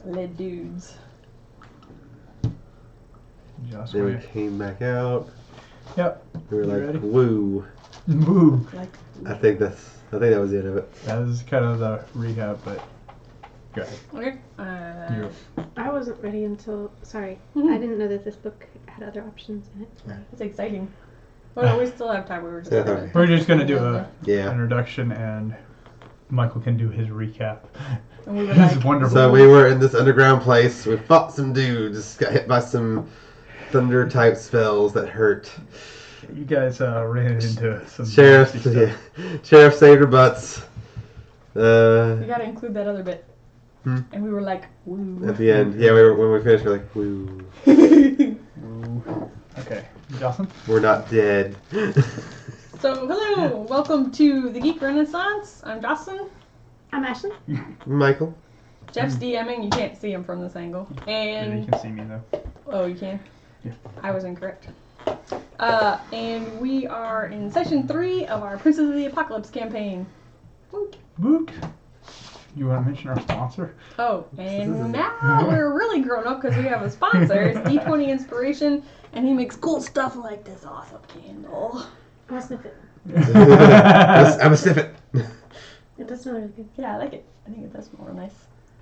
Lead dudes. Just Then we wait. came back out. Yep. We were You like, ready? woo. Woo. Like, I think that was the end of it. That was kind of the recap, but go ahead. okay. You. I wasn't ready until. Sorry. Mhm. I didn't know that this book had other options in it. It's exciting. Oh no, we still have time. We were just. Yeah. gonna- We're just gonna do a Yeah. introduction, and Michael can do his recap. And we were This is like, wonderful. So we were in this underground place. We fought some dudes. Got hit by some thunder type spells that hurt. You guys ran into some Sheriff, nasty yeah. stuff. Sheriff saved our butts. we gotta include that other bit. Hmm. And we were like, woo. At the end, yeah, when we finished, we were like, woo. Ooh. Okay, Jocelyn. We're not dead. So, hello, welcome to the Geek Renaissance. I'm Jocelyn. I'm Ashley. Michael. Jeff's DMing. You can't see him from this angle. Yeah, you And can see me though. oh, you can. Yeah. I was incorrect. And we are in session 3 of our Princes of the Apocalypse campaign. Woot. Woot. You want to mention our sponsor? Oh, and now we're really grown up because we have a sponsor. It's D20 Inspiration, and he makes cool stuff like this awesome candle. I'm gonna sniff it. I'm gonna sniff it. It does smell really good. Yeah, I like it. I think it does smell real nice.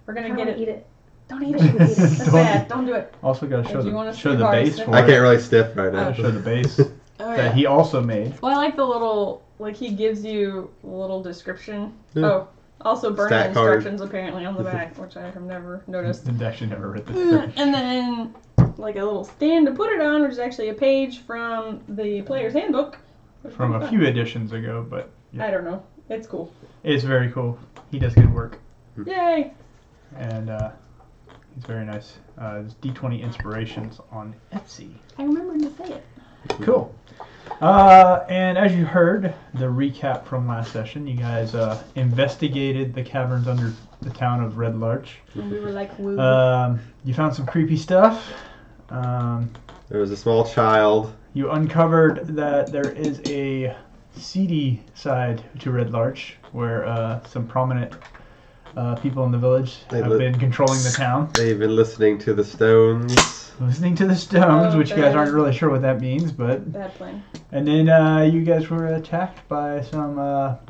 We're I gonna don't get wanna it. eat it. Don't eat it. That's Don't- bad. Don't do it. Also got to If you wanna show see the ours, base then- for I it. can't really sniff right now. Show the base Oh, that he also made. Well, I like the little, like he gives you a little description. Yeah. Oh, also burn Stat card. instructions apparently on the back, which I have never noticed. I've actually never read this. And then like a little stand to put it on, which is actually a page from the player's handbook. which is From pretty a fun. few editions ago, but I don't know. It's cool. it's very cool. He does good work, Yay! and he's very nice. It's D20 Inspirations on Etsy. I remembered to say it. Cool. And as you heard, the recap from last session, you guys investigated the caverns under the town of Red Larch. And we were like, woo. You found some creepy stuff. There was a small child. You uncovered that there is a seedy side to Red Larch, where some prominent people in the village They have been controlling the town. They've been listening to the Stones. Listening to the Stones, Oh, which you guys aren't bad. really sure what that means, but... Bad plan. And then you guys were attacked by some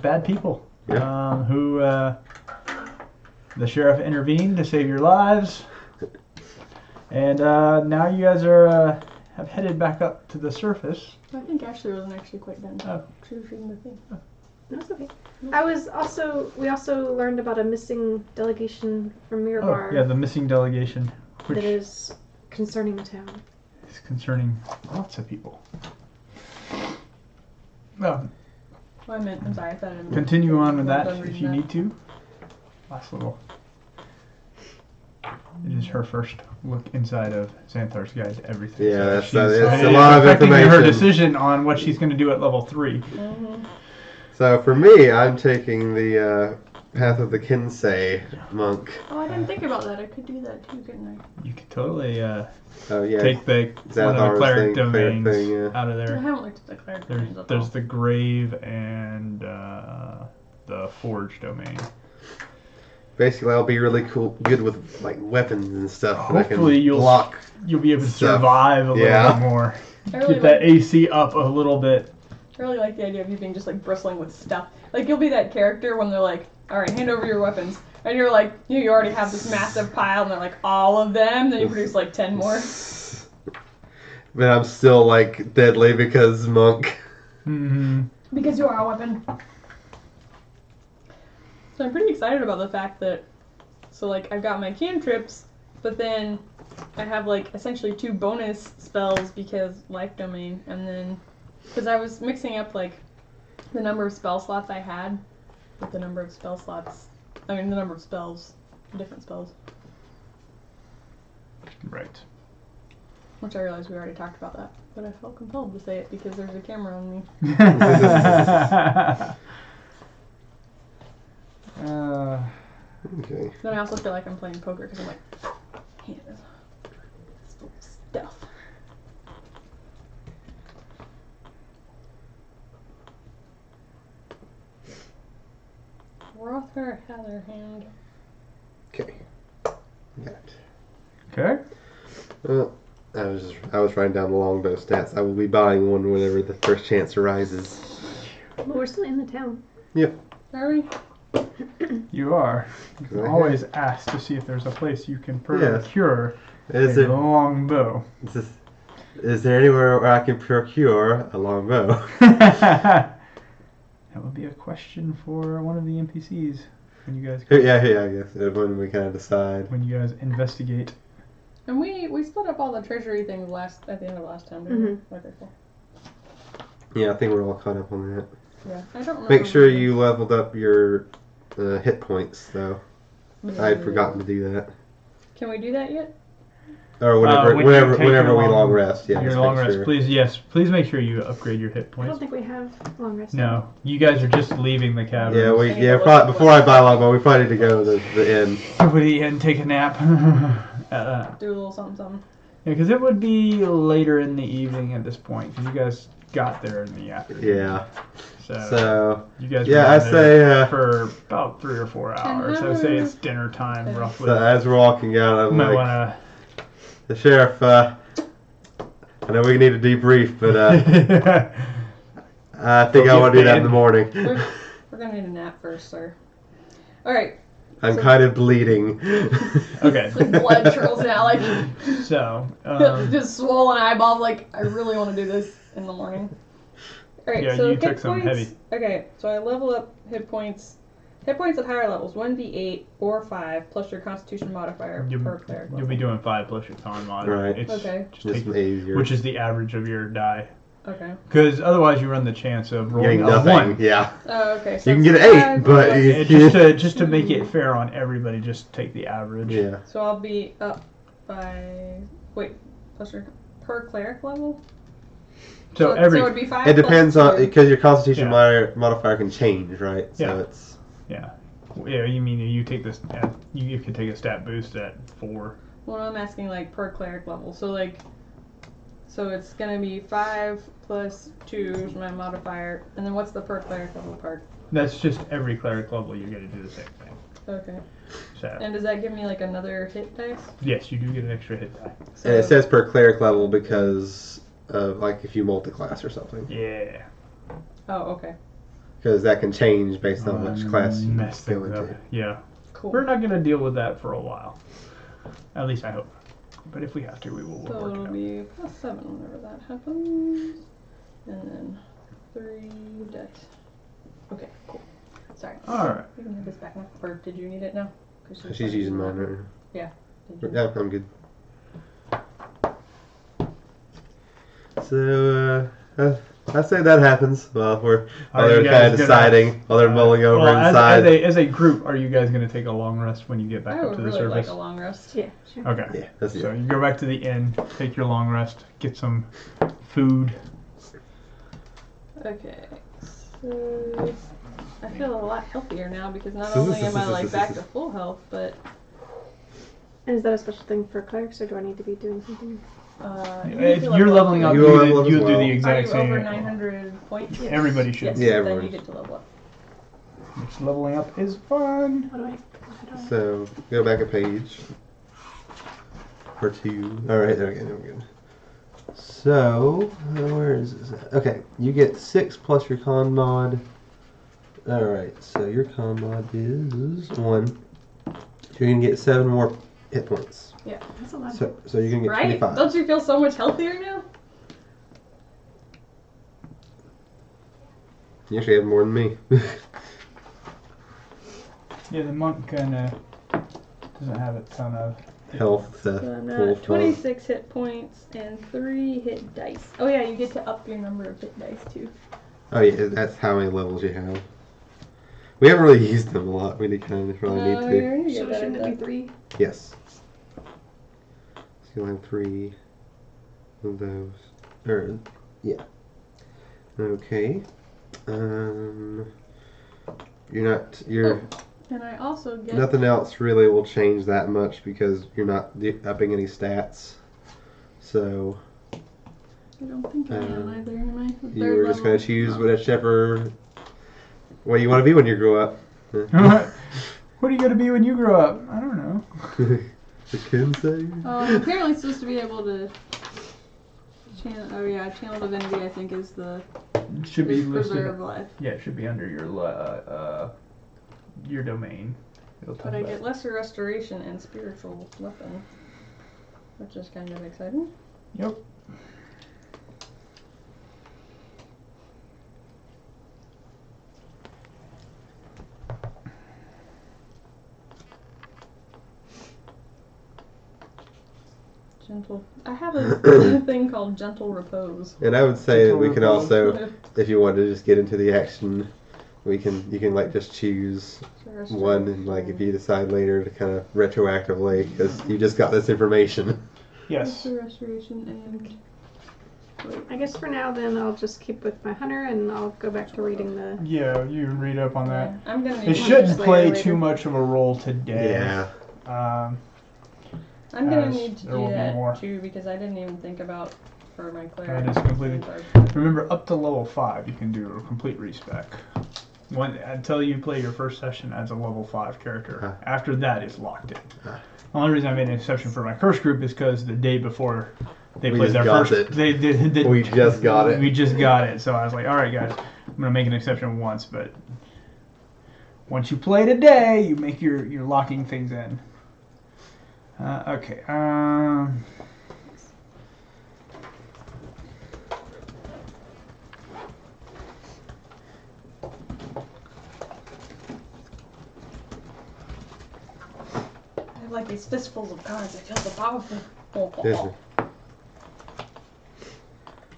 bad people, Yeah. who the sheriff intervened to save your lives. And now you guys are have headed back up to the surface. I think Ashley wasn't actually quite done. Oh. She was reading the thing. No, it's okay. We also learned about a missing delegation from Oh, Mirabar yeah, the missing delegation, which that is concerning the town. is concerning lots of people. Well, Oh, I'm sorry, I thought I didn't. continue on with that Done if reading you that. need to. Last little. It is her first look inside of Xanthar's Guide to Everything. Yeah, that's- she's it's a lot of affecting her information. decision on what she's going to do at level 3. Mm-hmm. So for me, I'm taking the Path of the Kinsei monk. Oh, I didn't think about that. I could do that too, couldn't You could totally Oh yeah. take the one of the Xanthar's cleric thing, cleric domains thing, yeah. out of I? I there. haven't looked at the cleric domains at There's all. the grave and the forge domain. Basically, I'll be really good with like weapons and stuff. that I Hopefully can you'll block. You'll be able to Stuff. survive a little Yeah. bit more. I really Get that like- AC up a little bit. I really like the idea of you being just like bristling with stuff. Like you'll be that character when they're like, "All right, hand over your weapons," and you're like, you already have this massive pile, and they're like, "All of them." Then you produce like 10 more. But I'm still like deadly because monk. Mm-hmm. Because you are a weapon. So I'm pretty excited about the fact that, so like I've got my cantrips, but then I have like essentially 2 bonus spells because life domain, and then because I was mixing up like the number of spell slots I had with the number of spell slots, the number of spells, different spells, Right. which I realized we already talked about that, but I felt compelled to say it because there's a camera on me. Okay. Then I also feel like I'm playing poker because I'm like, hand is full of stuff. Rother Heatherhand. Okay. Got it. Well, I was writing down the longbow stats. I will be buying one whenever the first chance arises. Well, we're still in the town. Are we? You are. You can Okay. always ask to see if there's a place you can Yes. procure Is a there long bow. is there anywhere where I can procure a longbow? That would be a question for one of the NPCs when you guys Yeah, I guess when we kind of decide. when you guys investigate. And we split up all the treasury things at the end of last time, didn't we? Okay, cool. Yeah, I think we're all caught up on that. Yeah, I don't remember. Make sure you leveled up your hit points, though. I had forgotten to do that. Can we do that yet? Or when you whenever take your we long- long rest. Yeah, your just long make rest, sure. please make sure you upgrade your hit I don't points. think we have long rest. No, you guys are just leaving the cabin. Yeah, I need to look probably, at before what- I buy longbow, we probably need to go to the inn. Everybody and take a nap. Do a little something, something. Yeah, because it would be later in the evening at this point, because you guys got there in the afternoon. Yeah. So you guys yeah, were I there say. For about 3 or 4 hours. I would say it's dinner time, roughly. So as we're walking out, I'm You might like, want the sheriff. I know we need a debrief, but to. I think Go I want to get do that in the banned. morning. We're gonna need a nap first, sir. All right. I'm So- kind of bleeding. Okay. Like blood trails now, like So, just swollen eyeball. Like I really want to do this in the morning. All right. Yeah, so you hit took some points. heavy. Okay, so I level up hit points. Hit points at higher levels: 1d8 or 5 plus your Constitution modifier per cleric. you'll be doing 5 plus your con mod. Right. It's Okay. Just Just take, easier. which is the average of your die. Okay. Because otherwise you run the chance of rolling getting a nothing. 1. Yeah. Oh, okay. So You can it's get an 8, 5 but plus- you- Just to make it fair on everybody, just take the average. Yeah. So I'll be up by plus your per cleric level. So so it would be 5. It depends plus on 2. because your Constitution Yeah. modifier can change, right? So Yeah. it's Yeah, you mean you take this? You could take a stat boost at 4. Well, I'm asking like per cleric level. So like, so it's gonna be 5 plus 2 is my modifier, and then what's the per cleric level part? That's just every cleric level you're going to do the same thing. Okay. So And does that give me like another hit dice? yes, you do get an extra hit die. So, and it says per cleric level because of like if you multi-class or something, Yeah. Oh, okay. because that can change based on which class you mess go things into. up. Yeah. Cool. We're not going to deal with that for a while. At least I hope. But if we have to, we will So work it'll it out. be plus 7 whenever that happens, and then 3 dex. Okay, cool. Sorry. Alright. You can have this back now. Or did you need it now? 'Cause She's using mine right now. Yeah. Did you? Yeah, I'm good. So, I say that happens while Are they're you kind guys of gonna- deciding, while they're mulling over Well, inside. as a group, are you guys going to take a long rest when you get back I up would to the really surface? like a long rest. Yeah, sure. Okay. Yeah, that's So it. you go back to the inn, take your long rest, get some food. Okay. So I feel a lot healthier now because not only am I like back to full health, but And is that a special thing for clerics, or do I need to be doing something? you need If to you're level leveling up, You you will level up as do well. the exact Are you same. over 900 points? Yes. Everybody should. Yes. Yeah, Then everyone you should. get to level up. Which leveling up is fun. What do I? So, go back a page. Or 2. Alright, there we go, we're good. So, where is this at? Okay, you get 6 plus your con mod. Alright, so your con mod is 1. So you're going to get 7 more hit points. That's a lot. So you're going to get Right? 25. Don't you feel so much healthier now? You actually have more than me. Yeah, the monk kind of doesn't have a ton of. Health to So I'm full at 26 hit points and 3 hit dice. Oh yeah, you get to up your number of hit dice too. Oh yeah, that's how many levels you have. We haven't really used them a lot. We kind of really need to. You're gonna So get that shouldn't in it be 3? Yes. So you'll have 3 of those. Or, yeah. Okay. You're And I also get. nothing else really will change that much because you're not upping any stats. So I don't think I am either, am I? you Third were just going level? to choose No. whichever way you want to be when you grow up. What are you going to be when you grow up? I don't know. The Kinsey? Apparently it's supposed to be able to channel. Oh yeah, channel divinity. I think is the It should be listed. preserve life. Yeah, it should be under your domain. It'll talk But I about get lesser restoration and spiritual weapon, which is kind of exciting. Yep. Gentle. I have a thing called gentle repose. And I would say that we can Gentle also, if you want to just get into the action, you can like just choose one, and like if you decide later to kind of retroactively, because you just got this information. Yes. Lesser restoration and. I guess for now, then I'll just keep with my hunter, and I'll go back to reading the. Yeah, you can read up on that. Yeah, I'm gonna. It Need shouldn't Slayer play later. too much of a role today. Yeah. I'm gonna as need to there will do be that more. too because I didn't even think about for my cleric. That is completely. and Remember, up to level 5, you can do a complete respec. Until you play your first session as a level 5 character. After that, it's locked in. The only reason I made an exception for my curse group is because the day before they We played just their got first. it. They did. We just got it. We just got it. So I was like, all right, guys, I'm gonna make an exception once, but once you play today, you make you're locking things in. Okay. I have like these fistfuls of cards. I feel so powerful. Yes.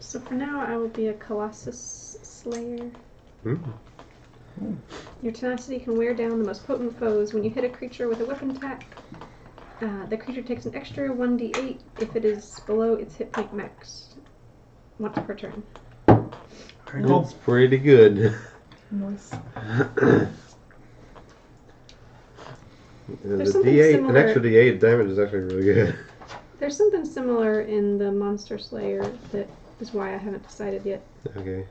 So for now, I will be a Colossus Slayer. Mm. Your tenacity can wear down the most potent foes. When you hit a creature with a weapon attack, the creature takes an extra 1d8 if it is below its hit point max once per turn. Very cool. That's pretty good. Nice. The something D8, similar- an extra D8 damage is actually really good. There's something similar in the Monster Slayer that is why I haven't decided yet. Okay.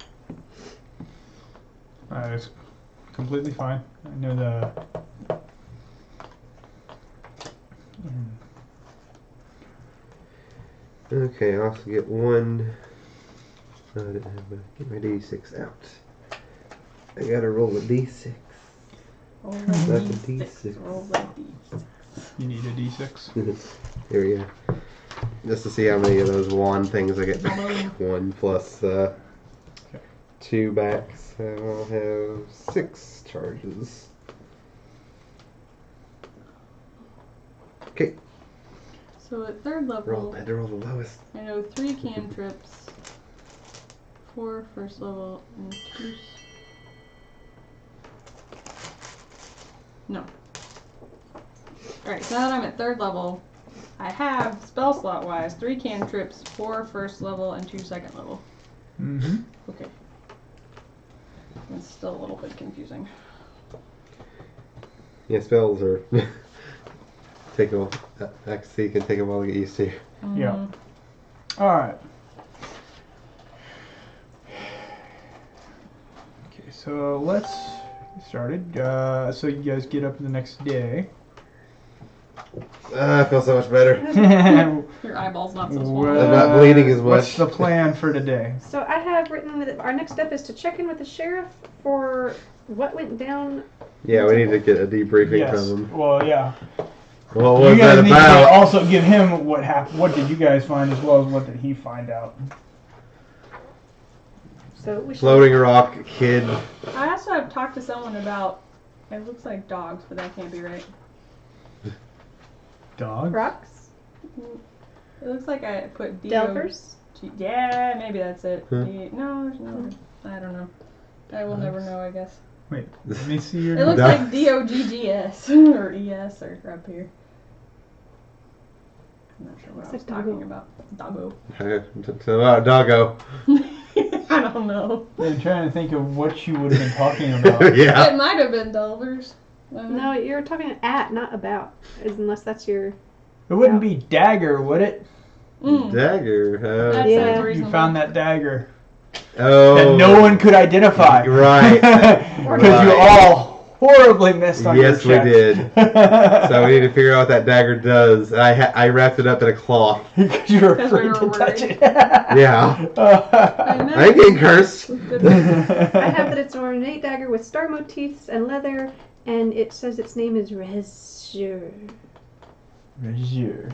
It's completely fine. I know the. Okay, I also get one. I didn't have get my D6 out. I gotta roll a D6. Roll That's the a D6. D6. Roll the D6. You need a D6. Here we go. Just to see how many of those wand things I get back. One plus 2 back, so I'll have 6 charges. Okay, So at third level, had to roll the lowest. I know 3 cantrips, 4 first level, and 2. No. Alright, so now that I'm at third level, I have spell slot wise 3 cantrips, 4 first level, and 2 second level. Mm-hmm. Okay. It's still a little bit confusing. Yeah, spells are take a while. Actually, can take a while to get used to. Yeah. All right. Okay, so let's get started. So you guys get up the next day. I feel so much better. Your eyeball's not so I'm swollen. not bleeding as What's much. the plan for today? So I have written that our next step is to check in with the sheriff for what went down. Yeah, we need to get a debriefing Yes. from him. Well, yeah. What You was guys that need to about? also give him what happened. What did you guys find, as well as what did he find out? So we should. Floating rock kid. I also have talked to someone about, it looks like dogs, but that can't be right. Dog. Rocks? It looks like I put Delvers? Yeah, maybe that's it. Huh? No, I don't know. I will never know, I guess. Wait, let me see your. It looks Dogs. like DOGGS or ES or up here. I'm not sure what I was Looks like talking doggo. about. Doggo. So about doggo. I don't know. I'm trying to think of what you would have been talking about. It Yeah. might have been Delvers. No, you're talking at, not about. Unless that's your. It wouldn't be dagger, would it? Dagger. That Yeah. sounds You reasonable. found that dagger Oh. that no one could identify. Right. Because you all horribly missed on your Yes, we check. did. So we need to figure out what that dagger does. I wrapped it up in a cloth. Because you were Because we afraid were to touch worried. it. Yeah. I know. I ain't getting cursed. I have that it's an ornate dagger with star motifs and leather, and it says its name is Rezur. Rezur.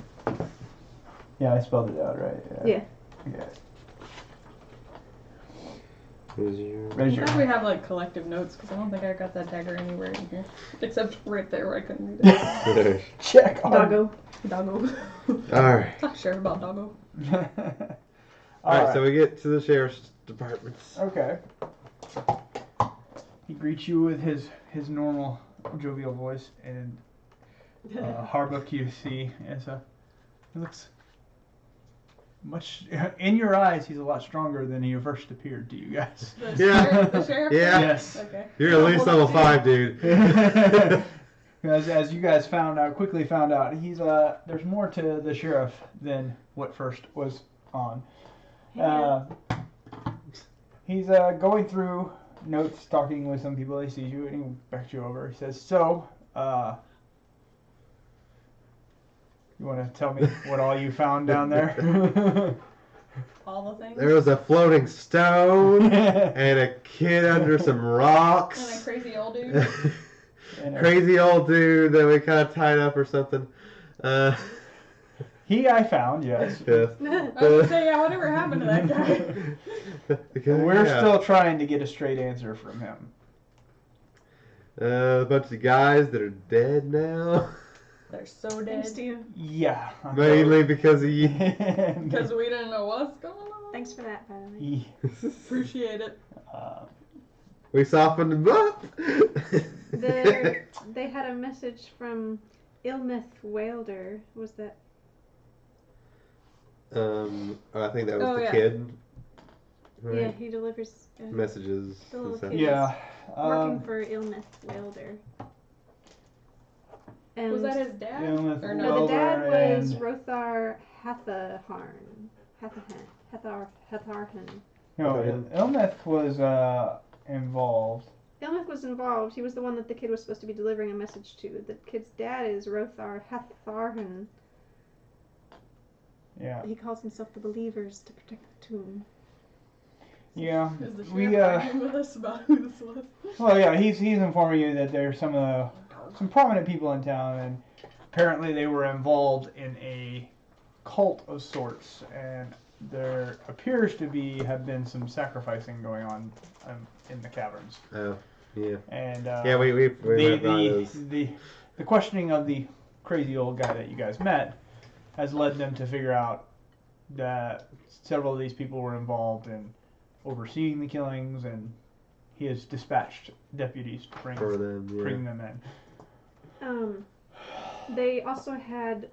Yeah, I spelled it out right. Yeah. Yeah. I'm Rezur. glad we have like collective notes because I don't think I got that dagger anywhere in here. Except right there where I couldn't read it. Check on Doggo. Doggo. Alright. Talk sheriff about doggo. Alright, so we get to the sheriff's department. Okay. He greets you with his normal jovial voice, and Harbuck you see as he looks much in your eyes. He's a lot stronger than he first appeared to you guys. The Yeah. sheriff? The sheriff? Yeah. Yes. Okay. You're at least level 5, dude. As you guys quickly found out, he's there's more to the sheriff than what first was on. He's going through notes, talking with some people. He sees you and he backs you over. He says, "So, you want to tell me what all you found down there?" All the things. There was a floating stone and a kid under some rocks. And a crazy old dude. Crazy old dude that we kind of tied up or something. I found, yes. Yes. I was gonna say, yeah, whatever happened to that guy? We're still trying to get a straight answer from him. A bunch of guys that are dead now. They're so Thanks dead. to you. Yeah. Mainly because of you. Because we didn't know what's going on. Thanks for that, by the way. Appreciate it. We softened them up. They had a message from Ilmeth Wilder. Was that? I think that was Oh, the yeah. kid. Right? Yeah, he delivers Messages. the little and stuff. kid. Yeah. Working for Ilmeth Wilder. And Was that his dad? Ilmeth Or no, the no? dad Wilder was and- Rothaar Hatharn. Hatharhan. No, Ilmeth was involved. Ilmeth was involved. He was the one that the kid was supposed to be delivering a message to. The kid's dad is Rothaar Hatharhan. Yeah. He calls himself the Believers to protect the tomb. Yeah. Is the We sheriff arguing with us about who this was? Well, yeah, he's informing you that there's some prominent people in town, and apparently they were involved in a cult of sorts, and there appears to have been some sacrificing going on in the caverns. Oh, yeah. And Yeah, we went by those. the questioning of the crazy old guy that you guys met has led them to figure out that several of these people were involved in overseeing the killings, and he has dispatched deputies to bring them in. They also had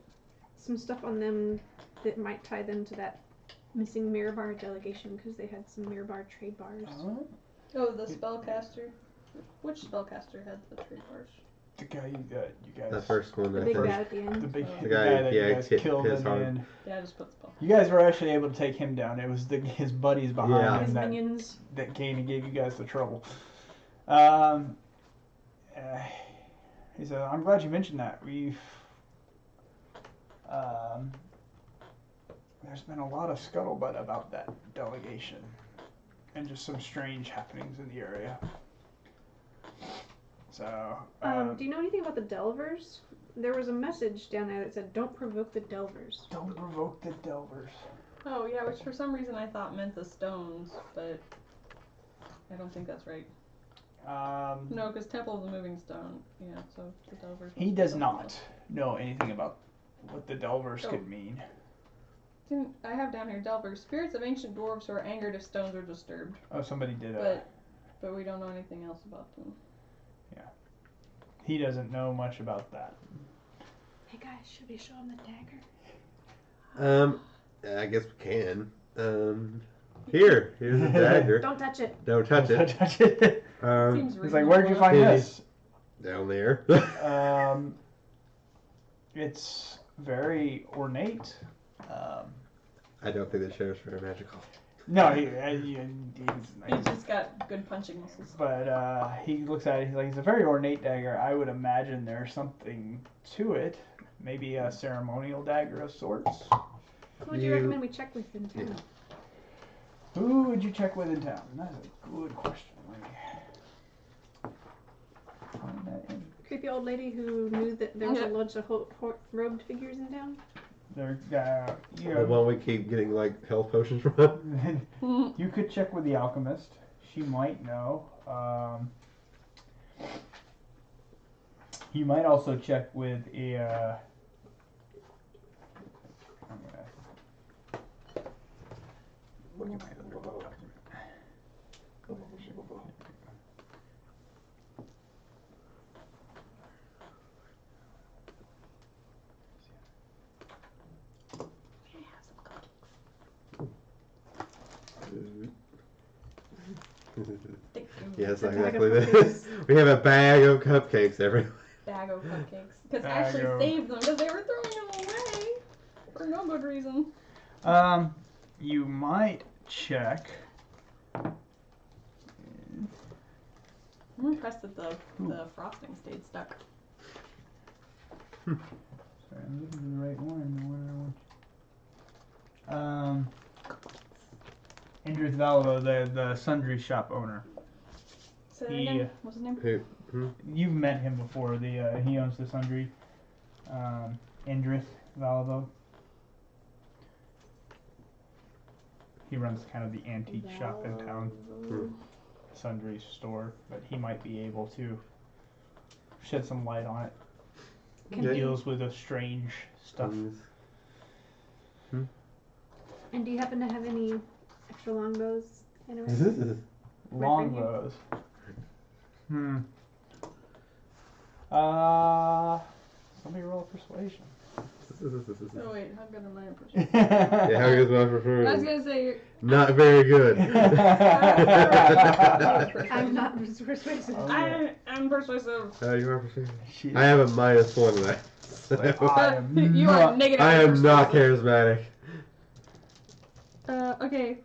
some stuff on them that might tie them to that missing Mirabar delegation because they had some Mirabar trade bars. Oh, the spellcaster. Which spellcaster had the trade bars? The guy you guys. The first one, The I big think. guy at the end. The big The guy that you guys hit killed his in hard. the end. Yeah, I just put the spell. You guys were actually able to take him down. It was his buddies behind Yeah. him His that minions. came and gave you guys the trouble. He said, "I'm glad you mentioned that. There's been a lot of scuttlebutt about that delegation, and just some strange happenings in the area. So, Do you know anything about the Delvers? There was a message down there that said, "Don't provoke the Delvers." don't provoke the Delvers." Oh, yeah, which for some reason I thought meant the stones, but I don't think that's right. No, because Temple is a moving stone. Yeah, so the Delvers. He must be does something not else. know anything about what the Delvers Oh. could mean. I have down here Delvers, spirits of ancient dwarves who are angered if stones are disturbed, Oh, somebody did but we don't know anything else about them. He doesn't know much about that. Hey guys, should we show him the dagger? I guess we can. Here's the dagger. Don't touch it. Don't touch it. Touch it. Seems He's like, "Where'd you find Yeah. this?" Down there. It's very ornate. I don't think the sheriff's very magical. No, he's He's nice. just got good punching muscles. But he looks at it, he's like, it's a very ornate dagger. I would imagine there's something to it. Maybe a ceremonial dagger of sorts. Who would you recommend we check with in town? Who would you check with in town? That's a good question. Let me find that in. Creepy old lady who knew that there was a bunch of robed figures in town? There, The one we keep getting like health potions from. you could check with the alchemist. She might know. You might also check with a. What am I looking for? Yes, A bag exactly. of cupcakes. We have a bag of cupcakes everywhere. Bag of cupcakes. Because I Bag actually of- saved them because they were throwing them away. For no good reason. You might check. I'm impressed that the frosting stayed stuck. Sorry, I'm looking for the right one. The one I want. Andrew Valvo, the sundry shop owner. Say that He- again. What's his name? You've met him before. He owns the sundry. Indrith Valvo. He runs kind of the antique shop in town, sundry store, but he might be able to shed some light on it. He Okay. deals with the strange stuff. And do you happen to have any extra longbows anyway? Longbows. Somebody roll persuasion. Oh wait, how good am I in persuasion? Yeah, how goes my I was performance? gonna say Not very good. I'm not persuasive. I'm persuasive. How you are persuasive? She- I have a -1 in that. So I am You not- are negative. I am not persuasive. charismatic. Okay.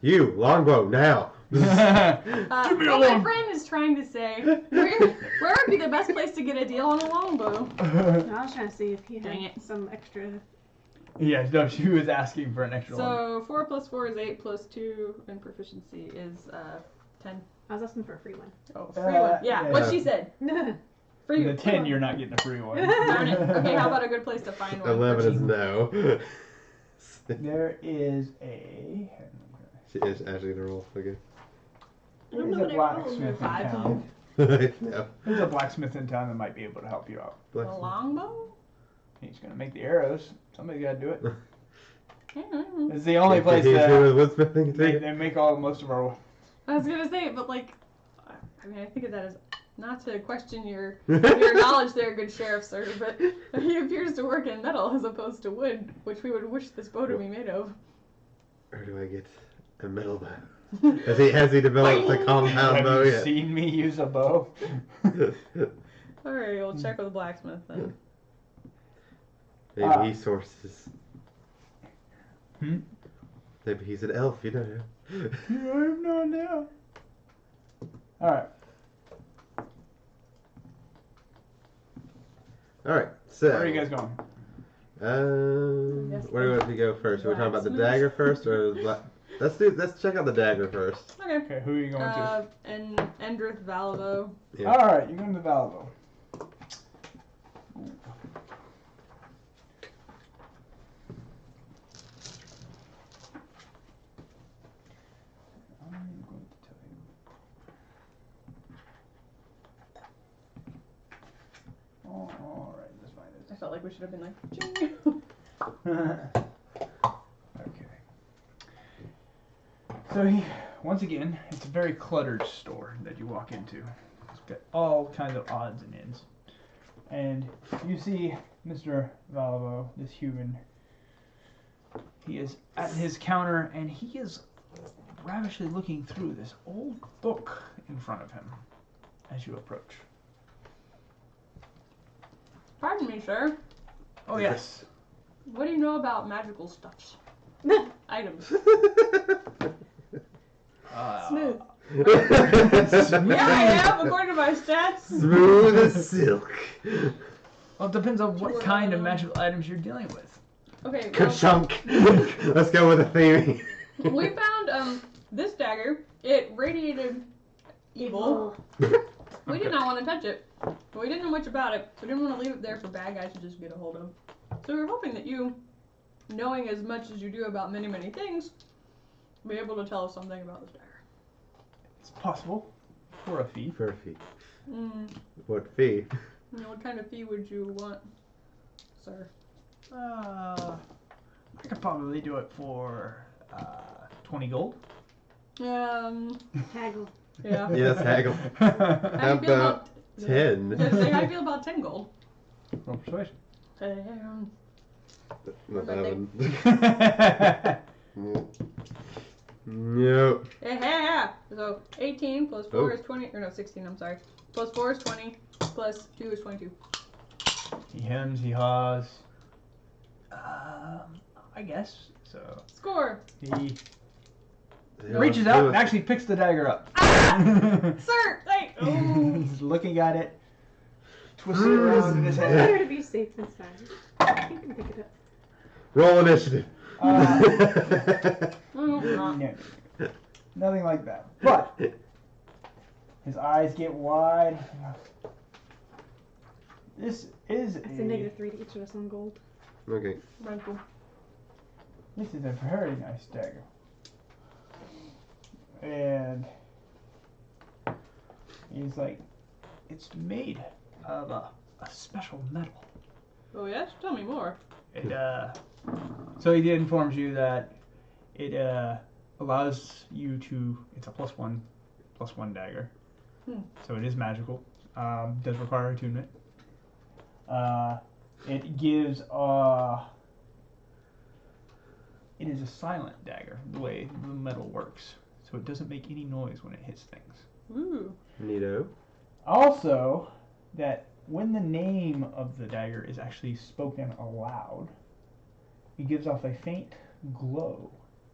You, longbow, now. Give me What a my long- friend is trying to say, where would be the best place to get a deal on a longbow? No, I was trying to see if he Dang had it. some extra. Yeah, no, she was asking for an extra one. So 4 plus 4 is 8 plus 2, and proficiency is 10. I was asking for a free one. Oh, free one. Yeah, what she said. Free The free 10, one. you're not getting a free one. Darn it. Okay, how about a good place to find one? 11 for is cheap? no. There is a. She is actually gonna roll again. I don't There's know a what I rolled. blacksmith in 5. town. No. There's a blacksmith in town that might be able to help you out. A longbow? He's gonna make the arrows. Somebody's gotta do it. Mm-hmm. It's the only place He's that doing woodsmithing too. they make most of our. I was gonna say, but like, I mean, I think of that as not to question your knowledge there, good sheriff, sir, but he appears to work in metal as opposed to wood, which we would wish this bow to be made of. Or do I get a metal bow? Has he developed the compound Have bow you yet? seen me use a bow? Alright, we'll check with the blacksmith then. Maybe he sources. Hmm? Maybe he's an elf, you don't know. I have no idea. Alright. Alright, so. Where are you guys going? Yes, Where do we want to go first? Are we talking about the blacksmith. dagger first, or the Let's check out the dagger first. Okay. Okay, who are you going to? And Endrith Valvo. Yeah. Alright, you're going to Valvo. I'm going to tell you. Alright, let's find I it. felt like we should have been like, ching. Okay. So once again, it's a very cluttered store that you walk into. It's got all kinds of odds and ends. And you see Mr. Valvo, this human. He is at his counter and he is ravishly looking through this old book in front of him as you approach. Pardon me, sir. Oh yes. What do you know about magical stuffs? items. Smooth. Yeah, I am, according to my stats. Smooth as silk. Well, it depends on what Sure. kind of magical items you're dealing with. Okay, well, Ka-chunk. Let's go with a theme. we found this dagger. It radiated evil. We did not want to touch it. We didn't know much about it, so we didn't want to leave it there for bad guys to just get a hold of. So we were hoping that you, knowing as much as you do about many, many things, be able to tell us something about this dagger. It's possible. For a fee. For a fee. Mm, What fee? what kind of fee would you want, sir? I could probably do it for 20 gold. Haggle. Yeah. Yes, haggle. How How do you feel about 10? Yeah, say, how do you feel about 10 gold? Roll persuasion. Eleven. That's No. Yeah. So 18 plus 4 Oh. is 20. Or no, 16, I'm sorry. Plus 4 is 20. Plus 2 is 22. He hems, he haws. I guess. So Score! he reaches out and actually picks the dagger up. Sir! Hey! Oh. He's looking at it, twists it around in his It's head. better to be safe than sorry. You can pick it up. Roll initiative. No. No, nothing like that. But his eyes get wide. This is That's a -3 to each of us on gold. Okay. Rental. This is a very nice dagger. And he's like, it's made of a special metal. Oh, yes? Tell me more. It so he informs you that it allows you to. It's a +1 dagger. So it is magical. Does require attunement. It gives it is a silent dagger, the way the metal works. So it doesn't make any noise when it hits things. Ooh. Neato. Also, that when the name of the dagger is actually spoken aloud, it gives off a faint glow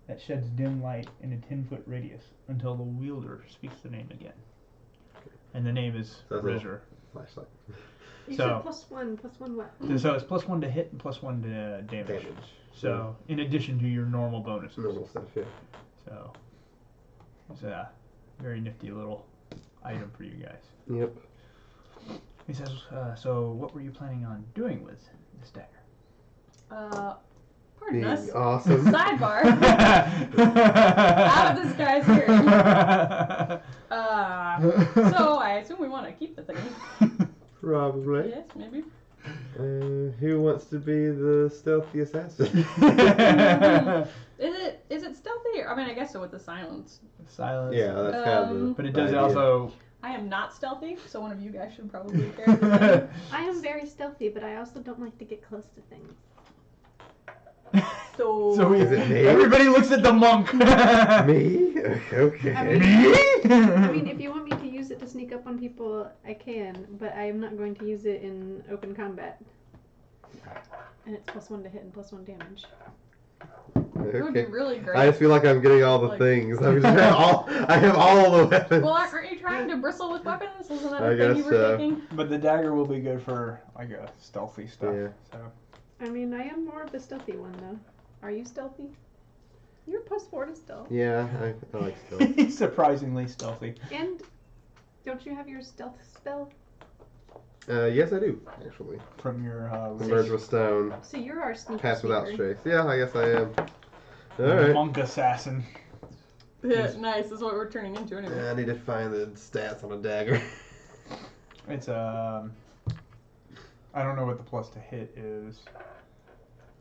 that sheds dim light in a 10-foot radius until the wielder speaks the name again. And the name is That's a- Rizzer. Flashlight. You So- said +1 what? So it's +1 to hit and +1 to damage. So in addition to your normal bonuses. Normal stuff, yeah. So it's a very nifty little item for you guys. Yep. He says, so what were you planning on doing with this dagger? Pardon us. Being awesome. Sidebar. Out of this guy's hearing. So I assume we want to keep the thing. Probably. Yes, maybe. Who wants to be the stealthy assassin? Is it stealthy? I mean, I guess so with the silence. Silence. Yeah, that's kind of the But it does idea. also. I am not stealthy, so one of you guys should probably carry the I am very stealthy, but I also don't like to get close to things. So, So Is it me? everybody looks at the monk. Me? Okay. I mean- Me? I mean, if you want me to use it to sneak up on people, I can, but I am not going to use it in open combat. And it's +1 to hit and +1 damage. it would be Okay. really great. I just feel like I'm getting all the Like- things. I have all the weapons. Well, aren't you trying to bristle with weapons? Isn't that I a thing you guess were so. thinking? But the dagger will be good for like a stealthy stuff. Yeah. So I mean, I am more of the stealthy one, though. Are you stealthy? You're +4 to stealth. Yeah, I like stealth. he's surprisingly stealthy. And don't you have your stealth spell? Yes, I do, actually. From your Merge with stone. So you're our sneaker. Pass without sneaker. trace. Yeah, I guess I am. Alright. monk assassin. Yeah, nice. That's what we're turning into anyway. I need to find the stats on a dagger. It's I don't know what the plus to hit is,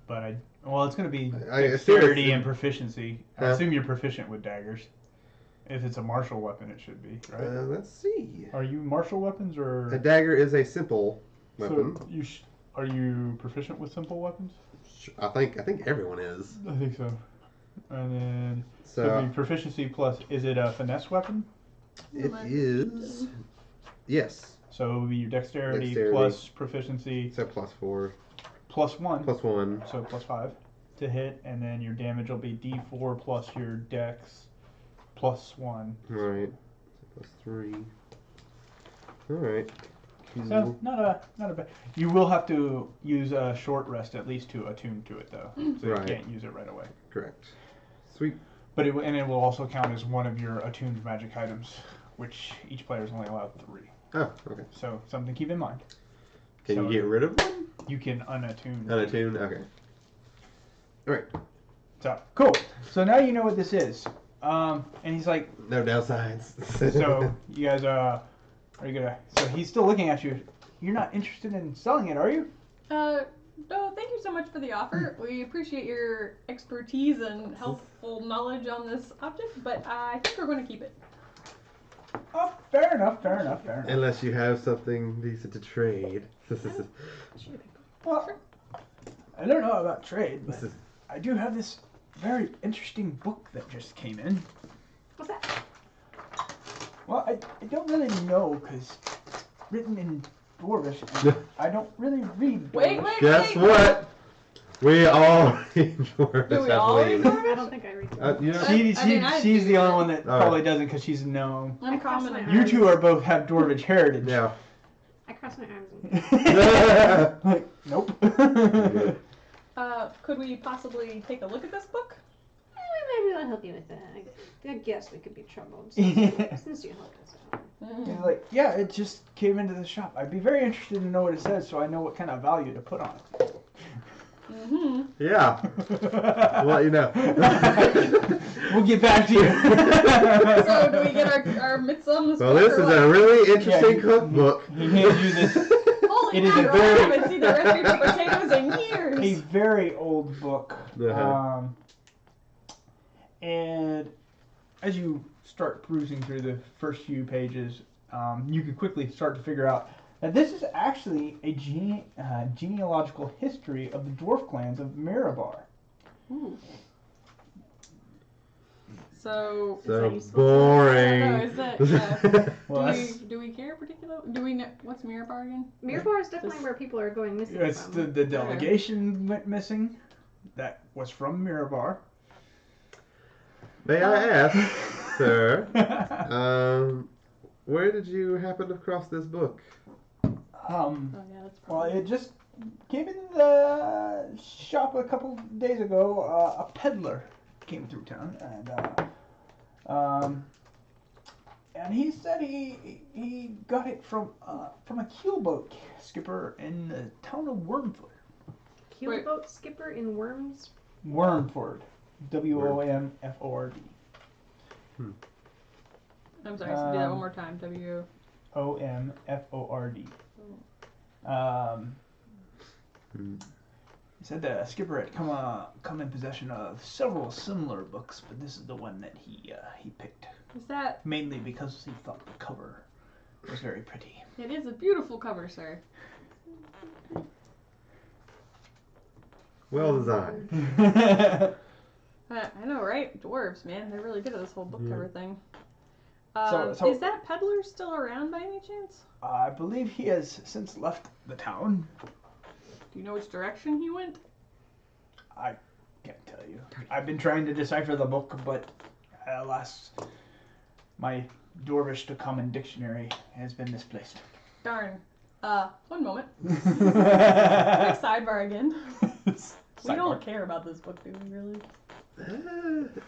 but it's going to be I assume dexterity it's- and proficiency. I Huh? assume you're proficient with daggers. If it's a martial weapon, it should be, right? Let's see. Are you martial weapons or? A dagger is a simple weapon. So are you proficient with simple weapons? I think everyone is. I think so. And then So the proficiency plus, is it a finesse weapon? it is. Yes. So it would be your dexterity, Dexterity. plus proficiency So +4, plus 1. +1. So plus 5. to hit, and then your damage will be D4 plus your Dex plus 1. Right. So plus 3. Alright. So not a bad. You will have to use a short rest at least to attune to it though, so Right. you can't use it right away. Correct. Sweet. But it will also count as one of your attuned magic items, which each player is only allowed 3. Oh, okay. So something to keep in mind. Can So you get rid of one? You can unattune. Unattune? Okay. Alright. So cool. So now you know what this is. And he's like, No downsides. so you guys are you gonna? So he's still looking at you. You're not interested in selling it, are you? No, thank you so much for the offer. We appreciate your expertise and helpful knowledge on this object, but I think we're going to keep it. Oh, fair enough. Unless you have something decent to trade. Well, I don't know about trade, but I do have this very interesting book that just came in. What's that? Well, I don't really know because it's written in Dwarvish, and I don't really read Dwarvish. Wait. Guess what? We all read Dwarvish. Do we all read I don't think I read that. You know, She's the only one that All probably right. doesn't because she's a gnome. Uncommon. I You two are both have Dwarvish heritage. yeah. I cross my arms. Like, nope. Could we possibly take a look at this book? Maybe I'll help you with that. I guess we could be troubled since you helped us out. He's like, yeah, it just came into the shop. I'd be very interested to know what it says so I know what kind of value to put on it. Yeah. We'll let you know. We'll get back to you. So do we get our mitts on this Well, book? this or is what? a really interesting Yeah, cookbook. He hands you this Holy it is a mackerel, I very- haven't seen the recipe for potatoes in years. a very old book. Uh-huh. And as you start perusing through the first few pages, you can quickly start to figure out that this is actually a genealogical history of the dwarf clans of Mirabar. So, So useful? boring. No, is that, Well, do we care particularly? Do we know what's Mirabar again? Mirabar is definitely where people are going missing it's from. the delegation went missing. That was from Mirabar. May I ask, sir, where did you happen to cross this book? Oh yeah, that's Well, probably. it just came in the shop a couple days ago. A peddler came through town, and he said he got it from a keelboat skipper in the town of Wormford. Keelboat skipper in Worms. Wormford, Womford. I'm sorry, so do that one more time. Omford. He said the skipper had come in possession of several similar books, but this is the one that he picked. Is that? Mainly because he thought the cover was very pretty. It is a beautiful cover, sir. Well designed. I know, right? Dwarves, man, they're really good at this whole book cover thing. So- Is that peddler still around by any chance? I believe he has since left the town. Do you know which direction he went? I can't tell you. I've been trying to decipher the book, but alas, my Dwarvish to Common Dictionary has been misplaced. Darn. One moment. Quick sidebar again. We don't care about this book, do we really?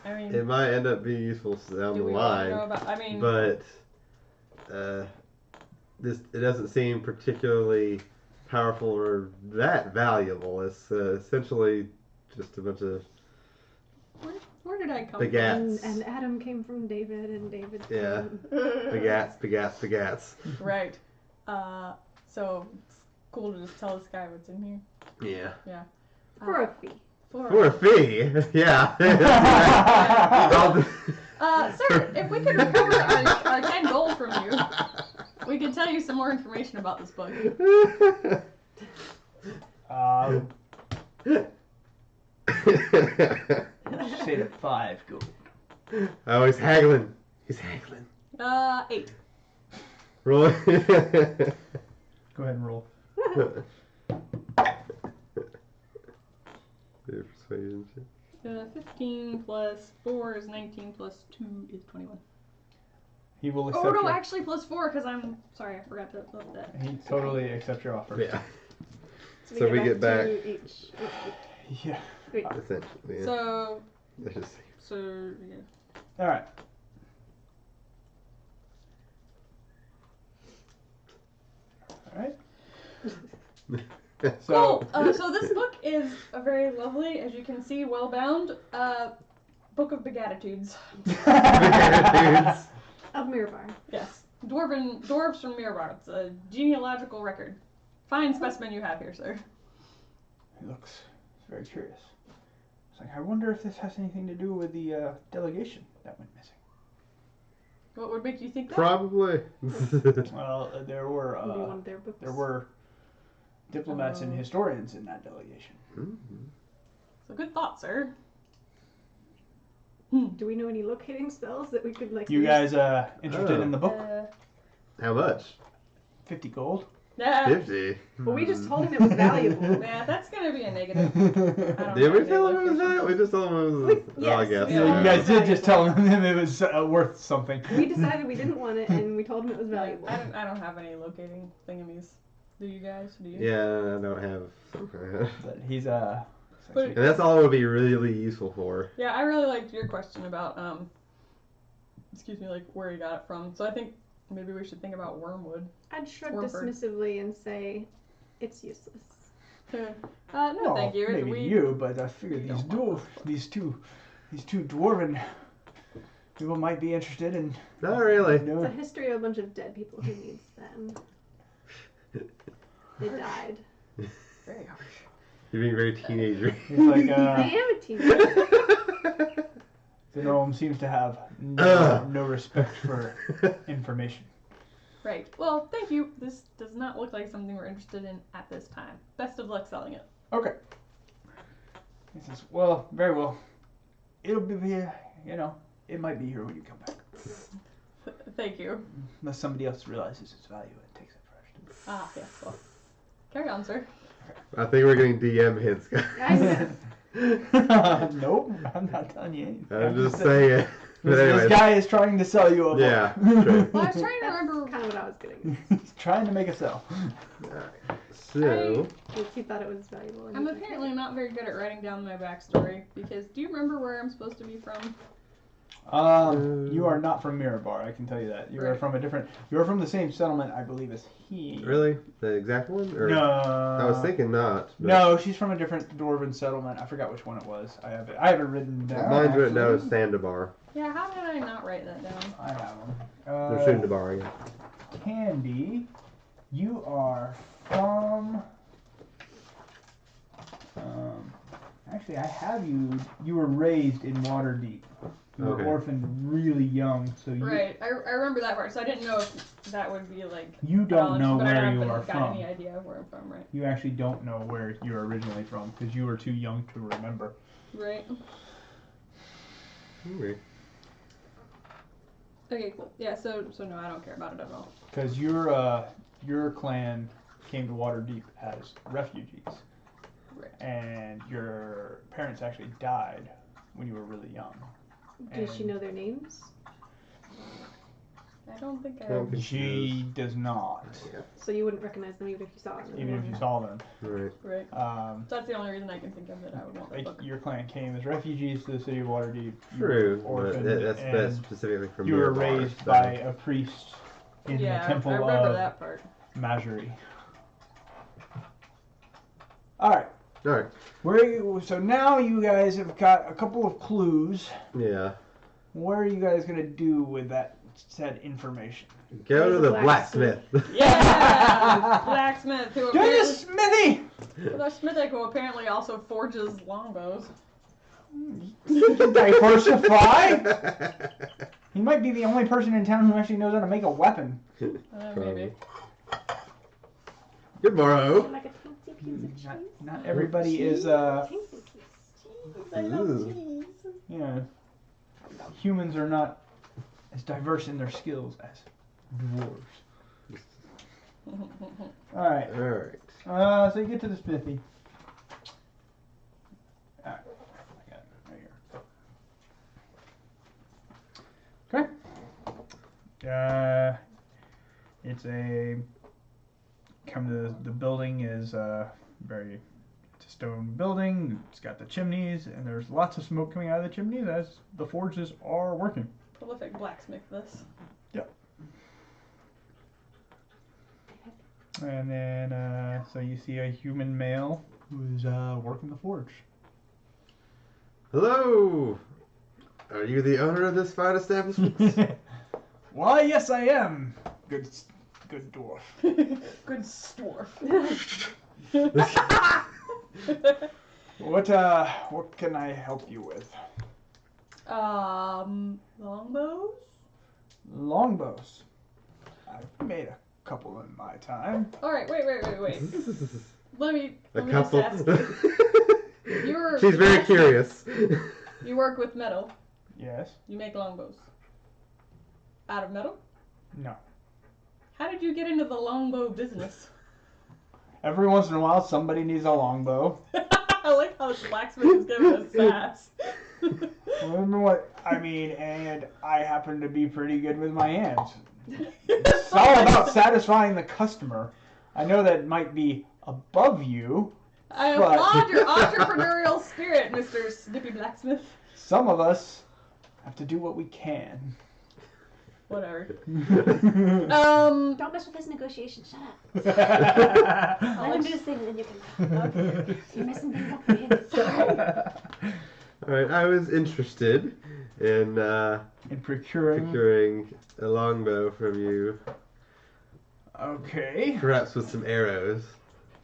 I mean, It might end up being useful down do the we all line, know about? I mean, but it doesn't seem particularly powerful or that valuable. It's essentially just a bunch of where did I come Begats. And Adam came from David, and David Yeah. came. bagats. from? Right. So it's cool to just tell this guy what's in here. Yeah. Yeah. For a fee. For a fee, yeah. Sir, if we could recover our 10 gold from you, we could tell you some more information about this book. Say to 5 gold. Oh, he's haggling. He's haggling. 8. Roll. Go ahead and roll. Your persuasion check. 15 plus 4 is 19 plus 2 is 21. He will accept Oh no, your, actually plus 4 because I'm sorry, I forgot to love that. he totally accepts your offer. Yeah. So we get back to each. Yeah. Wait. Essentially. Yeah. So, Let's just see. yeah. All right. All right. So, Cool. So this book is a very lovely, as you can see, well bound book of begatitudes. Begatitudes. Of Mirabar. Yes, dwarves from Mirabar. It's a genealogical record. Fine specimen you have here, sir. he looks very curious. It's like, I wonder if this has anything to do with the delegation that went missing. What would make you think that? Probably. Well, there were Maybe one of their books. there were diplomats and historians in that delegation. Mm-hmm. It's a good thought, sir. Do we know any locating spells that we could like? You use? guys interested in the book? How much? 50 gold. Yeah. 50. Well, we just told him it was valuable. Yeah, that's gonna be a negative. I don't Did we have tell any him it was location. that? We just told him it was. Yes, I guess. yeah, Yeah, you guys did just tell valuable. him it was worth something. We decided we didn't want it, and we told him it was valuable. I don't have any locating thingamies. Do you guys? Do you? Yeah, I don't have something. But he's But- And that's all it would be really useful for. Yeah, I really liked your question about excuse me, like where you got it from. So I think maybe we should think about wormwood. I'd shrug Wormford. dismissively and say, it's useless. No, well, thank you. maybe you, but I figure we these don't want these two dwarven people might be interested in. Not really. It's a doing. history of a bunch of dead people who needs them. They died. Very harsh. You're being very teenager. He's like, I am a teenager. the gnome seems to have no respect for information. Right. Well, thank you. This does not look like something we're interested in at this time. Best of luck selling it. Okay. He says, well, very well. It'll be here, it might be here when you come back. Thank you. Unless somebody else realizes its value and takes it first. Ah, yes. Well, carry on, sir. I think we're getting DM hints, I guys. know. Nope, I'm not telling you anything. I'm just saying. But This anyways. guy is trying to sell you a book. Yeah, true. Well, I was trying to That's remember. kind of what I was getting. He's trying to make a sell. Alright. So. He thought it was valuable. and I'm he- apparently not very good at writing down my backstory because do you remember where I'm supposed to be from? You are not from Mirabar, I can tell you that. You are Right. from a different. You are from the same settlement, I believe, as he. Really? The exact one? Or No. I was thinking not. But No, she's from a different dwarven settlement. I forgot which one it was. I have it written down. Mine's written down as actually. Sandabar. Yeah, how did I not write that down? I have them. Or Sundabar, yeah. Candy, you are from. Actually, I have you. You were raised in Waterdeep. You were Okay. orphaned really young, so you Right, I remember that part, so I didn't know if that would be like. you don't know but I where you haven't are got from. any idea of where I'm from, right? You actually don't know where you're originally from because you were too young to remember. Right. Okay. Okay, cool. Yeah, so no, I don't care about it at all. Because your clan came to Waterdeep as refugees, Right. and your parents actually died when you were really young. Does she know their names? I don't think I. Well, She does not, Yeah. So you wouldn't recognize them even if you saw them. even if you saw them. Right. Right. So So that's the only reason I can think of that I would want the book. your clan came as refugees to the city of Waterdeep. You True. were But orphaned, that's and specifically from you were Mirabar, raised so- by a priest in Yeah, the temple I remember of that part. Majory. All right. Alright. So now you guys have got a couple of clues. Yeah. What are you guys gonna do with that said information? Go to There's the a blacksmith. Yeah, blacksmith who Do the apparently, smithy! the smith who apparently also forges longbows. Diversify. He might be the only person in town who actually knows how to make a weapon. Maybe. Good morrow. Like a fancy piece of cheese. Not everybody is Fancy piece. I love Ooh. cheese. yeah. Humans are not as diverse in their skills as dwarves. All right. Alright. So you get to the smithy. It's a the building is very. It's a stone building. It's got the chimneys, and there's lots of smoke coming out of the chimneys as the forges are working. Prolific blacksmith, this. Yep. And then, so you see a human male who's working the forge. Hello! Are you the owner of this fine establishment? Why, yes, I am. Good dwarf. Good storf. What can I help you with? Longbows? Longbows. I've made a couple in my time. Alright, wait. Let me just couple. ask you. She's very curious. You work with metal. Yes. You make longbows. Out of metal? No. How did you get into the longbow business? Every once in a while, somebody needs a longbow. I like how the blacksmith is giving us sass. Remember what I mean, and I happen to be pretty good with my hands. It's all about satisfying the customer. I know that might be above you. I but applaud your entrepreneurial spirit, Mr. Snippy Blacksmith. Some of us have to do what we can. Whatever. Don't mess with this negotiation. Shut up. Let him do his thing, and then you can. Okay. You're messing things up for him. Sorry. Alright, I was interested in procuring a longbow from you. Okay. Perhaps with some arrows.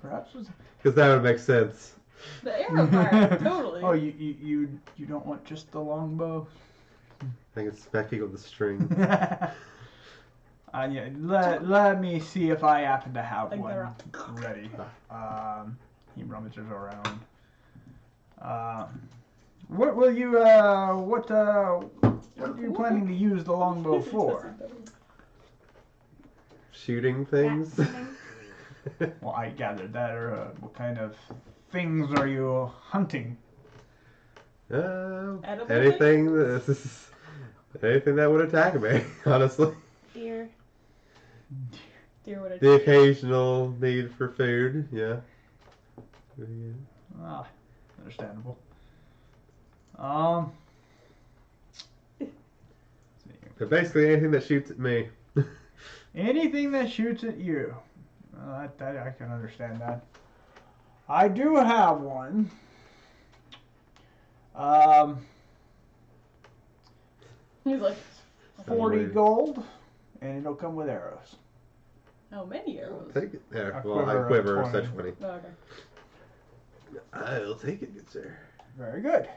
Perhaps was. Because that would make sense. The arrow part, totally. Oh, you don't want just the longbow? I think it's specking of the string. Yeah, let me see if I happen to have Like one ready. He rummages around. What will you what are you planning to use the longbow for? Shooting things? Well, I gathered that. Or what kind of things are you hunting? Edible Anything that would attack me, honestly. Deer. Dear, what The occasional need for food, yeah. Ah, understandable. But basically anything that shoots at me. Anything that shoots at you. That I can understand that. I do have one. He's like, 40 gold, and it'll come with arrows. how many arrows? Take it there. A Well, I quiver of quiver, so 20. 20. Oh, okay. I'll take it, good sir. Very good.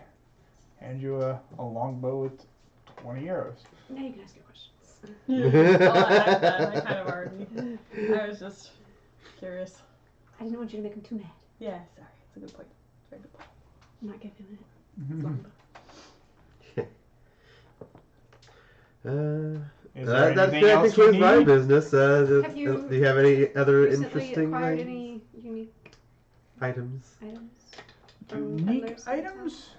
Hand you a longbow with 20 arrows. Now you can ask your questions. Yeah. Oh, I like that. I kind of already. I was just curious. I didn't want you to make him too mad. Yeah, sorry. It's a good point. It's a very good point. I'm not giving him it. It's longbow. Is there That anything else you concludes my need? business. Have you Do you have any other Recently interesting acquired things? any unique Items? from Unique peddlers? items?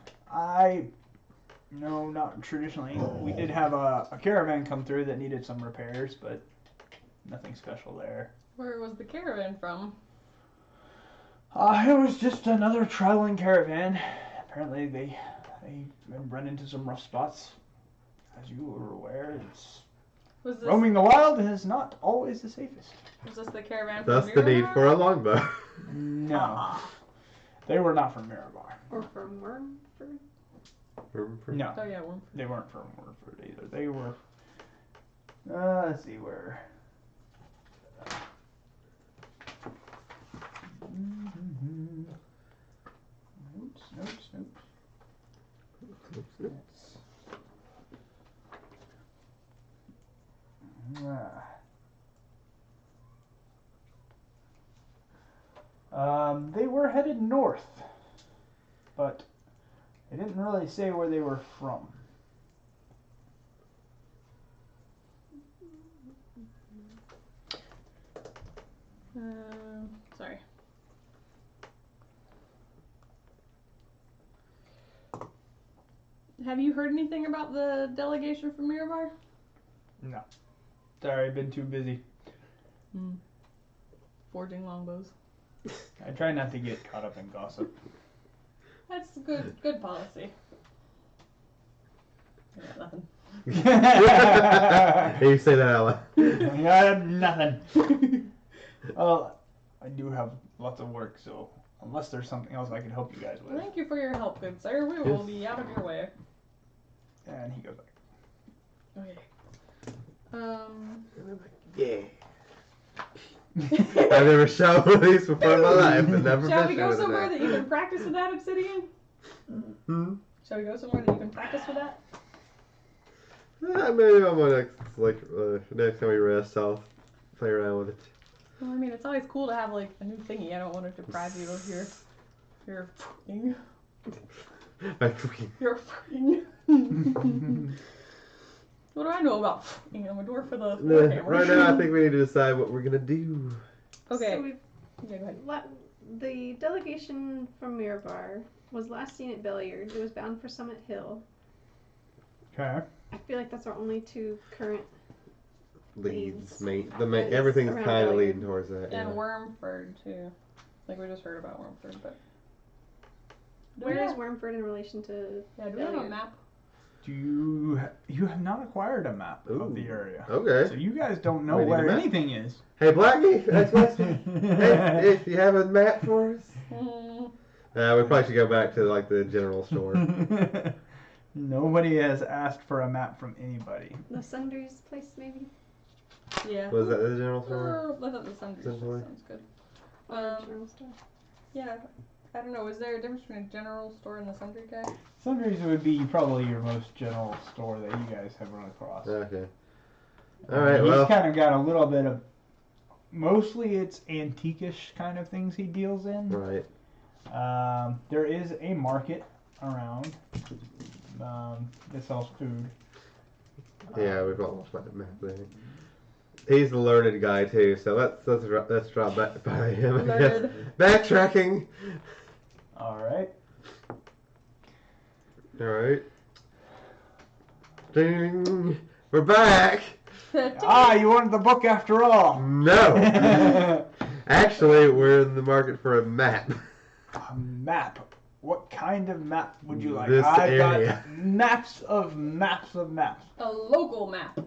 No, not traditionally. We did have a caravan come through that needed some repairs, but nothing special there. Where was the caravan from? It was just another traveling caravan. Apparently they run into some rough spots. As you were aware, Was this roaming the wild is not always the safest. was this the caravan Thus from the need Miramar? for a longbow. No, they were not from Miramar. Or from Wormford? No, Oh yeah, Wormford. they weren't from Warford either. They were. Let's see where. Notes. Yes. They were headed north, but they didn't really say where they were from. Sorry. Have you heard anything about the delegation from Miramar? No. Sorry, I've been too busy. Forging longbows. I try not to get caught up in gossip. That's good policy. I got nothing. You say that out loud. I got nothing. Well, I do have lots of work, so unless there's something else I can help you guys with. Thank you for your help, good sir. We will be out of your way. And he goes like, Okay. Yeah. I've never shot one of these before in my life, but never Shall we fished go with it. somewhere that you can practice with that obsidian? Hmm? Shall we go somewhere that you can practice with that? Maybe on my next time we rest, I'll play around with it. Well, I mean, it's always cool to have like a new thingy. I don't want to deprive you of your thing. Your thing. What do I know about? I'm a dwarf for the Warhammer. Right now, I think we need to decide what we're gonna do. Okay. So we've, Yeah, go ahead. the delegation from Mirabar was last seen at Belliard. It was bound for Summit Hill. okay. I feel like that's our only two current Leads, Leads. everything's Around kind of Belliard. leading towards that. And Yeah. Wormford too. Like we just heard about Wormford, but Where is Wormford in relation to Yeah, do we have a Belliard? map? Do you have not acquired a map of the Ooh, area? okay. So you guys don't know We need a where map. anything is. Hey, Blackie, that's Westy. Hey, if you have a map for us. Mm, We probably should go back to like the general store. Nobody has asked for a map from anybody. The Sundry's place, maybe? yeah. Was that the general store? I thought the Sundry Essentially. sounds good. Or general store? Yeah. I don't know. Is there a difference between a general store and the Sundry guy? Sundries would be probably your most general store that you guys have run across. Okay. All right. He's Well. kind of got a little bit of. Mostly it's antique-ish kind of things he deals in. Right. There is a market around that sells food. Yeah, we've almost got the map there. He's the learned guy too, so let's drop back by him. I guess. Learned. Backtracking. All right. All right. Ding. We're back. You wanted the book after all. No. Actually, we're in the market for a map. A map. What kind of map would you like? This I've area. got maps of maps of maps. A local map.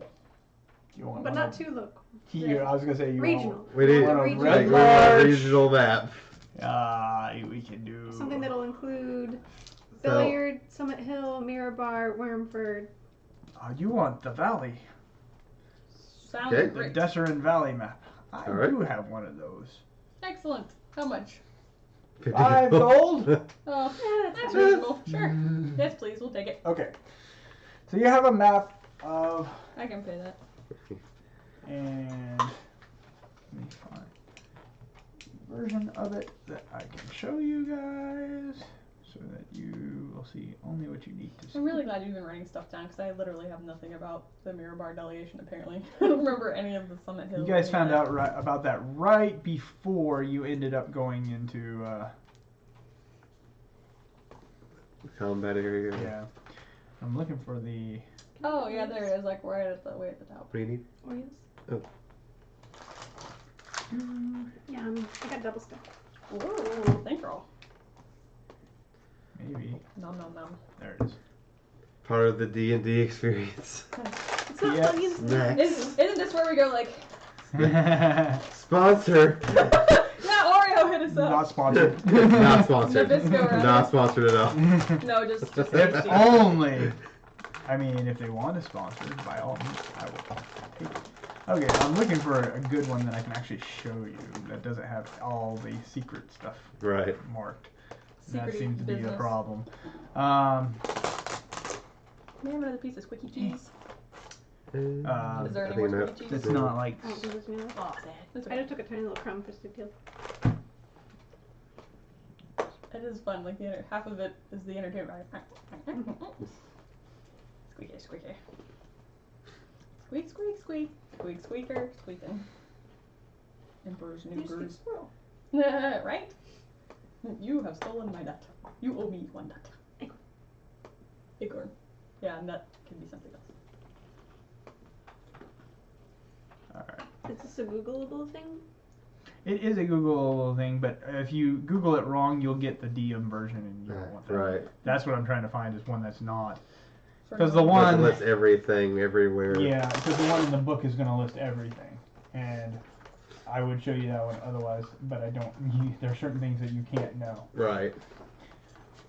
You want But one not of- too local. Here, I was gonna say you Regional. We need want a Regional. red we want a large. regional map. We can do Something that'll include So, Belliard, Summit Hill, Mirabar, Wormford. You want the valley, Sounds Okay. the great. Desserin Valley map. I All right. do have one of those. Excellent. How much? 5 gold. Oh, Yeah, that's reasonable. Sure. Yes, please. We'll take it. Okay. So you have a map of, I can pay that. and let me find a version of it that I can show you guys, so that you will see only what you need to see. I'm really glad you've been writing stuff down because I literally have nothing about the Mirabar delegation. Apparently, I don't remember any of the Summit Hill. You guys found out about that right before you ended up going into, combat area. yeah. I'm looking for the. Oh yeah, there it is. Like right at the way at the top. What do you need? Oreos? Yeah, I got double stuff. Whoa, thank you all. Maybe. Nom nom nom. There it is. Part of the D&D experience. It's not Yes. onions. Next. Isn't this where we go like? Sponsor. Yeah, Oreo hit us Not up. sponsored. Not sponsored. Nabisco around Not it. sponsored at all. No, just If tasty. only. I mean, if they want to sponsor, by all means, I will take it. Okay, I'm looking for a good one that I can actually show you that doesn't have all the secret stuff Right. marked. Secret That seems to be the business. problem. May I have another piece of squeaky cheese? Is there I any think more no. squeaky cheese? It's not like. I don't think there's any left. Oh, sad. That's I okay. just took a tiny little crumb for Steel. It is fun. Like half of it is the entertainment. Squeaky, squeaky. Squeak, squeak, squeak. Squeak, squeaker, squeaking. Emperor's new You speak bird. squirrel. Right? You have stolen my nut. You owe me one nut. Acorn. Acorn. Yeah, nut can be something else. Is this a Googleable thing? It is a Googleable thing, but if you Google it wrong, you'll get the DM version, and you don't want that. Right. That's what I'm trying to find is one that's not. For Because the normal. But it one, lists everything, everywhere. yeah, because the one in the book is going to list everything, and I would show you that one otherwise, but I don't. There are certain things that you can't know. Right.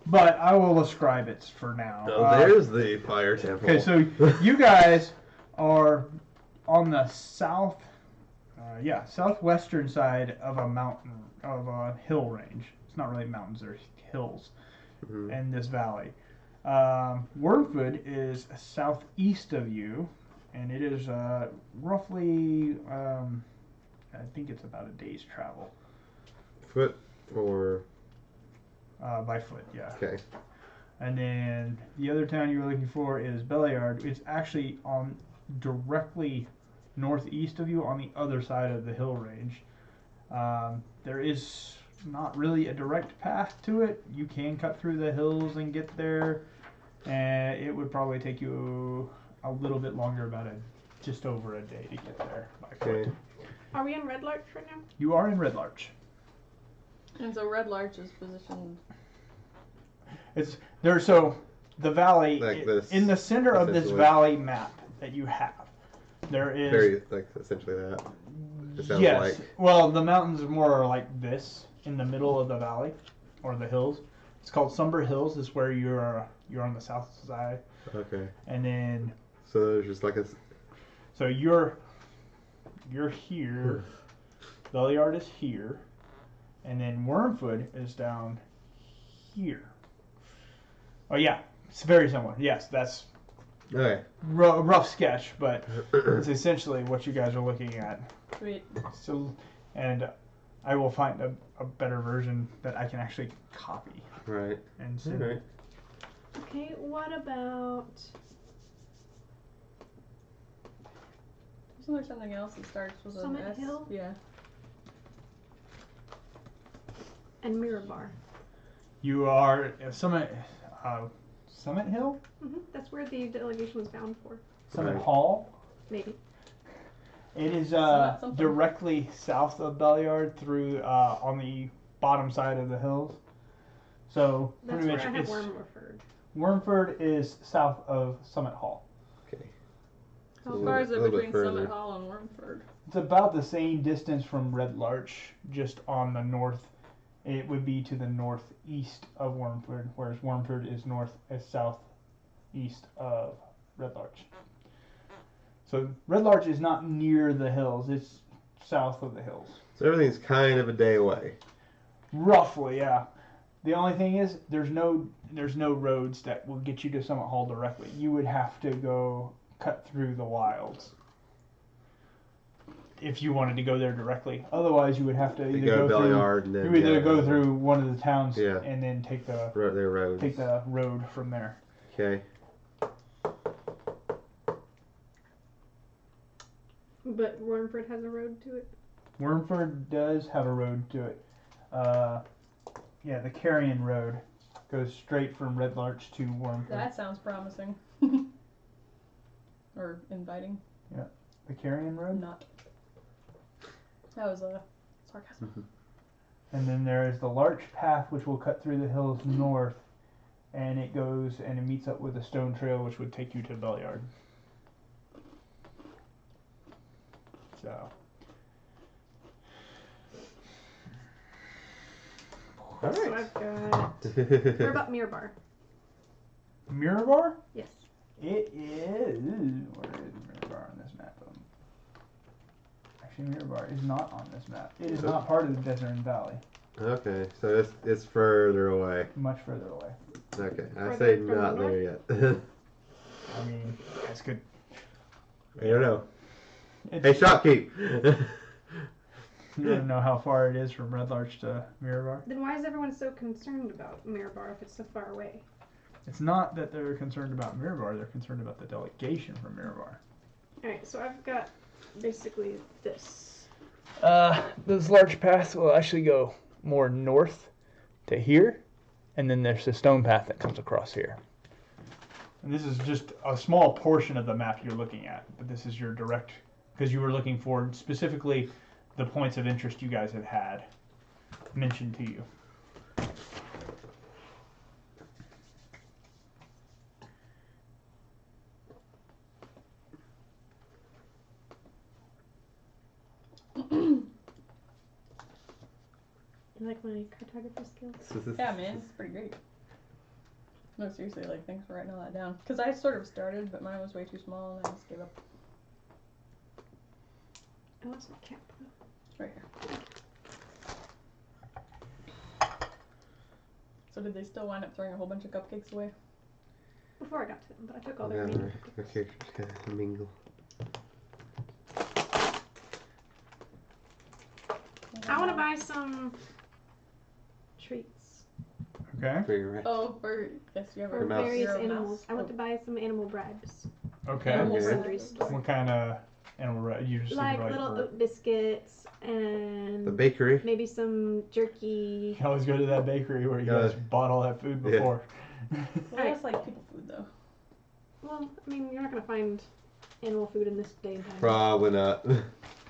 But I will ascribe it for now. Oh, there's the fire temple. Okay, so you guys are on the southwestern side of a mountain, of a hill range. It's not really mountains; they're hills in this valley. Wormfoot is southeast of you, and it is roughly, I think it's about a day's travel. Foot or? By foot, yeah. Okay. And then the other town you were looking for is Belliard. It's actually on directly northeast of you on the other side of the hill range. There is not really a direct path to it. You can cut through the hills and get there, and it would probably take you a little bit longer, just over a day to get there by foot. Okay. Are we in Red Larch right now? You are in Red Larch. And so Red Larch is positioned. It's there. So the valley Like this, in the center of this essentially. valley map that you have, there is Very, like, essentially that. It sounds yes. like. Well, the mountains are more like this in the middle of the valley or the hills. It's called Somber Hills. Is where you're on the south side, Okay. and then So there's just like a. so you're here. Belliard is here, and then Wormfoot is down here. Oh yeah, it's very similar. Yes, that's Okay. rough sketch, but it's essentially what you guys are looking at. Sweet. So, and I will find a better version that I can actually copy Right. and send. Alright. Okay, what about... Isn't there something else that starts with an Summit S? Hill? Yeah. and Mirabar? You are Summit Hill, That's where the delegation was bound for. Summit Right. Hall. Maybe. It is Summit something. directly south of Belliard through on the bottom side of the hills. So That's pretty where much I have it's Wormford. Wormford is south of Summit Hall. Okay. How So a far little- is it a little bit between Summit further. Hall and Wormford? It's about the same distance from Red Larch, just on the north. It would be to the northeast of Wormford, whereas Wormford is southeast of Red Larch. So Red Larch is not near the hills; it's south of the hills. So everything's kind of a day away. Roughly, yeah. The only thing is, there's no roads that will get you to Summit Hall directly. You would have to go cut through the wilds if you wanted to go there directly. Otherwise, you would have to either go to go through. Belliard and then. You would either yeah, go through one of the towns Yeah. and then take the Their roads. road from there. Okay. But Wormford has a road to it. Wormford does have a road to it. Yeah, the Carrion Road goes straight from Red Larch to Wormford. That sounds promising. Or inviting. The Carrion Road. Not. That was a sarcasm. And then there is the Larch Path, which will cut through the hills north, and it goes and it meets up with the Stone Trail, which would take you to Belliard. So. All So right. I've got... Where about Mirabar? Mirabar? Yes. It is. Where is Mirabar on this map? Actually, Mirabar is not on this map. It is not part of the Desert Valley. Okay, so it's further away. Much further away. Okay, I Further say from not the there yet. I mean, that's good. I don't know. It's, Hey, shopkeep. You don't know how far it is from Red Larch to Mirabar? Then why is everyone so concerned about Mirabar if it's so far away? It's not that they're concerned about Mirabar, they're concerned about the delegation from Mirabar. Alright, so I've got basically this. This large path will actually go more north to here, and then there's the stone path that comes across here. And this is just a small portion of the map you're looking at, but this is your direct because you were looking for specifically the points of interest you guys have had mentioned to you. You like my cartography skills? Yeah, man, it's pretty great. No, seriously, like, thanks for writing all that down. Because I sort of started, but mine was way too small, and I just gave up. I want some cap. Right here. So did they still wind up throwing a whole bunch of cupcakes away? Before I got to them, but I took all their Yeah, remaining our cupcakes. characters kind of mingle. I want to buy some treats Okay. For your rat. Oh, or yes, you have for Or mouse. various you're a animals. mouse? I want to buy some animal bribes. Okay. Animal Okay. Sundry bribes. store. What kind of animal? You just Like think little for- oat biscuits and The bakery. maybe some jerky. You can always go to that bakery where you Yeah. guys bought all that food Yeah. before. Well, that's like people food, though. Well, I mean, you're not gonna find animal food in this day and time. Probably not.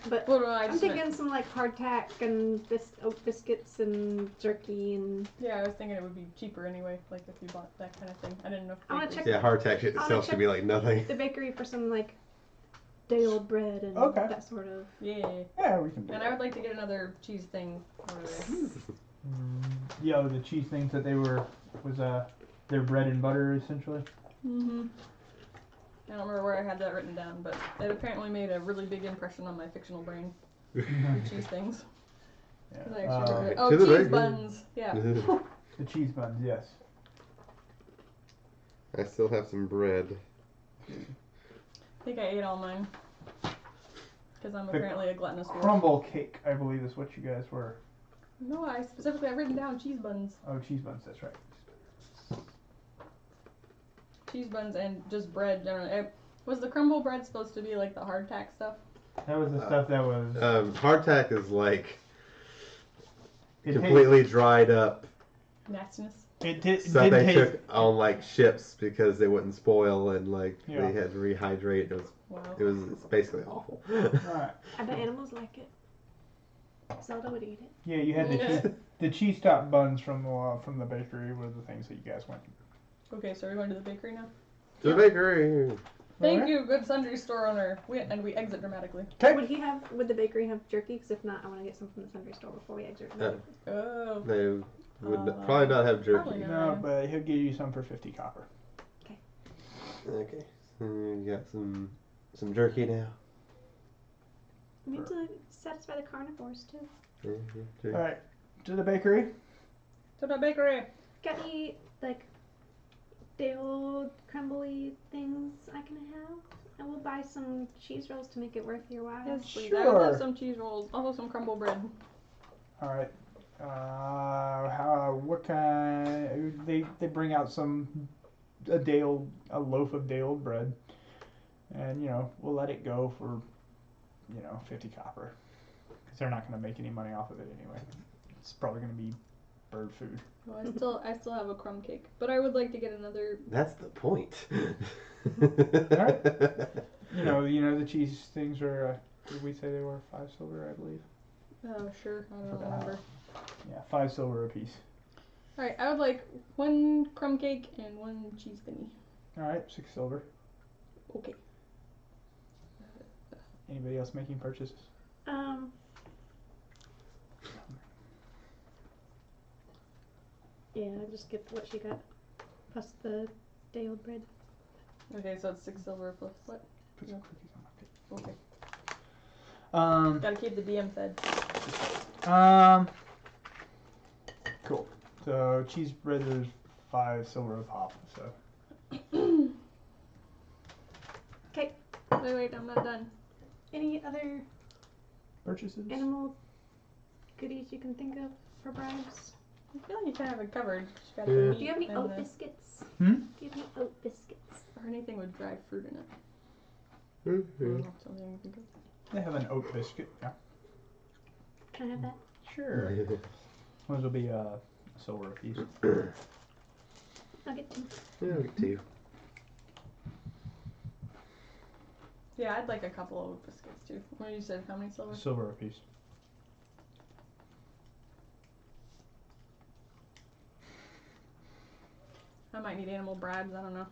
But Well, no, I I'm just thinking meant, some like hardtack and oat biscuits and jerky and. yeah, I was thinking it would be cheaper anyway, like if you bought that kind of thing. I didn't know if I wanna bakeries- check Yeah, hardtack shit I wanna itself should be check- like nothing. The bakery for some like day old bread and Okay. that sort of. Yeah. Yeah, we can do And that. I would like to get another cheese thing over there. Yeah, the cheese things that they were was their bread and butter essentially. Mm-hmm. I don't remember where I had that written down, but it apparently made a really big impression on my fictional brain. The cheese things. 'Cause I actually Yeah. remember it. To Oh, the cheese bakery. buns. Yeah. The cheese buns, yes. I still have some bread. I think I ate all mine. Because I'm The apparently a gluttonous wolf. Crumble cake, I believe, is what you guys were. No, I specifically have written down cheese buns. Oh, cheese buns. That's right. Cheese buns and just bread generally. Was the crumble bread supposed to be like the hardtack stuff? That was the stuff that was. Hardtack is like it completely dried up Nastiness. It did. stuff Did they taste. took on like ships because they wouldn't spoil and like Yeah. they had to rehydrate. Wow. It's basically awful. Right. I bet animals like it. Zelda would eat it. Yeah, you had the cheese top buns from the bakery were the things that you guys went. Okay, so we're going to the bakery now? To the bakery. Thank Alright. you, good sundry store owner. We exit dramatically. Okay. Would the bakery have jerky? Because if not, I want to get some from the sundry store before we exit. Oh. They would probably not have jerky. Probably not. No, but he'll give you some for 50 copper. Okay. So you got some jerky now. We need to satisfy the carnivores too. Mm-hmm. All right, to the bakery. To the bakery. Got any like day old crumbly things I can have? And we'll buy some cheese rolls to make it worth your while. Yes, please. I Sure. would love some cheese rolls. Also some crumble bread. All right. What kind? They bring out a loaf of day old bread, and we'll let it go for 50 copper, because they're not going to make any money off of it anyway. It's probably going to be bird food. Well, I still have a crumb cake, but I would like to get another. That's the point. The cheese things are. Did we say they were 5 silver? I believe. Oh, sure. I don't Forgot. remember. Yeah, 5 silver apiece. All right, I would like 1 crumb cake and 1 cheese thingy. All right, 6 silver. Okay. Anybody else making purchases? Yeah, I'll just get what she got. Plus the day old bread. Okay, so it's 6 silver plus what? Put some cookies on my plate. Okay. Gotta keep the DM fed. Cool. So cheese bread is 5 silver a pop. So Okay. Wait, I'm not done. Any other purchases. animal goodies you can think of for bribes? I feel like you kind of have it covered. Just got Yeah. the Do meat you have any and oat the- biscuits? Hmm? Do you have any oat biscuits? or anything with dry fruit in it. Mhm. Something you think of. They have an oat biscuit. Yeah. Can I have that? Sure. Those will be a silver apiece. I'll get two. Yeah, I'll get 2. Yeah, I'd like a couple of biscuits too. What you said? How many silver? Silver apiece. I might need animal bribes. I don't know.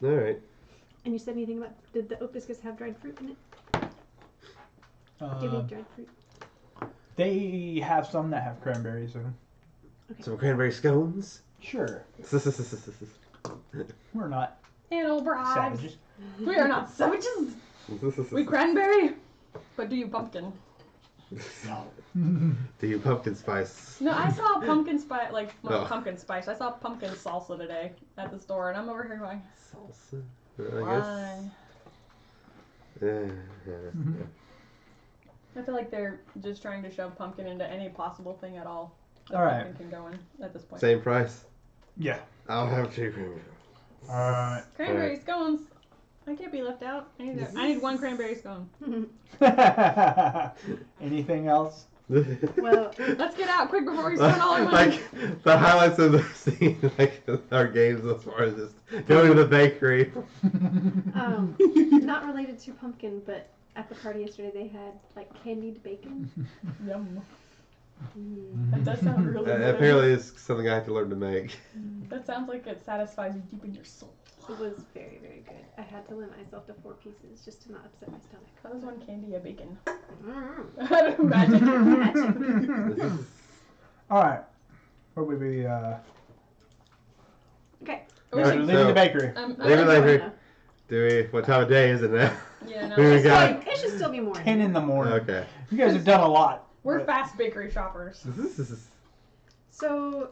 All right. And you said anything about, did the oat biscuits have dried fruit in it? Do you eat dried fruit? They have some that have cranberries in them. Okay. Some cranberry scones. Sure. We're not Animal bribes. savages. We are not savages. We cranberry. But do you pumpkin? No. Do you pumpkin spice? No, I saw pumpkin spice, Oh. pumpkin spice. I saw pumpkin salsa today at the store, and I'm over here going, Salsa. why? Yeah. I feel like they're just trying to shove pumpkin into any possible thing at all. That All right. pumpkin can go in at this point. Same price. Yeah. I'll have 2 cranberry. Alright. Cranberry scones. I can't be left out. I need 1 cranberry scone. Anything else? Well, Let's get out quick before we spend all our money. Like the highlights of the scene, like our games as far as just going to the bakery. not related to pumpkin, but at the party yesterday they had like candied bacon. Yum. That does sound really good. Apparently, it's something I have to learn to make. That sounds like it satisfies you deep in your soul. It was very, very good. I had to limit myself to 4 pieces just to not upset my stomach. How does 1 candy a bacon? Mm. Magic. Alright. What would be Okay. We we're should- leaving the bakery. Leaving the bakery. Do we? What time of day is it now? Yeah, no. Here we It's go. like, it should still be morning. 10 in the morning. Okay. You guys have done a lot. We're but- fast bakery shoppers. So,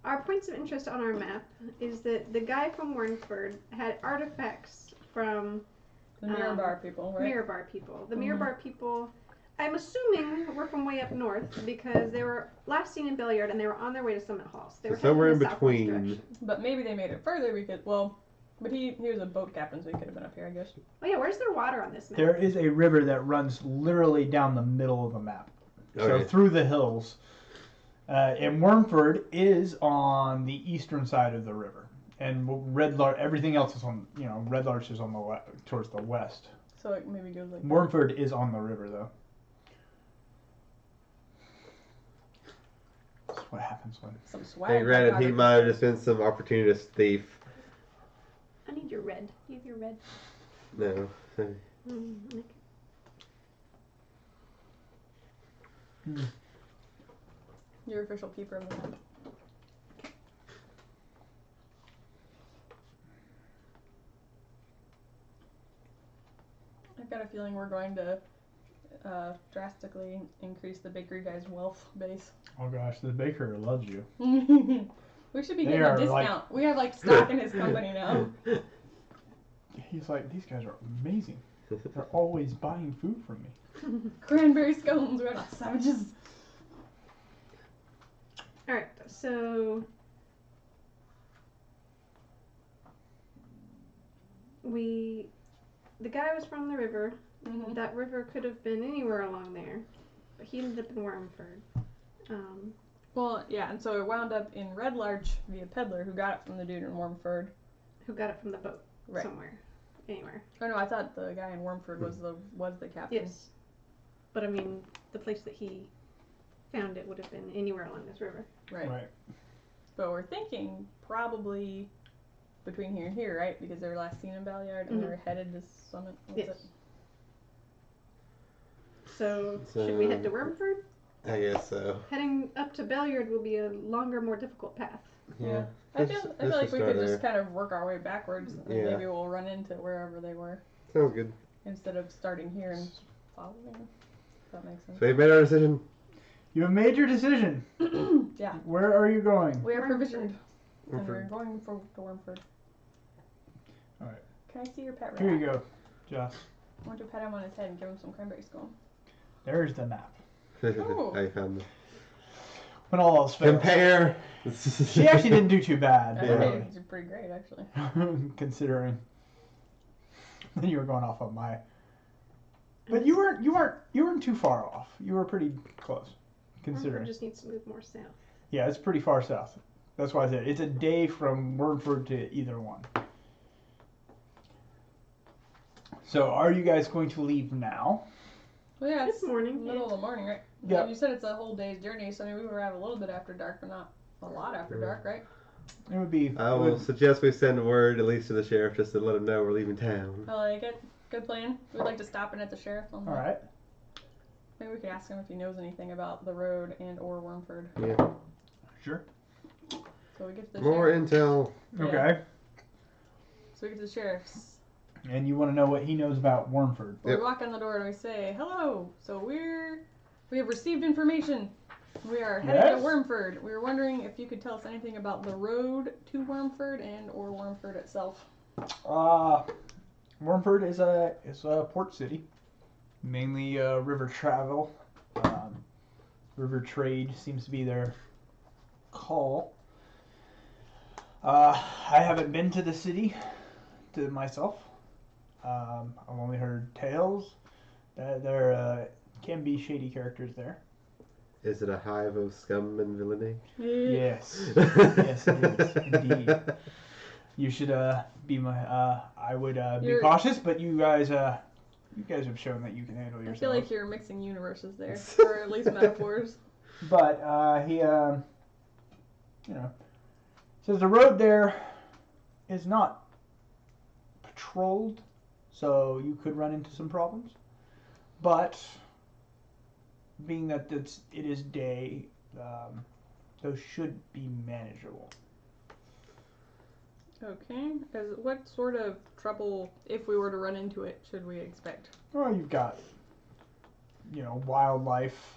our points of interest on our map is that the guy from Warnford had artifacts from The Mirror Bar people, right? Mirror Bar people. The Mhm. Mirror Bar people, I'm assuming, were from way up north because they were last seen in Belliard and they were on their way to Summit Hall. So they were Somewhere heading in the southwest between. direction. But maybe they made it further because, well, but he was a boat captain, so he could have been up here, I guess. Oh yeah, where's their water on this map? There is a river that runs literally down the middle of the map. So Okay. through the hills. And Wormford is on the eastern side of the river. And Red Larch, everything else is on, Red Larch is on the towards the west. So it maybe goes like Wormford is on the river, though. That's what happens when... some swag. Hey, granted, he got might have just been some opportunist thief. I need your red. Do you have your red? No. Okay. your official keeper of the map. I've got a feeling we're going to drastically increase the bakery guy's wealth base. Oh gosh, the baker loves you. We should be They getting a are discount. We have like stock in his company now. He's like, these guys are amazing. They're always buying food from me. Cranberry scones. We're not savages. Alright, so the guy was from the river. Mm-hmm. That river could have been anywhere along there, but he ended up in Wormford. Well, yeah, and so it wound up in Red Larch via Peddler, who got it from the dude in Wormford. Who got it from the boat Right. somewhere, anywhere. Oh no, I thought the guy in Wormford was the captain. Yes, but I mean, the place that he found it would have been anywhere along this river. Right. But we're thinking probably between here and here, right? Because they were last seen in Balliard and they were headed to Summit. What's Yes. it? So should we head to Wormford? I guess so. Heading up to Belliard will be a longer, more difficult path. Yeah. I feel like we start could there. just kind of work our way backwards and Yeah. maybe we'll run into wherever they were Sounds good. instead of starting here and following. If that makes sense. So we made our decision. You have made your decision. Yeah. Where are you going? We are Wormford. provisioned. And Wormford. we're going to Wormford. Alright. Can I see your pet rat? Here you go, Joss. I want to pet him on his head and give him some cranberry scone. There's the map. Oh. I found it. When all else fails. Compare. She actually didn't do too bad, I Yeah. think it's pretty great, actually. considering. Then you were going off on my. But you weren't too far off. You were pretty close, Wormford considering. just needs to move more south. Yeah, it's pretty far south. That's why I said it's a day from Wordford to either one. So, are you guys going to leave now? Well, yeah, It's morning, middle yeah. of the morning, right? Yeah. And you said it's a whole day's journey, so maybe we arrive a little bit after dark, but not a lot after dark, right? It would be. I will suggest we send word at least to the sheriff just to let him know we're leaving town. I like it. Good plan. We'd like to stop in at the sheriff on the. All right. Maybe we could ask him if he knows anything about the road and or Wormford. Yeah. Sure. So we get to the More sheriff. intel. Okay. So we get to the sheriff's. And you want to know what he knows about Wormford. We walk in the door and we say, "Hello. So we have received information. We are headed Yes? to Wormford. We were wondering if you could tell us anything about the road to Wormford and or Wormford itself." Wormford is a port city, mainly river travel. River trade seems to be their call. I haven't been to the city to myself. I've only heard tales that there can be shady characters there. Is it a hive of scum and villainy? Yes, yes, it is indeed. You should be my. I would be cautious, but you guys have shown that you can handle yourself. I feel like you're mixing universes there, or at least metaphors. But he, says the road there is not patrolled, so you could run into some problems. But being that it is day, those should be manageable. Okay. What sort of trouble, if we were to run into it, should we expect? Well, you've got, wildlife.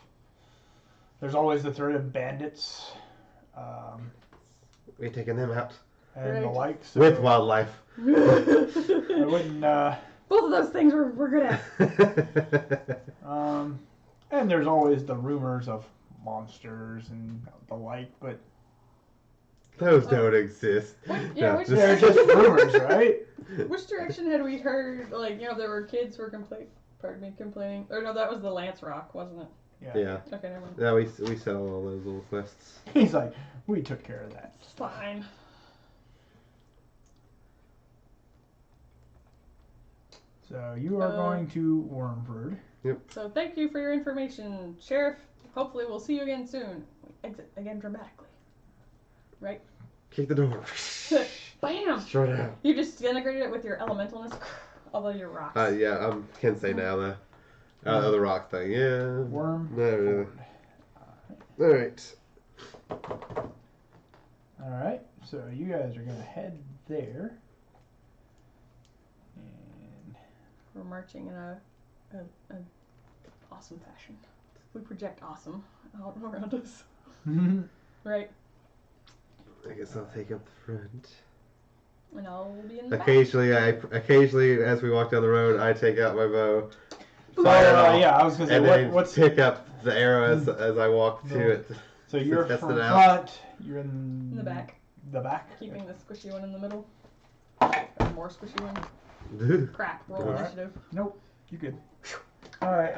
There's always the threat of bandits. We're taking them out. And the like. So With wildlife. I wouldn't. Both of those things we're good at. And there's always the rumors of monsters and the like, but those don't exist. Yeah, they're just rumors, right? Which direction had we heard? Like, there were kids who were complaining. Or no, that was the Lance Rock, wasn't it? Yeah. Okay, never mind. Yeah, we settled all those little quests. He's like, we took care of that. It's fine. So you are going to Wormford. Yep. So thank you for your information, Sheriff. Hopefully we'll see you again soon. Exit again dramatically. Right? Kick the door. Bam! Straight out. You just disintegrated it with your elementalness. Although you're rocks. Yeah, I can say now the other rock thing. Yeah. Worm. No. Alright. Alright, so you guys are going to head there. And We're marching in a awesome fashion. We project awesome out around us. Right? I guess I'll take up the front. And I'll be in the Occasionally, as we walk down the road, I take out my bow, so, fire it off, yeah, I was going to and say, then what's pick up the arrow as I walk to it. So you're test from it out. front, you're in the back. The back? Keeping the squishy one in the middle. More squishy one. Crap, roll Alright. initiative. Nope, you're good. Alright,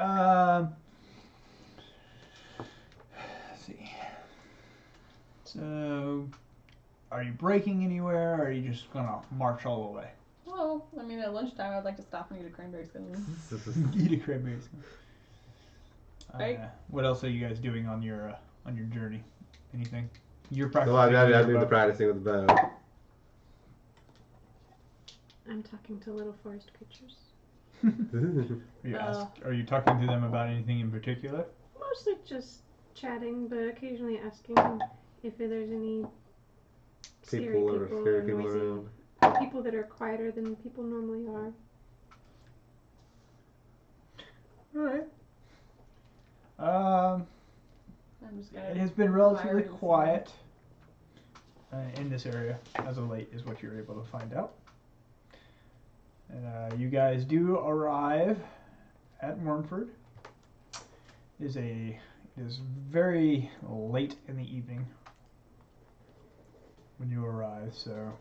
let's see. So, are you breaking anywhere, or are you just gonna march all the way? Well, I mean, at lunchtime I'd like to stop and eat a cranberry skin. Eat a cranberry skin. Right. What else are you guys doing on your journey? Anything? You're So practicing. I do the practicing with the bow. I'm talking to little forest creatures. Are you talking to them about anything in particular? Mostly just chatting, but occasionally asking if there's any scary People or people noisy around. people that are quieter than people normally are. Alright. I'm just gonna It has been relatively quiet in this area as of late, is what you're able to find out. And you guys do arrive at Wormford. It is very late in the evening when you arrive, so.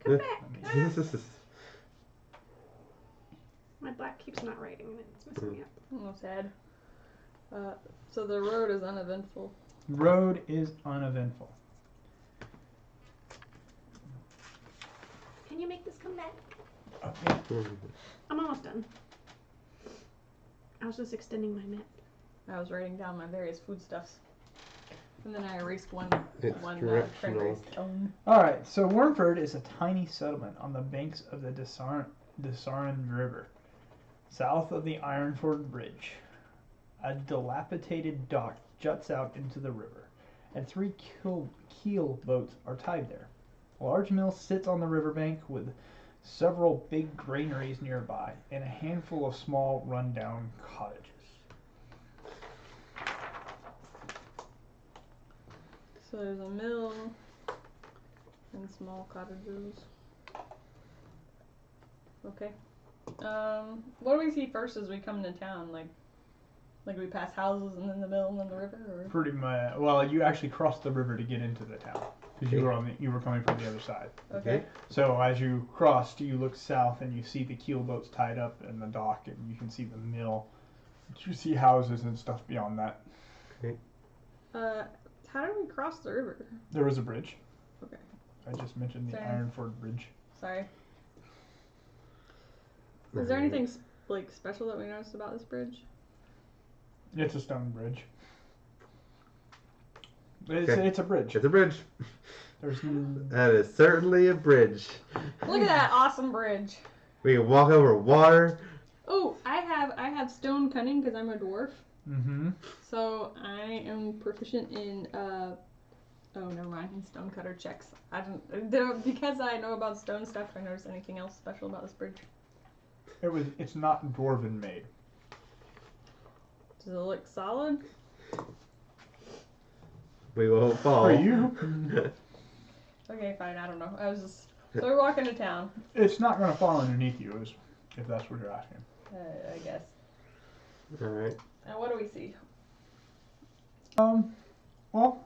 Come back! My black keeps not writing and it's messing me up. Oh, sad. So the road is uneventful. Road is uneventful. you make this come back? Okay. I'm almost done. I was just extending my map. I was writing down my various foodstuffs. And then I erased one directional. cranberry stone. Alright, so Wormford is a tiny settlement on the banks of the Desarin River, south of the Ironford Bridge. A dilapidated dock juts out into the river, and 3 keel boats are tied there. A large mill sits on the riverbank with several big granaries nearby and a handful of small, run-down cottages. So there's a mill and small cottages. Okay. What do we see first as we come into town? Like we pass houses and then the mill and then the river, or? Pretty much. Well, you actually crossed the river to get into the town because you were coming from the other side. Okay. So as you crossed, you look south and you see the keel boats tied up in the dock, and you can see the mill. You see houses and stuff beyond that. Okay. How do we cross the river? There was a bridge. Okay. I just mentioned the Sorry. Ironford Bridge. Sorry. Is there anything like special that we noticed about this bridge? It's a stone bridge. It's a bridge. It's a bridge. There's That is certainly a bridge. Look at that awesome bridge. We can walk over water. Oh, I have stone cunning because I'm a dwarf. Mm-hmm. So I am proficient in oh, never mind, in stonecutter checks. I don't because I know about stone stuff. I notice anything else special about this bridge? It's not dwarven made. Does it look solid? We won't fall. For you, Okay, fine. I don't know. I was just so we walk into town. it's not going to fall underneath you, if that's what you're asking. I guess. All right. And what do we see? Well,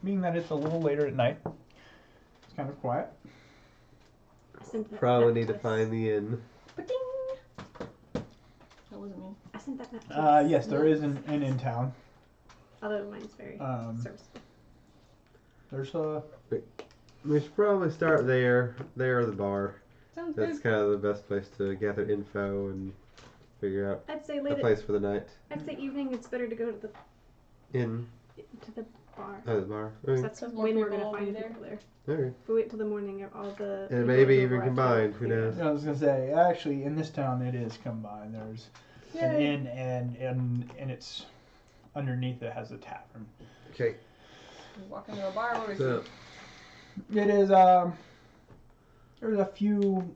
being that it's a little later at night, it's kind of quiet. I sent that Probably map need to us. find the inn. Ba-ding! That wasn't me. I sent that map to us. Yes, there is an inn in town. Although mine's very serviceable. There's a We should probably start there. There or the bar. Sounds That's good. kind of the best place to gather info and figure out I'd say a late. place for the night. I'd say evening. It's better to go to the In bar. the bar. 'Cause that's Because more when we're people gonna will find be there. people there. Okay. If we wait till the morning, all the And people maybe who even arrive combined. will Who be there. knows? I was gonna say, actually, in this town, it is combined. There's an Yay. inn, and it's underneath it has a tavern. Okay. We walk into a bar. What do we So see? It is there's a few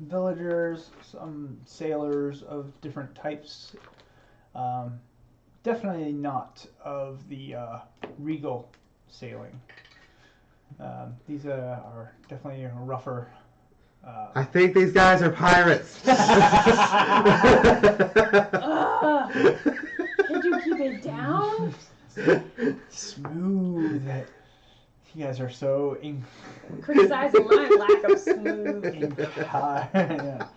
villagers, some sailors of different types. Definitely not of the regal sailing. These are definitely rougher. I think these guys are pirates. Could you keep it down? Smooth. You guys are so Criticizing my lack of smooth. yeah.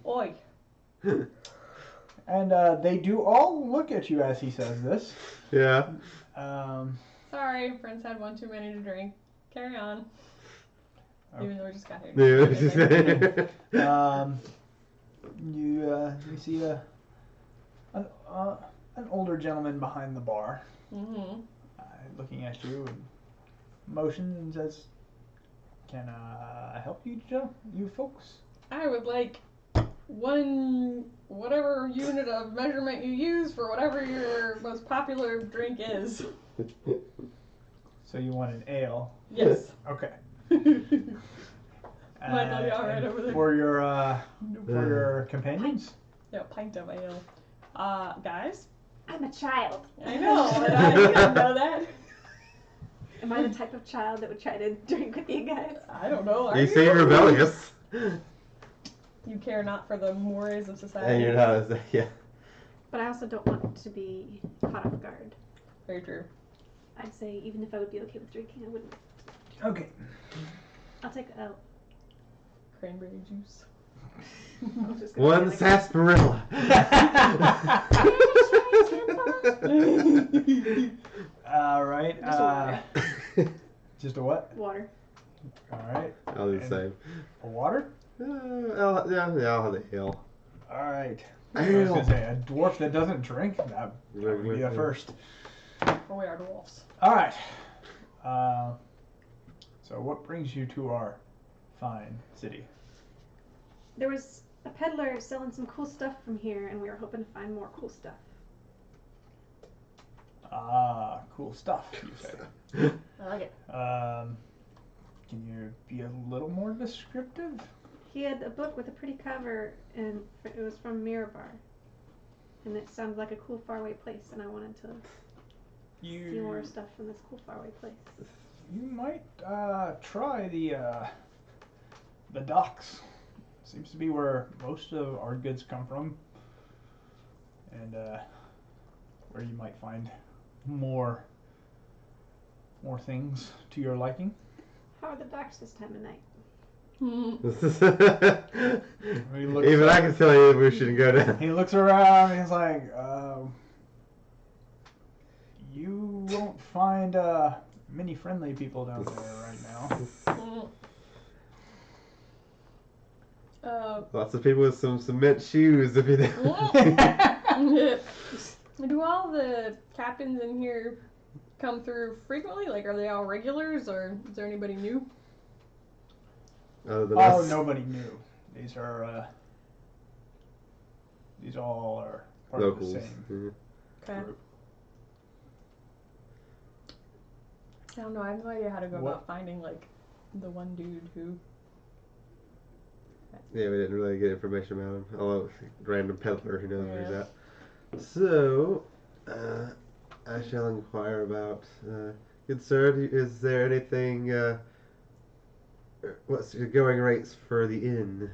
Oi. And they do all look at you as he says this. Yeah. Sorry, friends had one too many to drink. Carry on. Okay. Even though we just got here. Yeah. You see an older gentleman behind the bar, Mm-hmm. looking at you and motions and says, "Can I help you, you folks?" I would like whatever unit of measurement you use for whatever your most popular drink is. So you want an ale? Yes. Okay. Michael, you all right and over there? For your companions? Yeah, pint of ale. Guys? I'm a child. I know, but you don't know that. Am I the type of child that would try to drink with you guys? I don't know. Are You seem rebellious. You care not for the mores of society. And you're not as yeah. But I also don't want to be caught off guard. Very true. I'd say even if I would be okay with drinking, I wouldn't. Okay. I'll take a. Cranberry juice. I'll just go One get, like, sarsaparilla. All right. Just a water. Just a what? Water. Alright. I'll do the same. A water? I'll have the ale. Alright. I was gonna say, a dwarf that doesn't drink? That would be the first. For we are dwarfs. Alright. So what brings you to our fine city? There was a peddler selling some cool stuff from here, and we were hoping to find more cool stuff. Ah, cool stuff, you say. I like it. Can you be a little more descriptive? He had a book with a pretty cover, and it was from Mirabar. And it sounded like a cool faraway place, and I wanted to see more stuff from this cool faraway place. You might try the docks. Seems to be where most of our goods come from, and where you might find more things to your liking. How are the docks this time of night? Even I can tell you we shouldn't go down. He looks around and he's like, you won't find many friendly people down there right now. Lots of people with some cement shoes, if you know. Do all the captains in here come through frequently? Like, are they all regulars, or is there anybody new? Nobody new. These all are part Locals. of the same Mhm. group. I don't know. I have no idea how to go What? about finding, like, the one dude who... Yeah, we didn't really get information about him. Although it's a random peddler who knows where he's Yeah. at. So, I shall inquire about. Good sir, is there anything? What's your going rates for the inn?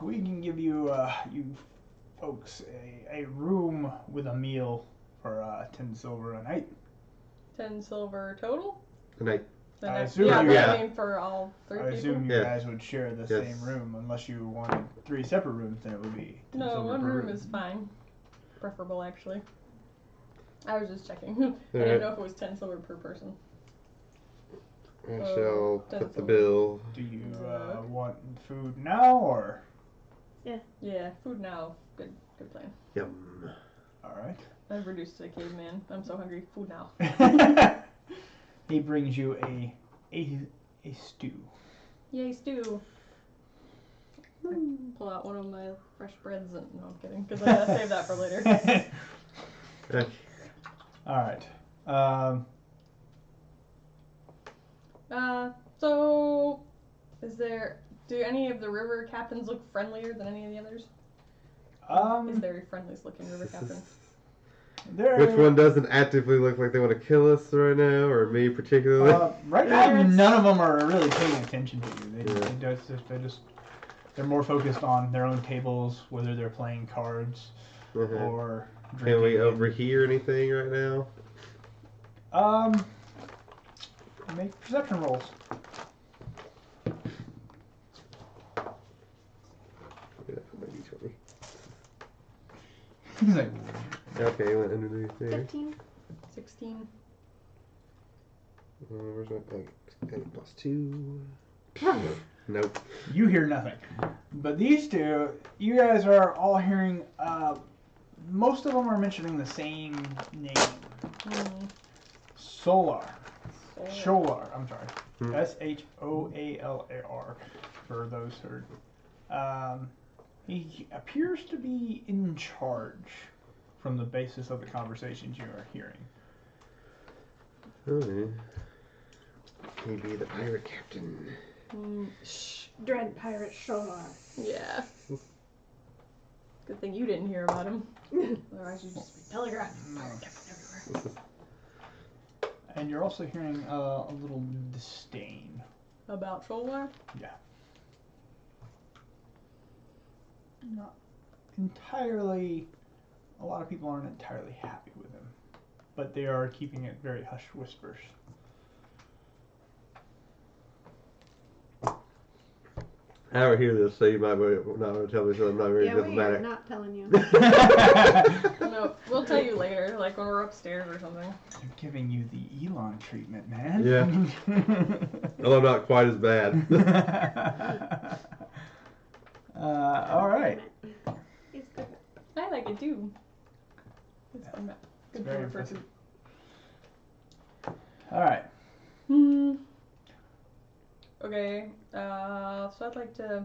We can give you folks a room with a meal for 10 silver a night. 10 silver total? A night. The I next, assume yeah, you- but yeah. I mean for all three I people? assume you Yeah. guys would share the Yes. same room, unless you wanted 3 separate rooms. Then it would be 10 No, silver one per room is fine. Preferable, actually. I was just checking. I didn't Alright. know if it was 10 silver per person. I shall 10 put the silver. bill. Do you Yeah. want food now or? Yeah, food now. Good plan. Yum. All right. I've reduced to a caveman. I'm so hungry. Food now. He brings you a stew. Yay, stew. Pull out one of my fresh breads and no, I'm kidding, because I gotta save that for later. Okay. All right. So do any of the river captains look friendlier than any of the others? Is there a friendliest looking river captain? Which one doesn't actively look like they want to kill us right now, or me particularly? Right now, none of them are really paying attention to you. They're more focused on their own tables, whether they're playing cards or drinking. Can we overhear anything right now? Make perception rolls. He's like, Okay, went underneath there. 15? 16. Where's my +2? Nope. you hear nothing. But these two, you guys are all hearing, most of them are mentioning the same name. Solar. Sholar, I'm sorry. Shoalar, for those who are. He appears to be in charge from the basis of the conversations you are hearing. Okay. Maybe the pirate captain. Shh. Dread pirate Sholar. Yeah. Good thing you didn't hear about him. Otherwise you'd just be telegraphed. Pirate captain everywhere. And you're also hearing a little disdain. About Sholar? Yeah. Not entirely. A lot of people aren't entirely happy with him, but they are keeping it very hushed whispers. Howard hear this, so you might not want to tell me, so I'm not very Yeah, we are diplomatic. not telling you. No, we'll tell you later, like when we're upstairs or something. I'm giving you the Elon treatment, man. Yeah. Although not quite as bad. All right. It's good. I like it too. It's fun. Good very for impressive. food. All right. Okay, so I'd like to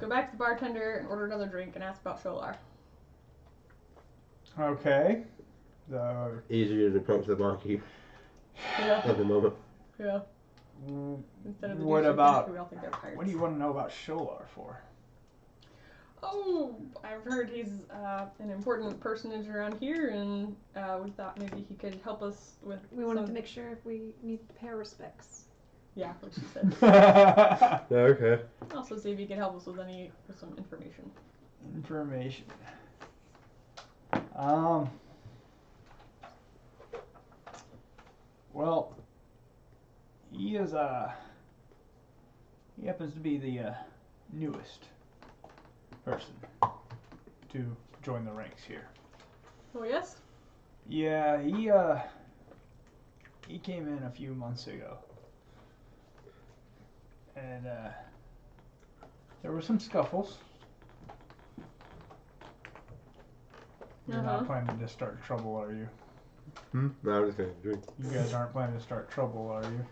go back to the bartender and order another drink and ask about Sholar. Okay. Easier to approach the monkey Yeah. at the moment. Yeah. Instead of the What douchey about? we all think they're pirates. What do you want to know about Sholar for? Oh, I've heard he's an important personage around here, and we thought maybe he could help us with. We wanted to make sure if we need to pay our respects. Yeah, what she said. Okay. Also, see if he could help us with some information. Information. Well, he is he happens to be the newest person to join the ranks here. Oh yes. Yeah, he came in a few months ago, and there were some scuffles. You're not planning to start trouble, are you? No, I'm just going to drink. You guys aren't planning to start trouble, are you?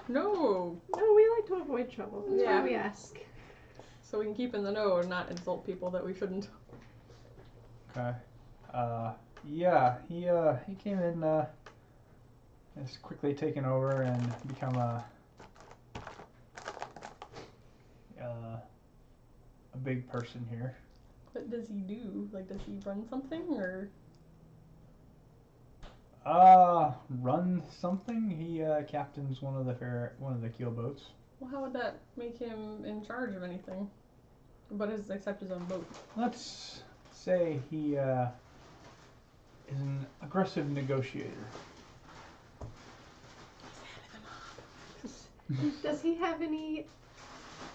No. No, we like to avoid trouble. That's why we ask. So we can keep in the know and not insult people that we shouldn't. Okay. Yeah, he came in, has quickly taken over and become a big person here. What does he do? Like, does he run something or? Run something? He captains one of the keel boats. Well, how would that make him in charge of anything? But except his own boat. Let's say he is an aggressive negotiator. Does he have any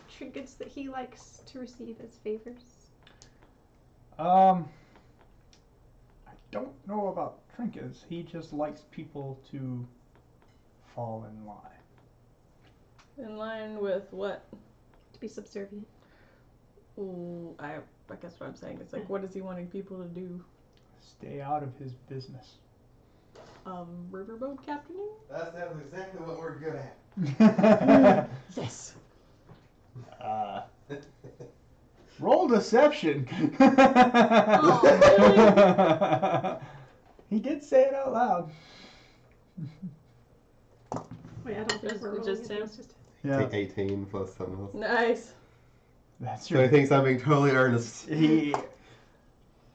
trinkets that he likes to receive as favors? I don't know about trinkets. He just likes people to fall in line. In line with what? To be subservient. Ooh, I guess what I'm saying is like, what is he wanting people to do? Stay out of his business. Riverboat captaining? That sounds exactly what we're good at. Yes. Roll deception. Oh, He did say it out loud. Wait, I don't think we're rolling just it. him? It's just 18 plus something else. nice. That's So he thinks I'm being totally earnest.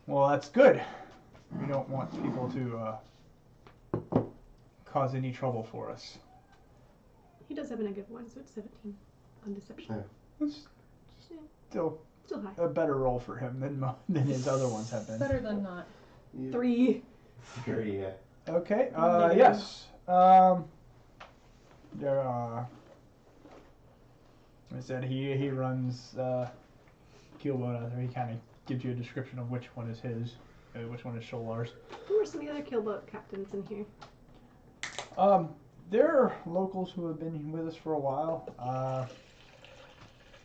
Well, that's good. We don't want people to cause any trouble for us. He does have a negative one, so it's 17 on deception. Oh. It's still Still high. a better roll for him than his other ones have been. Better than not. 3. Sure, yeah. Okay. Negative. Yes. There. I said he runs keelboat out there. He kind of gives you a description of which one is his, which one is Sholar's. Who are some of the other keelboat captains in here? There are locals who have been with us for a while.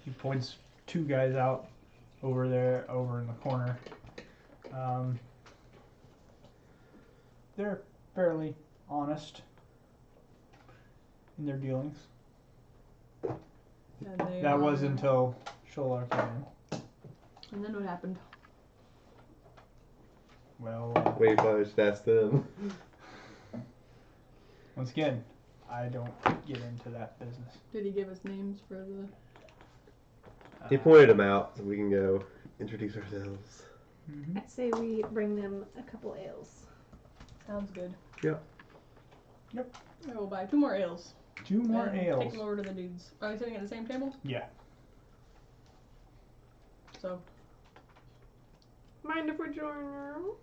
He points 2 guys out over there, over in the corner. They're fairly honest in their dealings. And they, That was until Sholar came in. And then what happened? Well, We probably should ask them. once again, I don't get into that business. Did he give us names for the? He pointed them out so we can go introduce ourselves. Mm-hmm. I'd say we bring them a couple ales. Sounds good. Yep. I will buy 2 more ales. 2 more and ales. Take them over to the dudes. Are they sitting at the same table? Yeah. So. Mind if we join you?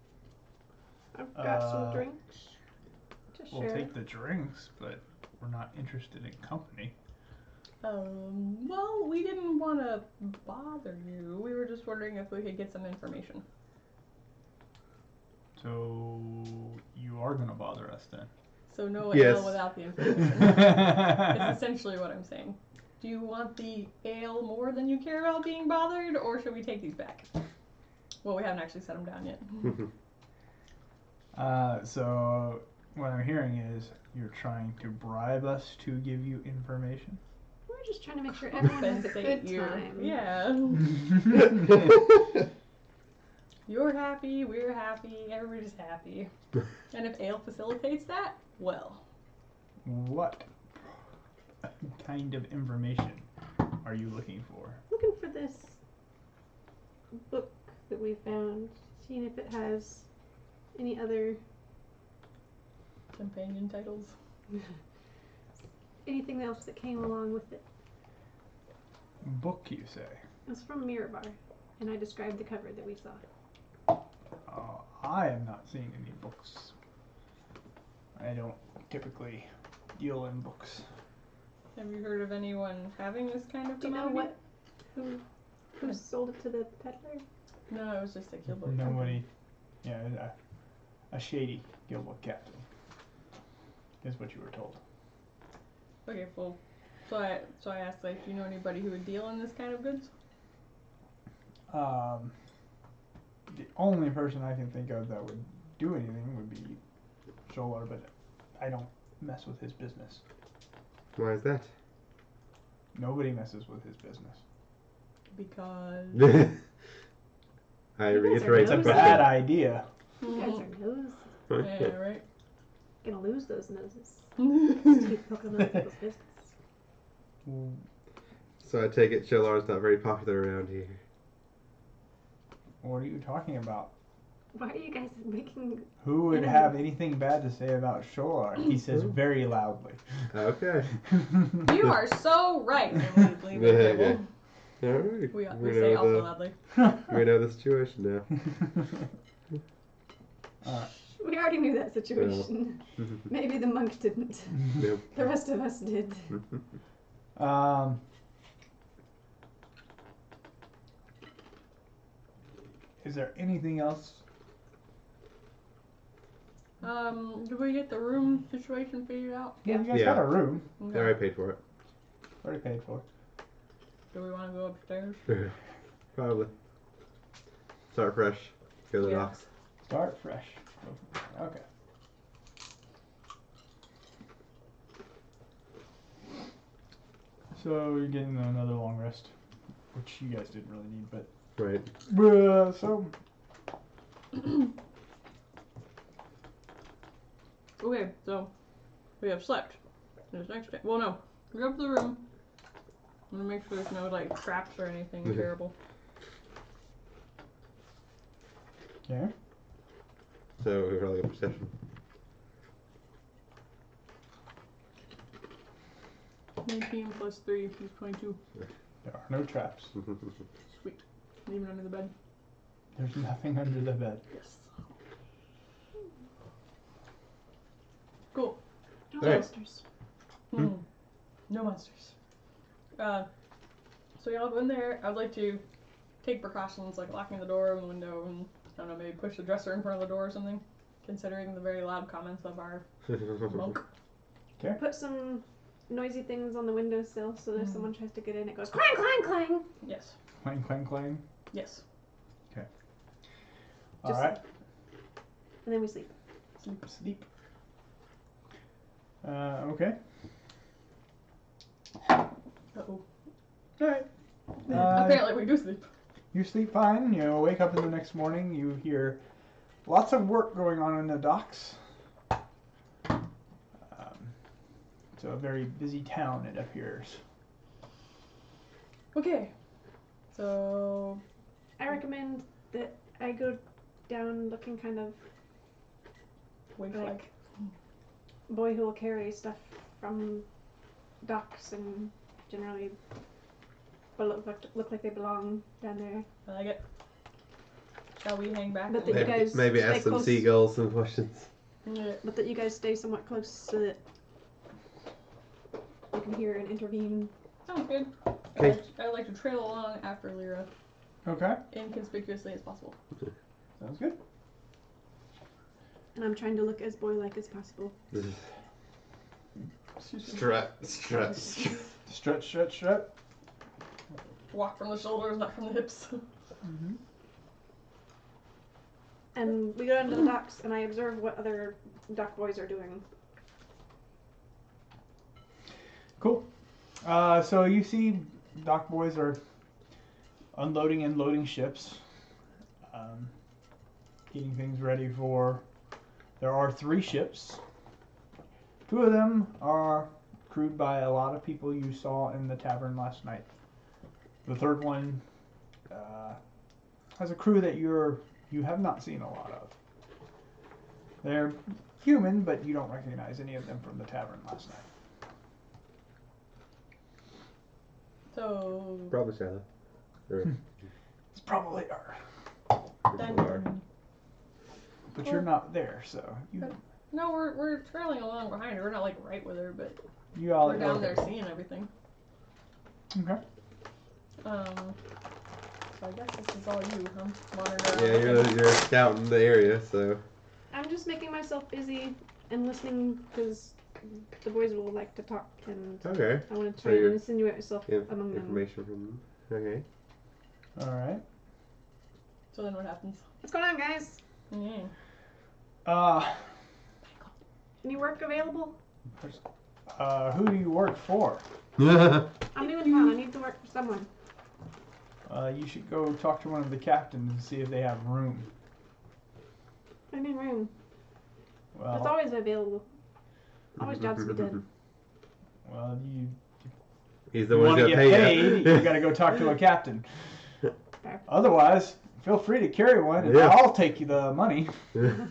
I've got some drinks to We'll share. take the drinks, but we're not interested in company. Well, we didn't want to bother you. We were just wondering if we could get some information. So you are gonna bother us then? So no Yes. ale without the information. It's essentially what I'm saying. Do you want the ale more than you care about being bothered, or should we take these back? Well, we haven't actually set them down yet. So what I'm hearing is you're trying to bribe us to give you information. We're just trying to make sure everyone has a Compensate good you. time. Yeah. You're happy, we're happy, everybody's happy. And if ale facilitates that, well. What kind of information are you looking for? Looking for this book that we found, seeing if it has any other Companion titles. anything else that came along with it. Book, you say? It's from Mirabar, and I described the cover that we saw. I am not seeing any books. I don't typically deal in books. Have you heard of anyone having this kind of Do you know commodity? who sold it to the peddler? No, it was just a guildbook. Nobody. Yeah, a shady guildbook captain is what you were told. Okay, well, so I asked, like, do you know anybody who would deal in this kind of goods? The only person I can think of that would do anything would be Solar, but I don't mess with his business. Why is that? Nobody messes with his business. Because I You guys are reiterate It's a the nosy. bad question. idea. You guys are nose. yeah, right. Gonna lose those noses. Just keep poking them in people's business. So I take it Sholar's not very popular around here. What are you talking about? Why are you guys making... Who would Enemies. have anything bad to say about Sholar? He says very loudly. Okay. You are so right. And we leave the Okay. table. Alright. We know say also the, loudly. we know the situation now. We already knew that situation. Maybe the monk didn't. Nope. The rest of us did. Is there anything else? Did we get the room situation figured out? Yeah, you guys Yeah. got a room. I already paid for Already paid for. Do we want to go upstairs? it. Probably. Start fresh. Go to the Yeah. docks. Start fresh. Okay. So you're getting another long rest, which you guys didn't really need, but Right. so Okay, so we have slept. There's next day. Well, no. We go up to the room. I'm gonna make sure there's no like traps or anything terrible. okay. So we roll a perception. 19 plus 3 is 22. There are no traps. Sweet. Even under the bed. There's nothing under the bed. Yes. Cool. No Hey. monsters. No monsters. So y'all go in there. I would like to take precautions like locking the door and the window and I don't know, maybe push the dresser in front of the door or something. Considering the very loud comments of our monk. Put some noisy things on the windowsill so that if someone tries to get in, it goes clang, clang, clang. Yes. Clang, clang, clang. Yes. All Just right. And then we sleep. Sleep, sleep. Okay. Uh-oh. All right. Apparently we do sleep. You sleep fine. You wake up in the next morning. You hear lots of work going on in the docks. It's a very busy town, it appears. Okay. So I recommend that I go down looking kind of wait like boy who will carry stuff from docks and generally look like they belong down there. I like it. Shall we hang back? But and- that you guys Maybe stay ask some close. seagulls some questions. Yeah. But that you guys stay somewhat close so that you can hear and intervene. Sounds good. Okay. I like to trail along after Lyra, Okay. inconspicuously as possible. Sounds good. And I'm trying to look as boy-like as possible. Strut. Strut. Walk from the shoulders, not from the hips. Mm-hmm. And we go down to the docks, and I observe what other dock boys are doing. Cool. So you see dock boys are unloading and loading ships, getting things ready for... There are 3 ships. 2 of them are crewed by a lot of people you saw in the tavern last night. The third one has a crew that you have not seen a lot of. They're human, but you don't recognize any of them from the tavern last night. So. Probably Sally. Or, It's probably her. Then, But you're not there, so no, we're trailing along behind her. We're not like right with her, but you all we're down there seeing everything. Okay. So I guess this is all you, huh? Wandering around. yeah, you're scouting the area, so. I'm just making myself busy and listening because the boys will like to talk, and Okay. I want to So try and you're- insinuate myself Inf- among them. information from them. Okay. All right. So then what happens? What's going on, guys? Mm. Any work available? Who do you work for? I'm new in town. I need to work for someone. You should go talk to one of the captains and see if they have room. I need room. Well, It's always available. Always jobs to be done. well, you He's the you one want to who's get gonna pay paid, you got to go talk to a captain. Fair. Otherwise, feel free to carry one, and Yeah. I'll take you the money. Who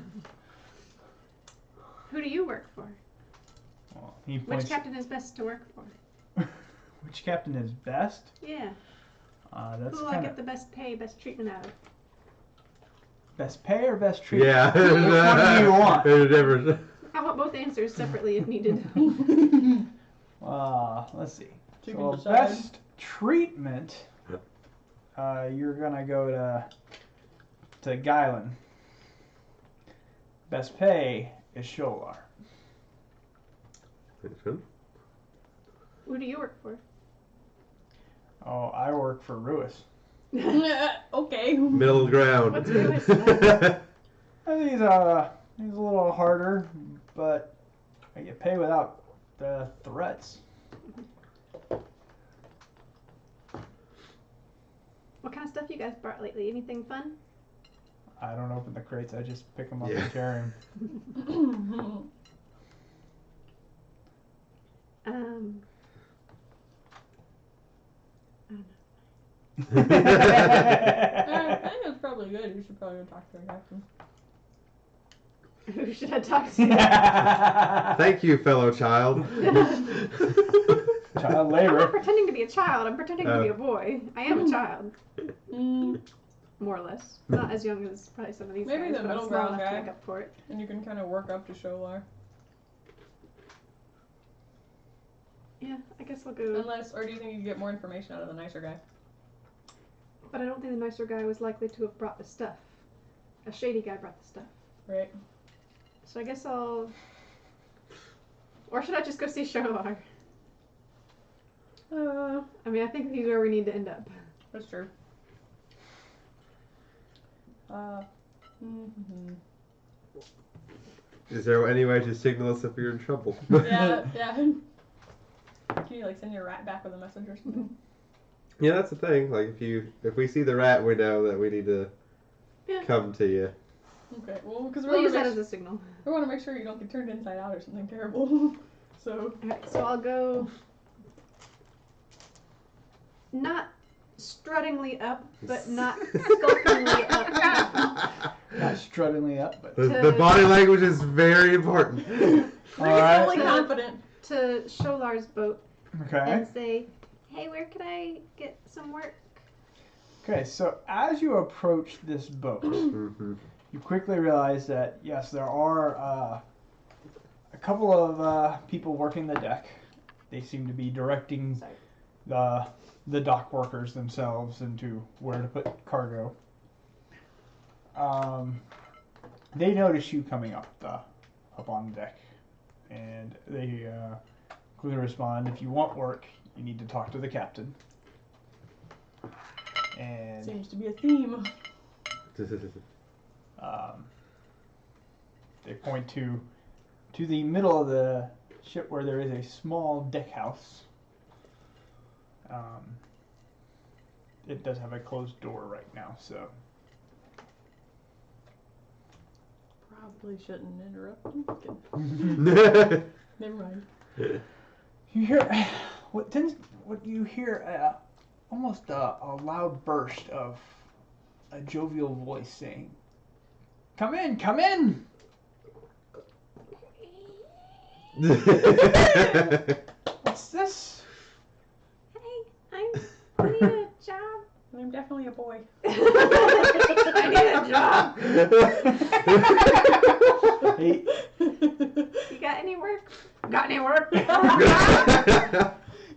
do you work for? Well, he Which points. captain is best to work for? Which captain is best? Yeah. That's Who will I kind get of the best pay, best treatment out of? best pay or best treatment. Yeah. Which one do you want? There's a difference. I want both answers separately if needed. Let's see. You So can decide. best treatment, you're gonna go to Guylan. Best pay is Sholar. Who do you work for? Oh, I work for Ruiz. Okay. Middle ground. What's Lewis? He's a little harder, but I get paid without the threats. What kind of stuff you guys brought lately? Anything fun? I don't open the crates. I just pick them up Yeah. and carry them. I don't know. I think it's probably good. You should probably go talk to our captain. Who should I talk to? Thank you, fellow child. Child I'm not labor. pretending to be a child. I'm pretending to be a boy. I am a child, Mm, more or less. Not as young as probably some of these Maybe guys, the but I'm middle small ground enough to guy. make up for it. and you can kind of work up to Sholar. Yeah, I guess I'll go. Unless, or do you think you can get more information out of the nicer guy? But I don't think the nicer guy was likely to have brought the stuff. A shady guy brought the stuff. Right. So I guess I'll... Or should I just go see Sholar? I mean, I think these are where we need to end up. That's true. Mm-hmm. Is there any way to signal us if you're in trouble? Yeah, yeah. Can you like send your rat back with a message or something? Yeah, that's the thing. Like if we see the rat, we know that we need to Yeah. come to you. Okay, well, because We'll use that as a signal. we want to make sure you don't get turned inside out or something terrible. So, Alright, so I'll go... Not struttingly up, but not skulkingly up. Not struttingly up, but The body language is very important. Alright. reasonably confident. To Sholar's boat okay. and say, hey, where could I get some work? Okay, so as you approach this boat, Mhm. you quickly realize that yes, there are a couple of people working the deck. They seem to be directing Sorry. the dock workers themselves into where to put cargo. They notice you coming up on deck, and they quickly respond, "If you want work, you need to talk to the captain." And Seems to be a theme. they point to the middle of the ship where there is a small deck house. It does have a closed door right now, so Probably shouldn't interrupt. Never mind. you hear what you hear almost a loud burst of a jovial voice saying, "Come in, come in!" What's this? Hey, I need a job. I'm definitely a boy. I need a job. Hey, You got any work? Got any work?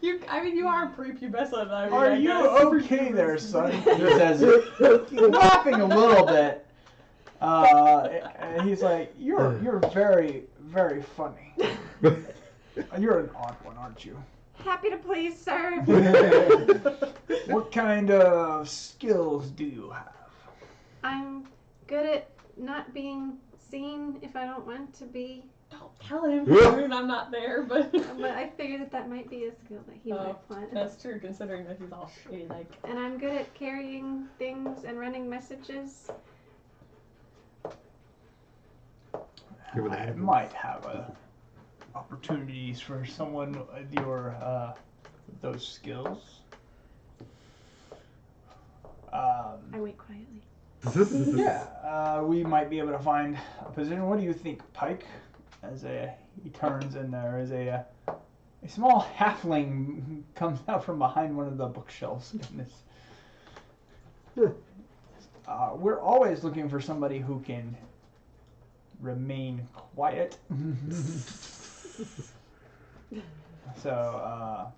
You are prepubescent. I mean, are I you guess. okay there, son? He says, laughing a little bit. And he's like, "You're very, very funny. You're an odd one, aren't you? Happy to please, sir. What kind of skills do you have?" I'm good at not being seen if I don't want to be. Don't tell him. I mean, I'm not there, but. But I figured that might be a skill that he might want. That's true, considering that he's all shady. Like, And I'm good at carrying things and running messages. I might have opportunities for someone with your those skills. I wait quietly. Yeah, we might be able to find a position. What do you think, Pike? He turns and there is a small halfling comes out from behind one of the bookshelves in this. We're always looking for somebody who can remain quiet. So,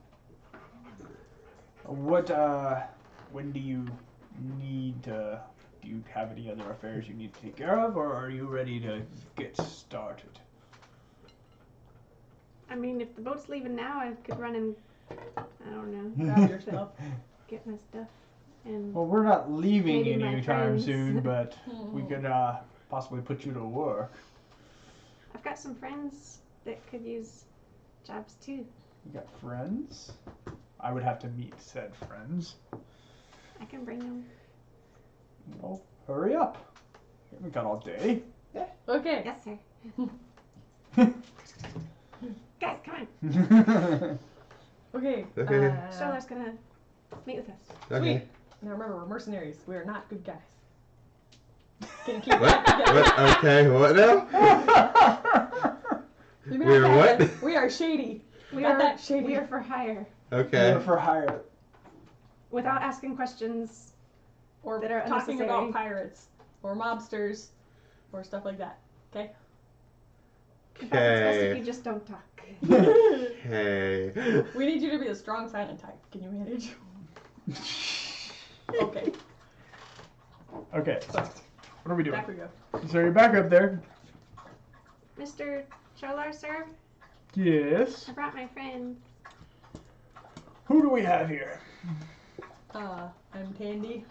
when do you need to, do you have any other affairs you need to take care of, or are you ready to get started? I mean, if the boat's leaving now, I could run and, I don't know, grab yourself. get my stuff. And Well, we're not leaving Maybe my anytime friends. soon, but we could possibly put you to work. I've got some friends that could use jobs too. You got friends? I would have to meet said friends. I can bring them. Well, hurry up. We haven't got all day. Okay. Yes, sir. Guys, come on. Okay. Okay. Sholar's gonna meet with us. Okay. Sweet. Now remember, we're mercenaries. We are not good guys. Can you keep What? that together? What? Okay, what now? We are what? We are shady. We Got are that shady. We are for hire, Okay. You're for hire. without asking questions. Or that are talking unnecessary. about pirates. Or mobsters. Or stuff like that. Okay? In fact, it's best if Okay. you just don't talk. Okay. We need you to be a strong silent type. Can you manage? Okay. Okay, So, what are we doing? back we go. So you're back up there. Mr. Sholar, sir, Yes. I brought my friends. Who do we have here? I'm Tandy.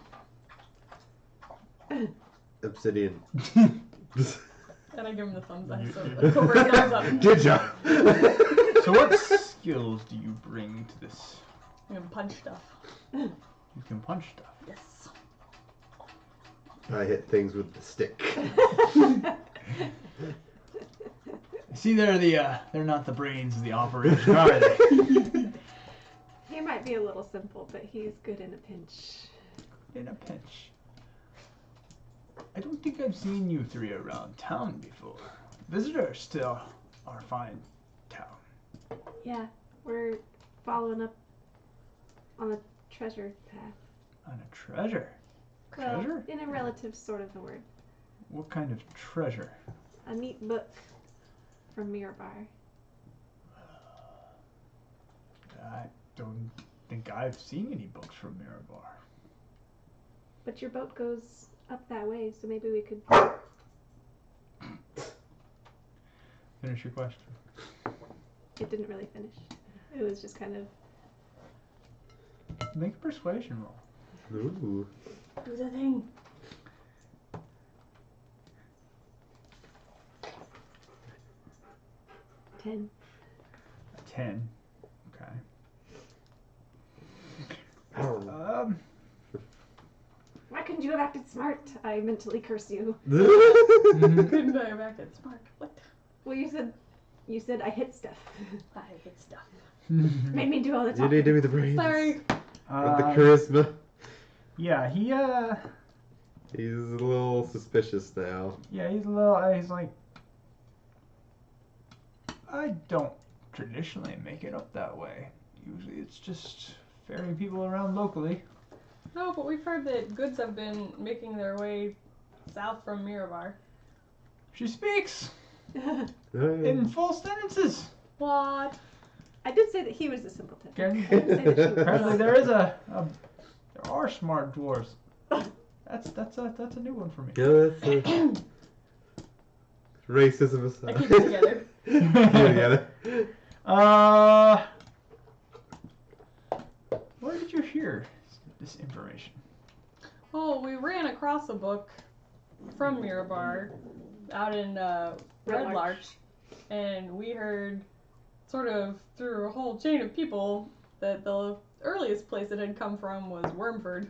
Obsidian. And I give him the thumbs up. So the covert thumbs up. Good job. So what skills do you bring to this? I'm gonna punch stuff. You can punch stuff. Yes. I hit things with the stick. See, they're not the brains of the operation, are they? He might be a little simple, but he's good in a pinch. In a pinch. I don't think I've seen you three around town before. Visitors to our fine town. Yeah, we're following up on the treasure path. On a treasure. Well, Treasure? in a relative sort of the word. What kind of treasure? A neat book from Mirabar. I don't think I've seen any books from Mirabar. But your boat goes up that way, so maybe we could. Finish your question. It didn't really finish. It was just kind of. Make a persuasion roll. Ooh. Do the thing. $10. A 10. Okay. Why couldn't you have acted smart? I mentally curse you. Couldn't I have acted smart? What? Well, you said I hit stuff. I hit stuff. Made me do all the You talking. need to be the brains. Sorry. With the charisma. Yeah, He's a little suspicious now. yeah, he's like, I don't traditionally make it up that way. Usually it's just ferrying people around locally. No, but we've heard that goods have been making their way south from Mirabar. She speaks Oh, in full sentences. What? I did say that he was a simpleton. Okay. I didn't say that she was. Apparently there are smart dwarves. That's a new one for me. Yeah, that's racism I aside. keep it together. Keep it together. Where did you hear this information? Oh, we ran across a book from Mirabar out in Red Larch, and we heard, sort of through a whole chain of people, that the earliest place it had come from was Wormford.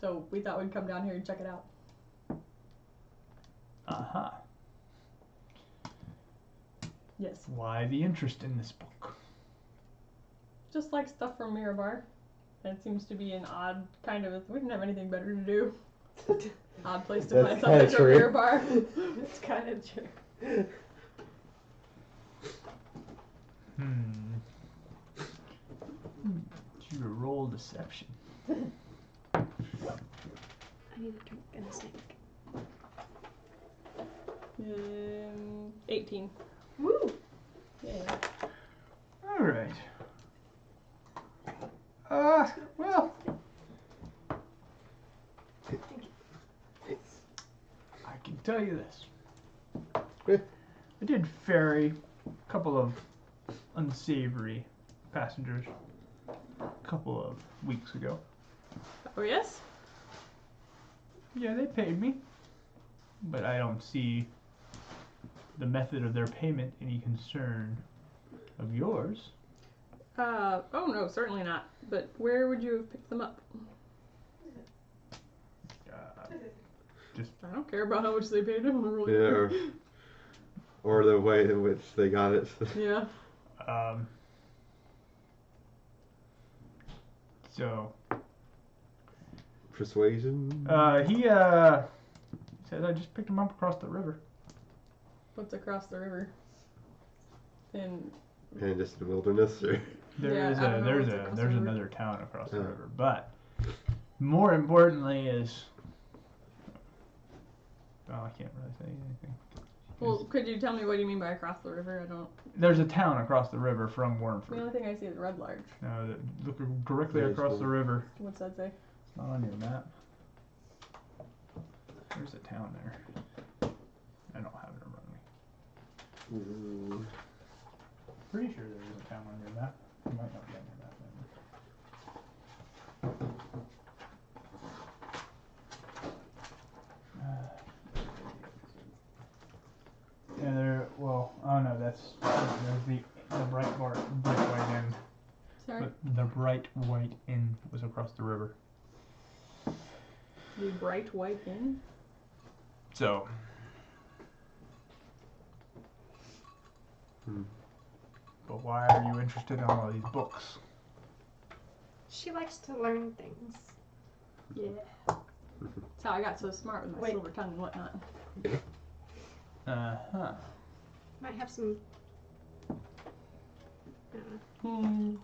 So we thought we'd come down here and check it out. Uh-huh. Yes. Why the interest in this book? Just like stuff from Mirabar. That seems to be an odd kind of... We didn't have anything better to do. Odd place to That's find something kinda from true. Mirabar. It's kind of true. You roll deception. I need a drink and a snack. 18. Woo! Yeah. All right. Well, I can tell you this. I did ferry a couple of unsavory passengers a couple of weeks ago. Oh, yes? Yeah, they paid me, but I don't see the method of their payment any concern of yours. Oh no, certainly not. But where would you have picked them up? I don't care about how much they paid him. Really. Yeah, or the way in which they got it. Yeah. So, Persuasion. he says I just picked him up across the river. What's across the river? In And just the wilderness, or Yeah, I don't know what's across the There's river. another town across the Oh. river, but more importantly is, well, I can't really say anything. well, could you tell me what you mean by across the river? I don't. There's a town across the river from The Wormford. only thing I see is Red Larch. Look directly Very across cool. the river. What's that say? It's not on your map. There's a town there. I don't have it in front of me. Pretty sure there is a town on your map. It might not be on your map then. Yeah, oh no, there's the bright white inn. Sorry. But the bright white inn was across the river. The bright white inn. So. But why are you interested in all of these books? She likes to learn things. Yeah. That's how I got so smart with my Wait. silver tongue and whatnot. Uh-huh. Might have some. Hmm.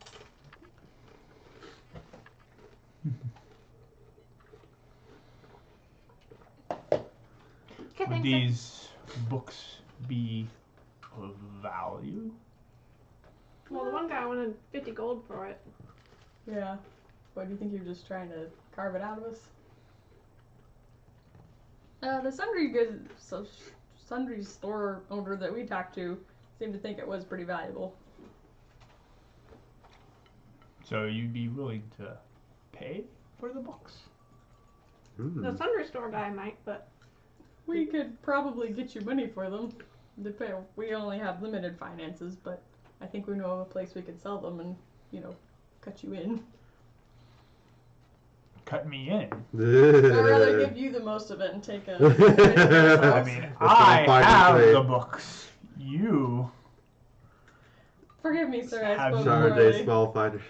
Okay, Would thanks. these books be of value? Well, the one guy wanted 50 gold for it. Yeah. What, do you think you're just trying to carve it out of us? The sundry store owner that we talked to seemed to think it was pretty valuable. So you'd be willing to pay for the books? The Thunder Store guy might, but We could probably get you money for them. We only have limited finances, but I think we know of a place we could sell them and, cut you in. Cut me in. I'd rather give you the most of it and take a... I mean, I have the books. You... Forgive me, sir, I Have spoke Charge poorly. small fighter.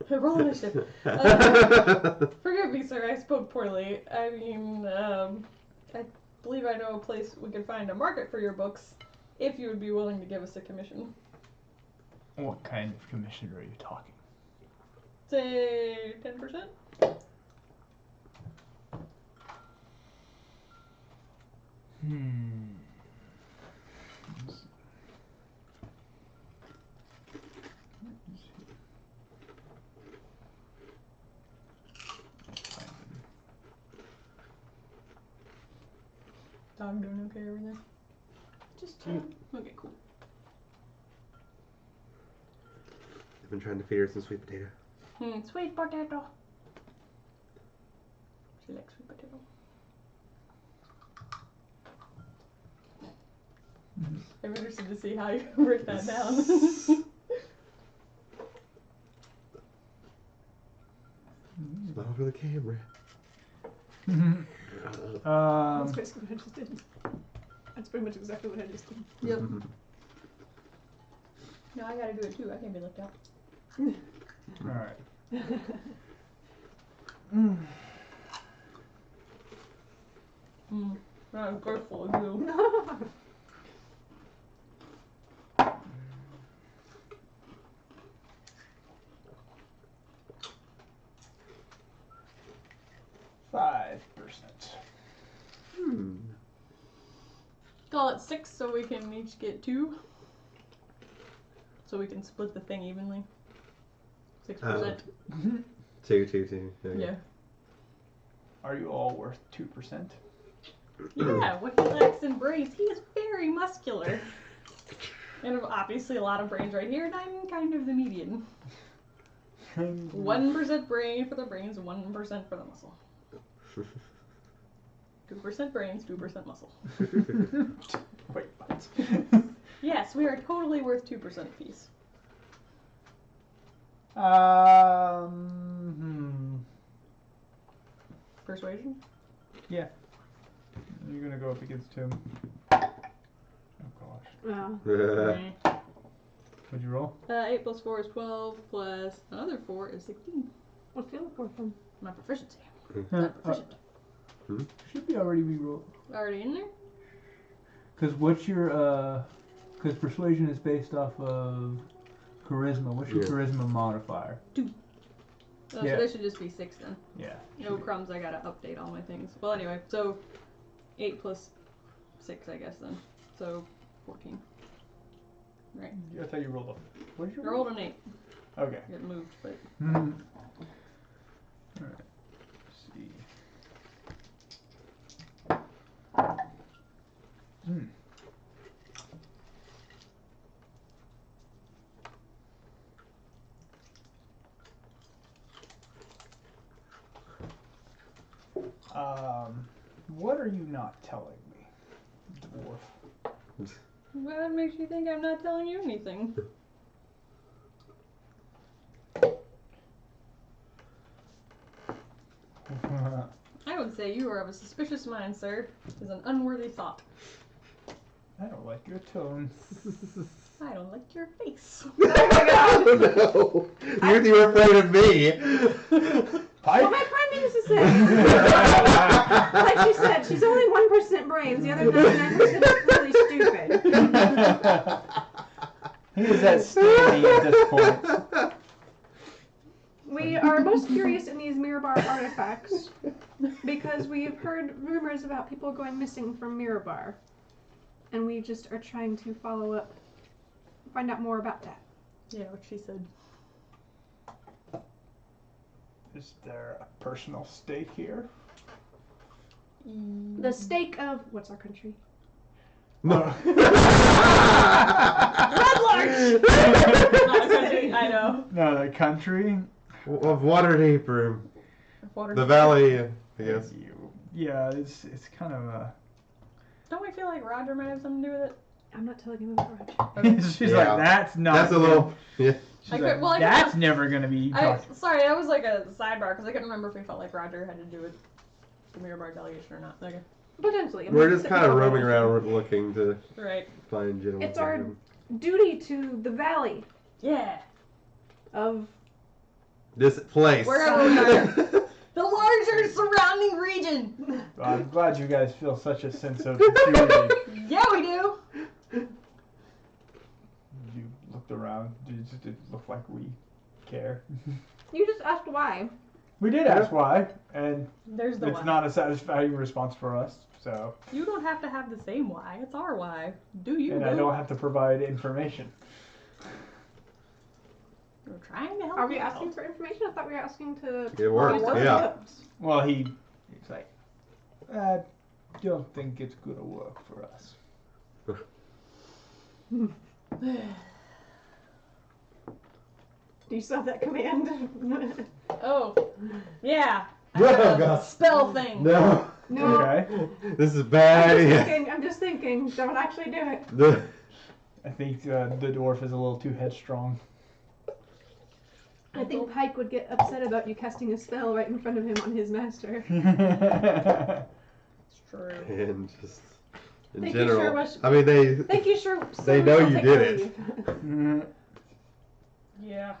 Roll initiative. Forgive me, sir, I spoke poorly. I mean, I believe I know a place we could find a market for your books, if you would be willing to give us a commission. What kind of commission are you talking? Say 10%? Dog doing okay over there? Just chilling. Okay, cool. I've been trying to feed her some sweet potato. Sweet potato. She likes sweet potato. I'm interested to see how you break that down. Smile for the camera. that's basically what I just did. That's pretty much exactly what I just did. Yep. No, I gotta do it too. I can't be left out. Alright. I'm grateful of you. Call it 6 so we can each get 2. So we can split the thing evenly. 6%. 2. Okay. Yeah. Are you all worth 2%? Yeah, what he lacks in brains, he is very muscular. And obviously a lot of brains right here, and I'm kind of the median. 1% brain for the brains, 1% for the muscle. 2% brains, 2% muscle. Wait, what? Yes, we are totally worth 2% apiece. Persuasion? Yeah. You're gonna go up against him. Oh gosh. Wow. What'd you roll? 8 plus 4 is 12, plus another 4 is 16. What's the other 4 from? My proficiency. Uh, I'm proficient. Should be already re-rolled. Already in there? Because what's your, because persuasion is based off of charisma. What's your charisma modifier? 2. Oh, Yeah. so this should just be 6 then. Yeah. No crumbs, I gotta update all my things. Well, anyway, so 8 plus 6, I guess then. So 14. Right. I thought you rolled a... What did you I rolled an 8. Okay. It moved, but. Alright. Let's see. What are you not telling me, dwarf? What makes you think I'm not telling you anything? I would say you are of a suspicious mind, sir. It is an unworthy thought. I don't like your tone. I don't like your face. No! You were afraid of me! What my prime minister said! Like she said, she's only 1% brains, the other 99% is really stupid. He is at standing at this point. We are most curious in these Mirabar artifacts because we've heard rumors about people going missing from Mirabar. And we just are trying to follow up, find out more about that. Yeah, what she said. Is there a personal stake here? The stake of what's our country? No. I know. No, the country. Of Waterdeep or Water the valley, I guess. Yeah, it's kind of a. Don't we feel like Roger might have something to do with it? I'm not telling you about Roger. Okay. She's Yeah. like, that's not. That's a little. Yeah. She's I like, could- well, I could that's have- never gonna be. Sorry, that was like a sidebar because I couldn't remember if we felt like Roger had to do with the Mirabar delegation or not. Okay. Potentially. We're just kind of roaming around looking to Right. find General. It's our Kingdom. duty to the valley Yeah. of. This place. Wherever we are. The larger surrounding region. I'm glad you guys feel such a sense of security. Yeah, we do. You looked around. Did it look like we care? You just asked why. We did ask why, and There's the it's why. not a satisfying response for us. So, You don't have to have the same why. It's our why. Do you? and I don't have to provide information. We're trying to help. Are we you asking out. for information? I thought we were asking to. It works, use yeah. notes. Well, he's like, I don't think it's gonna work for us. Do you still have that command? Oh, yeah. I Oh, have a God. spell thing. No. No. Okay. This is bad. I'm just thinking. Don't actually do it. The- I think the dwarf is a little too headstrong. I think Pike would get upset about you casting a spell right in front of him on his master. It's true. and just in Thank you, general. sure was- I mean, they. Thank you, sure. They know we'll you take did our it. leave. Yeah.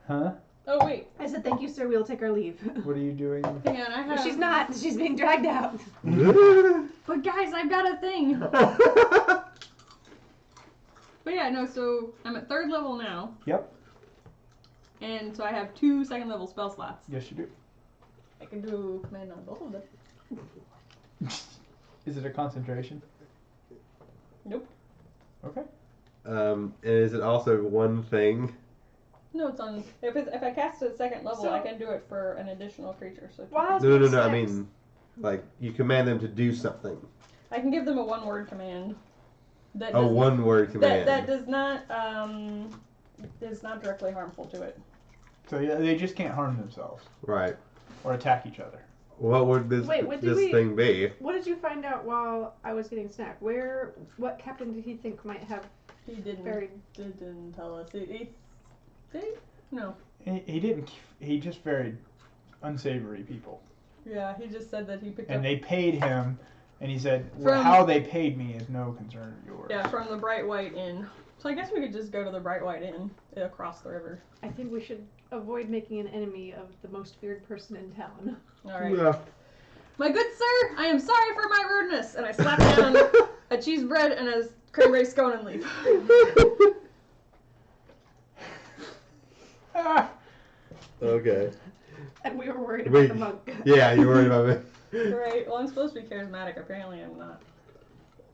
Huh? Oh wait. I said thank you, sir. We'll take our leave. What are you doing? Hang on. I have. She's not. She's being dragged out. But guys, I've got a thing. But yeah, no. So I'm at 3rd level now, Yep. and so I have 2 2nd level spell slots. Yes, you do. I can do command on both of them. Is it a concentration? Nope. Okay. And is it also one thing? No, it's on. If I cast it at 2nd level, So- I can do it for an additional creature. So Why? No. I Steps. mean, like you command them to do something. I can give them a 1-word command. That A does- one-word command. That does not is not directly harmful to it. So yeah, they just can't harm themselves Right. or attack each other. What would this Wait, what did this we- thing be? What did you find out while I was getting snack? What captain did he think might have He didn't buried? didn't tell us. Did he? No. He didn't. He just very unsavory people, Yeah, he just said that he picked and up. they paid him, and he said, well, From- "How they paid me is no concern of yours." Yeah, from the Bright White Inn. So I guess we could just go to the Bright White Inn across the river. I think we should avoid making an enemy of the most feared person in town. All right. Yeah. My good sir, I am sorry for my rudeness, and I slap down a cheese bread and a cranberry scone and leave. Ah, Okay. And we were worried Wait. about the monk. Yeah, you're worried about me. Right. Well, I'm supposed to be charismatic. Apparently, I'm not.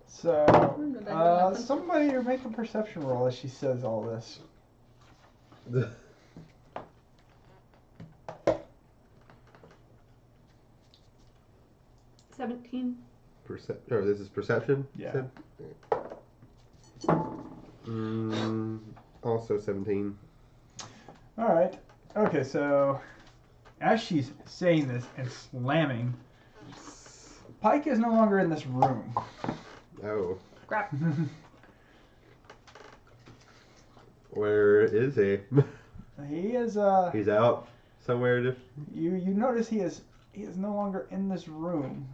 so, Did I do nothing? somebody make a perception roll as she says all this. 17. This is perception. you Yeah. said? Also 17. All right. Okay, so as she's saying this and slamming, Pike is no longer in this room. Oh, Crap. where is he? He is He's out somewhere. you notice he is no longer in this room.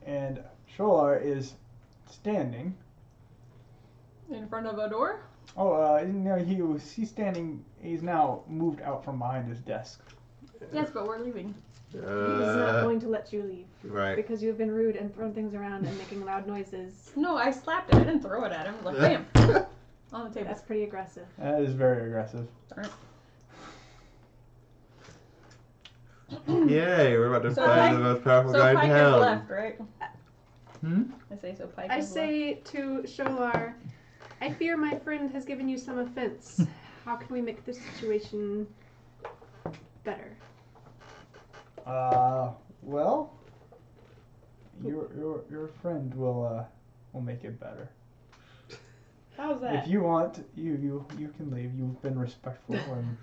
And Sholar is standing. In front of a door? Oh, no, he's standing. He's now moved out from behind his desk. Yes, but we're leaving. He's not going to let you leave Right. because you have been rude and thrown things around and making loud noises. No, I slapped it. I didn't throw it at him. Like, bam! On the table. That's pretty aggressive. That is very aggressive. Darn it. Yay, we're about to So find Pike- the most powerful So guy in Pike is town. left, right? Hmm? I say so. Pike I is say to Sholar, I fear my friend has given you some offense. How can we make this situation better? Well, your friend will make it better. How's that? If you want, you can leave. You've been respectful, and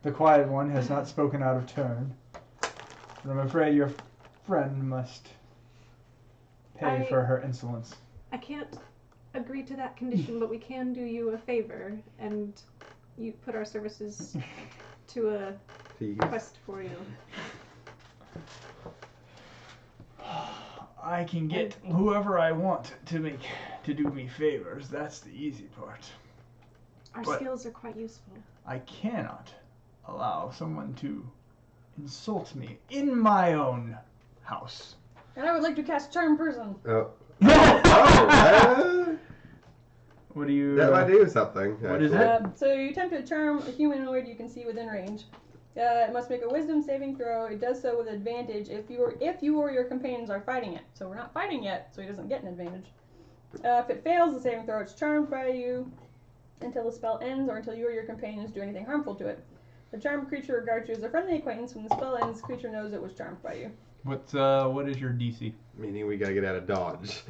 the quiet one has not spoken out of turn. But I'm afraid your friend must pay for her insolence. I can't agree to that condition, but we can do you a favor, and you put our services to a request for you. I can get whoever I want to do me favors. That's the easy part. Our But skills are quite useful. I cannot allow someone to insult me in my own house. And I would like to cast Charm Person. Oh. What do you? That might do something. What is it? So you attempt to charm a humanoid you can see within range. It must make a Wisdom saving throw. It does so with advantage if you or your companions are fighting it. So we're not fighting yet, so he doesn't get an advantage. If it fails the saving throw, it's charmed by you until the spell ends or until you or your companions do anything harmful to it. The charmed creature regards you as a friendly acquaintance. When the spell ends, the creature knows it was charmed by you. What is your DC? Meaning we gotta get out of Dodge.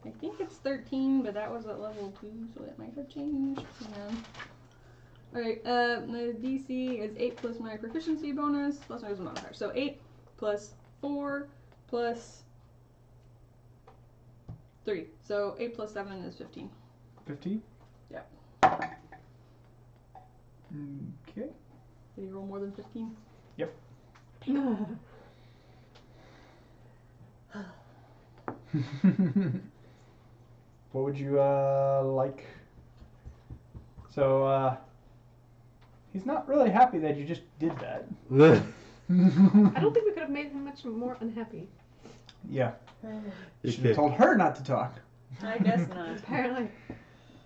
I think it's 13, but that was at level 2, so that might have changed. Yeah. Alright, the DC is 8 plus my proficiency bonus, plus my wisdom modifier. So 8 plus 4 plus 3. So 8 plus 7 is 15. 15? Yep. Okay. Did you roll more than 15? Yep. What would you like? So he's not really happy that you just did that. I don't think we could have made him much more unhappy. Yeah. You Should have told her not to talk. I guess not. Apparently.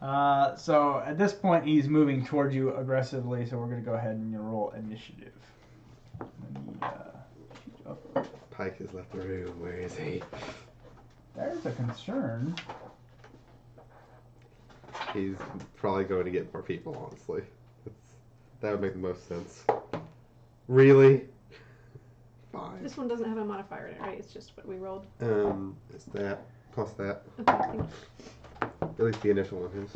So at this point he's moving towards you aggressively, so we're gonna go ahead and roll initiative. Let me shoot up. Pike has left the room. Where is he? There's a concern. He's probably going to get more people, honestly. That would make the most sense. Really? Fine. This one doesn't have a modifier in it, right? It's just what we rolled. It's that, plus that. Okay, thank you. At least the initial one is.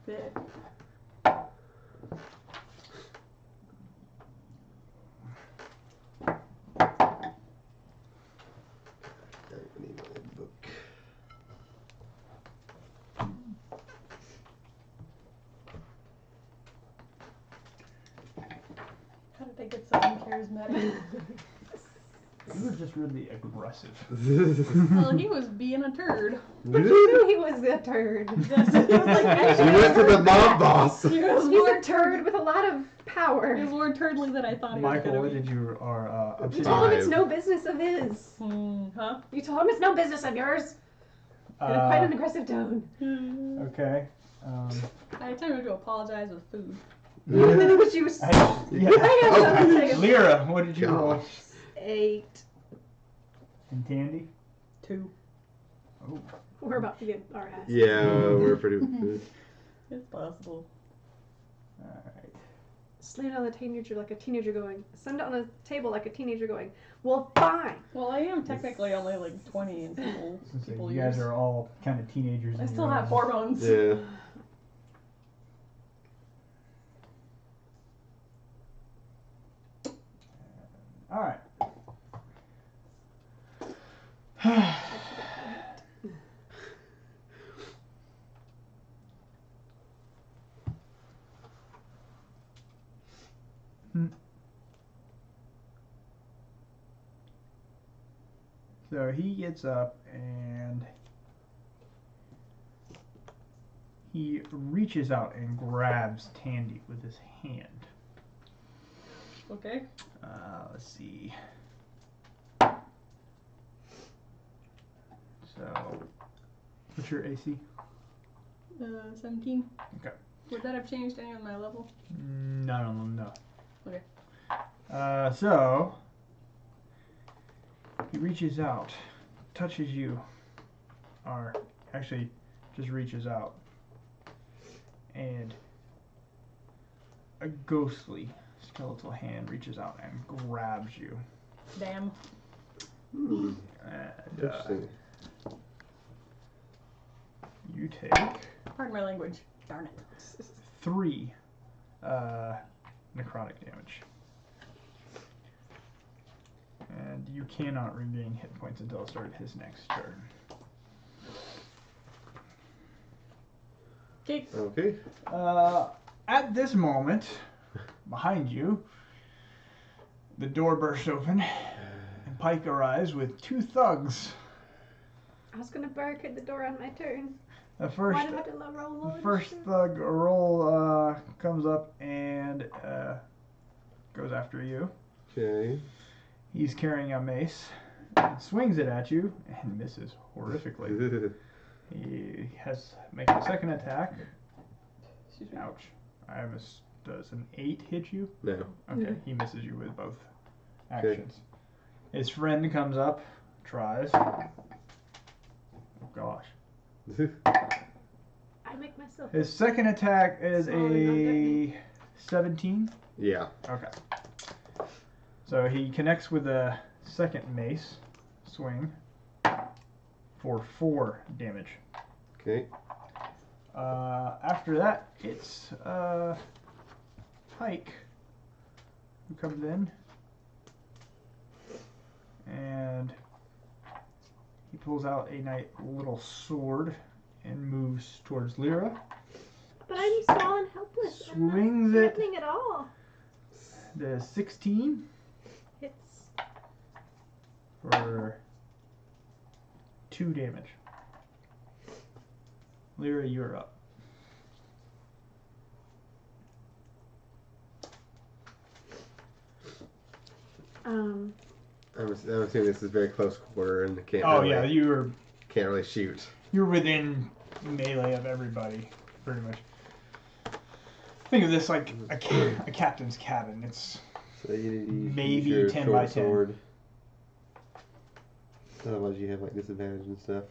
Bit. I need my book. How did I get so uncharismatic? You were just really aggressive. Well, he was being a turd. But you knew he was a turd. He was like, You went to the mob boss. he was He's more a turd with a lot of power. He was more turdly than I thought he was Michael, gonna what be. did you are You told him it's Five. no business of his. Huh? You told him it's no business of yours. In quite an aggressive tone. Okay. I attempted to apologize with food. Which you was. Yeah. Oh, Lyra, what did you roll? Gosh. 8. And Tandy? 2. Oh. We're about to get our ass. Yeah, we're pretty good. It's possible. Alright. Slam down the teenager like a teenager going. Send it on a table like a teenager going. Well, fine. Well, I am technically only like 20 in people You years. guys are all kind of teenagers. I in still your have own- hormones. Yeah. Alright. So he gets up and he reaches out and grabs Tandy with his hand. Okay. Let's see. So, what's your AC? 17. Okay. Would that have changed any of my level? No. Okay. So he reaches out, touches you, our actually just reaches out, and a ghostly skeletal hand reaches out and grabs you. Damn. And Interesting. you take Pardon my language. Darn it. 3 necrotic damage. And you cannot regain hit points until the start of his next turn. Okay. Okay. At this moment, behind you, the door bursts open, and Pike arrives with 2 thugs. I was gonna barricade the door on my turn. The Why did I have to roll low? The first thug roll comes up and goes after you. Okay. He's carrying a mace, swings it at you, and misses horrifically. He makes a second attack. Excuse me. Ouch. Does an 8 hit you? No. Okay, he misses you with both actions. His friend comes up, tries. Oh gosh. I make myself. His second attack is Smaller, a 17. Yeah. Okay. So he connects with a second mace swing for 4 damage. Okay. After that, it's Pike who comes in, and he pulls out a nice little sword and moves towards Lyra. But I'm small and helpless. Swings I'm not it. threatening at all. The 16 Hits. for 2 damage. Lyra, you're up. I'm assuming this is very close quarter and can't. Oh really, yeah, can't really shoot. you're within melee of everybody, pretty much. Think of this like a captain's cabin. It's So you use maybe your 10 short by 10. sword. Otherwise, you have like disadvantage and stuff.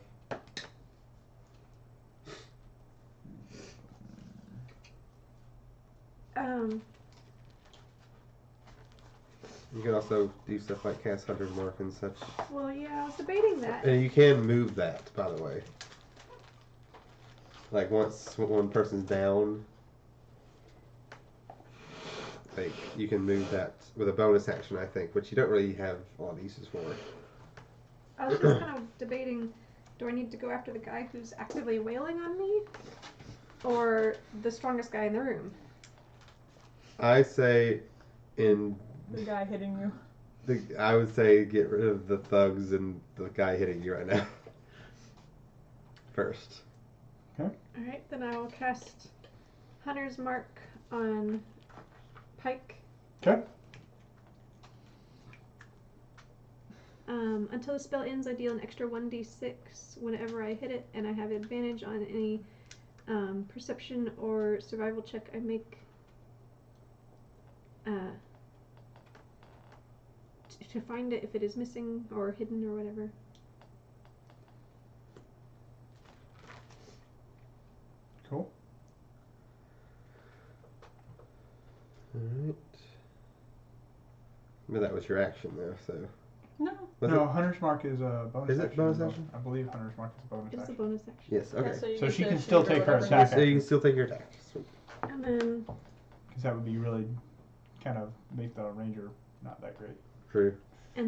You can also do stuff like cast Hunter's Mark and such. Well, yeah, I was debating that. And you can move that, by the way. Like once one person's down, like you can move that with a bonus action, I think, which you don't really have a lot of uses for. I was just kind of debating, do I need to go after the guy who's actively wailing on me? Or the strongest guy in the room? I say The guy hitting you. I would say get rid of the thugs and the guy hitting you right now. First. Alright, then I will cast Hunter's Mark on Pike. Okay. Until the spell ends, I deal an extra 1d6 whenever I hit it, and I have advantage on any perception or survival check I make to find it if it is missing or hidden or whatever. Cool. Alright. But that was your action though, so. No. Was No, it? Hunter's Mark is a bonus Is it action. bonus action? I believe Hunter's Mark is a bonus It's a action. bonus action. Yes, okay. Yeah, you So get she to can still shoot or take her whatever. attack. So you can still take your attack. Sweet. And then Because that would be really kind of make the ranger not that great. True. I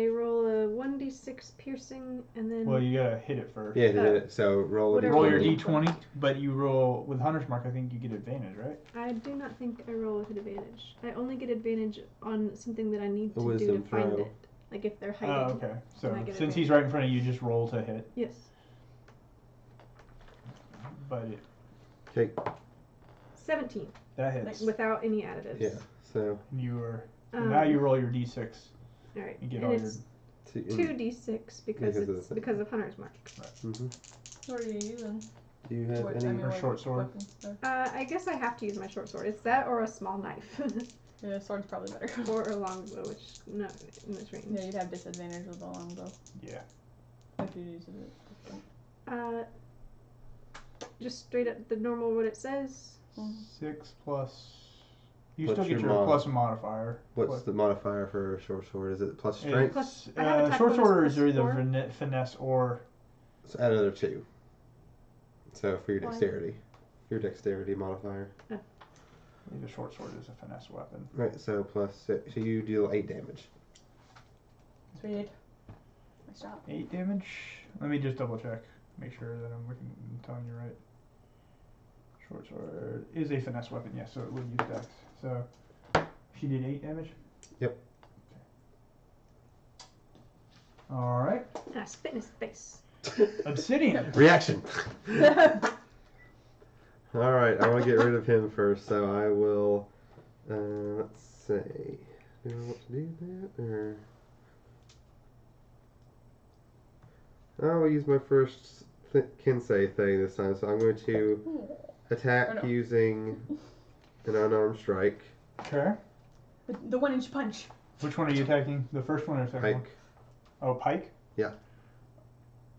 roll a 1d6 piercing, and then Well, you gotta hit it first. Yeah, did it. So roll a Whatever. Roll your d20. d20, but you roll with Hunter's Mark. I think you get advantage, right? I do not think I roll with advantage. I only get advantage on something that I need A to do wisdom to find throw. it. Like if they're hiding. Oh, okay. So And I get since he's right in front of you, just roll to hit. Yes. But it, Okay. 17. that Like hits. without any additives. Yeah. So You are. So now you roll your d6 Alright. and get And all your. it's 2d6 because Because of it's the- because of Hunter's Mark. What are you using? Do you have What, any? Or short sword. weapons there? I guess I have to use my short sword. It's that or a small knife. Yeah, sword's probably better. or a longbow, which not in this range. Yeah, you'd have disadvantage with the longbow Yeah. if you use it at this point. Just straight up the normal what it says. 6 plus. You What's still get your your mod? plus modifier. What's the modifier for short sword? Is it plus strength? Plus- I have attack short bonus sworders plus are either 4. finesse or. So add another 2. So for your Why? dexterity. Your dexterity modifier. The short sword is a finesse weapon. Right, so plus 6. So you deal 8 damage. Sweet. Nice job. 8 damage. Let me just double check. Make sure that I'm telling you right. Short sword is a finesse weapon, yes, so it would use dex. So she did 8 damage? Yep. Okay. Alright. Ah, spit in his face. Obsidian. Reaction! Alright, I want to get rid of him first, so I will. Let's see. Do I want to do that? Or. I'll use my first Kinsei thing this time, so I'm going to attack using an unarmed strike. Okay. The 1-inch punch. Which one are you attacking? The first one or the second one? Pike. Oh, Pike?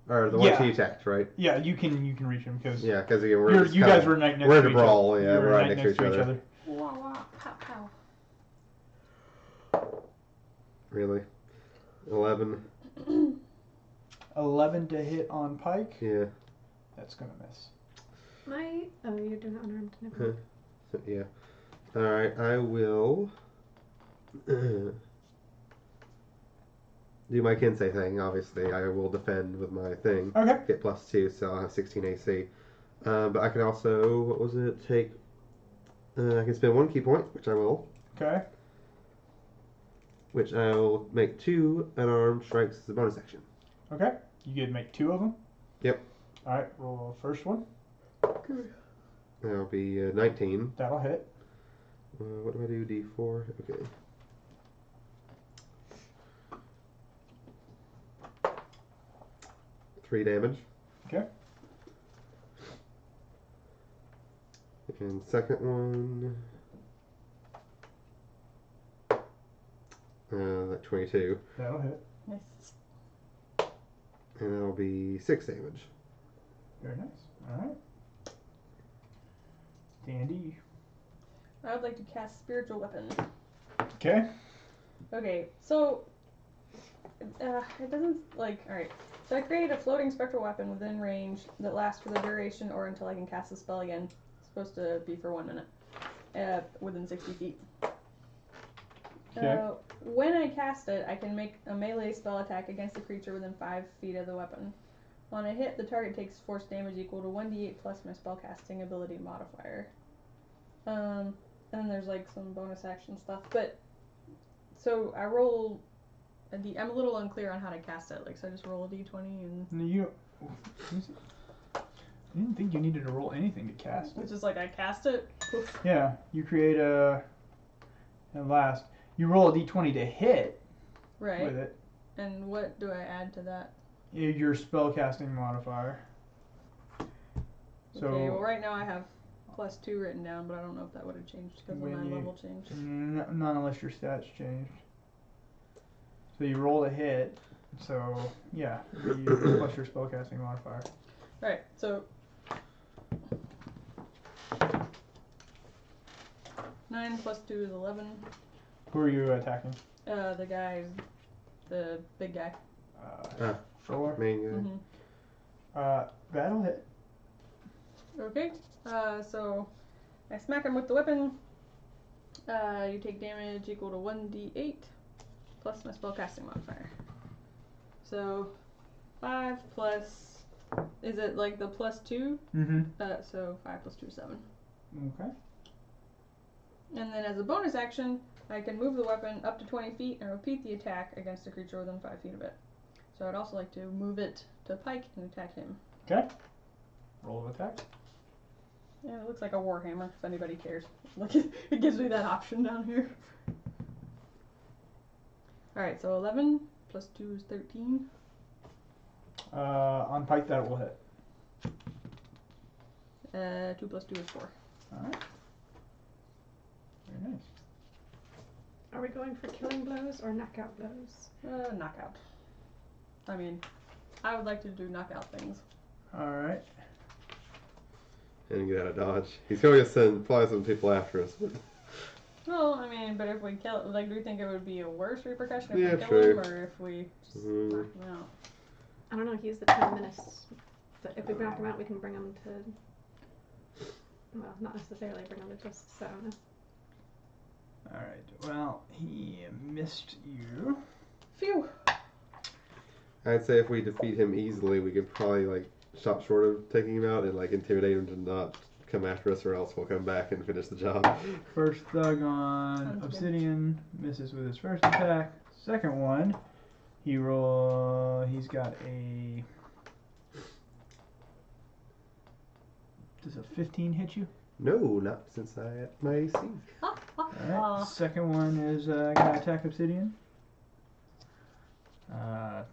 Or the one Yeah. she attacked, right? Yeah, you can reach him because Yeah, because again, we're you guys were next we're to in each a brawl, other. yeah, You were we're right next to each other. Wah wah, pow pow. Really? 11. 11 to hit on Pike. Yeah. That's gonna miss. Oh, you're doing it unarmed. Never mind. So, yeah. Alright, I will do my Kinsei thing, obviously. I will defend with my thing. Okay. Get plus 2, so I'll have 16 AC. But I can also, what was it, take... I can spend 1 key point, which I will. Okay. Which I will make 2 unarmed strikes as a bonus action. Okay. You could make 2 of them. Yep. Alright, roll the first one. That'll be 19. That'll hit. What do I do? D4? Okay. Three damage. Okay. And second one. That 22. That'll hit. Nice. And that'll be 6 damage. Very nice. Alright. Dandy. I would like to cast spiritual weapon. Okay. Okay, so it doesn't like. All right, so I create a floating spectral weapon within range that lasts for the duration or until I can cast the spell again. It's supposed to be for 1 minute, within 60 feet. Okay. When I cast it, I can make a melee spell attack against the creature within 5 feet of the weapon. On a hit, the target takes force damage equal to 1d8 plus my spellcasting ability modifier. And then there's like some bonus action stuff, but so I roll a d. I'm a little unclear on how to cast it. Like, so I just roll a d20 and You didn't think you needed to roll anything to cast it's it. just like I cast it. Poof. Yeah, you create and last you roll a d20 to hit Right. with it. And what do I add to that? Your spellcasting modifier. So Okay. Well, right now I have +2 written down, but I don't know if that would have changed because of When my you- level change. Not unless your stats changed. So you roll a hit. So yeah, you plus your spellcasting modifier. Right. So 9 + 2 is 11. Who are you attacking? The guy, the big guy. Solar. Main guy. Mm-hmm. That'll hit. Okay, so I smack him with the weapon. You take damage equal to 1d8 plus my spellcasting modifier. So 5 plus, is it like the +2? Mm-hmm. So 5 + 2 is 7. Okay. And then as a bonus action, I can move the weapon up to 20 feet and repeat the attack against a creature within 5 feet of it. So I'd also like to move it to Pike and attack him. Okay. Roll of attack. Yeah, it looks like a warhammer, if anybody cares. Look, it gives me that option down here. Alright, so 11 plus 2 is 13. On Pike, that will hit. 2 plus 2 is 4. Alright. Very nice. Are we going for killing blows or knockout blows? Knockout. I mean, I would like to do knockout things. Alright. and get out of dodge. He's going to send probably some people after us. But... Well, I mean, but if we kill, like, do you think it would be a worse repercussion if Yeah, we kill true. him, or if we just knock him out? I don't know. He's the Prime Minister. But if we knock him out, we can bring him to. Well, not necessarily bring him to justice. So I don't know. All right. Well, he missed you. Phew. I'd say if we defeat him easily, we could probably like stop short of taking him out and like intimidate him to not come after us, or else we'll come back and finish the job. First thug on Sounds Obsidian misses with his first attack. Second one, he's got a. Does a 15 hit you? No, not since I at my AC. Alright. Second one is gonna attack Obsidian.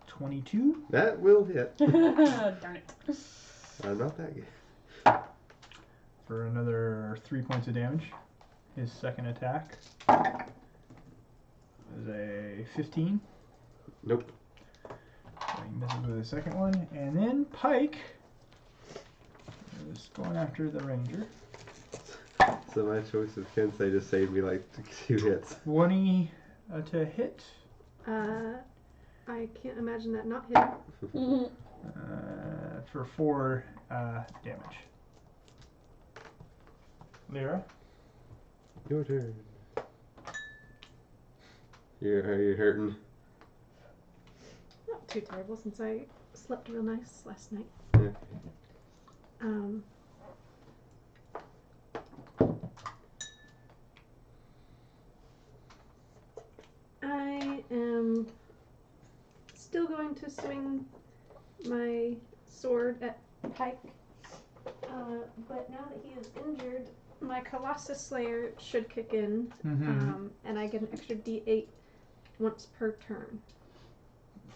22. That will hit. Darn it. I'm not that good. For another 3 points of damage. His second attack is a 15. Nope. So he misses with his second one. And then Pike is going after the Ranger. So my choice of Kensei just saved me like 2 hits. 20 to hit. I can't imagine that not hitting. For 4 damage. Lyra? Your turn. Are you hurting? Not too terrible since I slept real nice last night. Yeah. I am still going to swing my sword at Pike, but now that he is injured, my Colossus Slayer should kick in, and I get an extra D8 once per turn.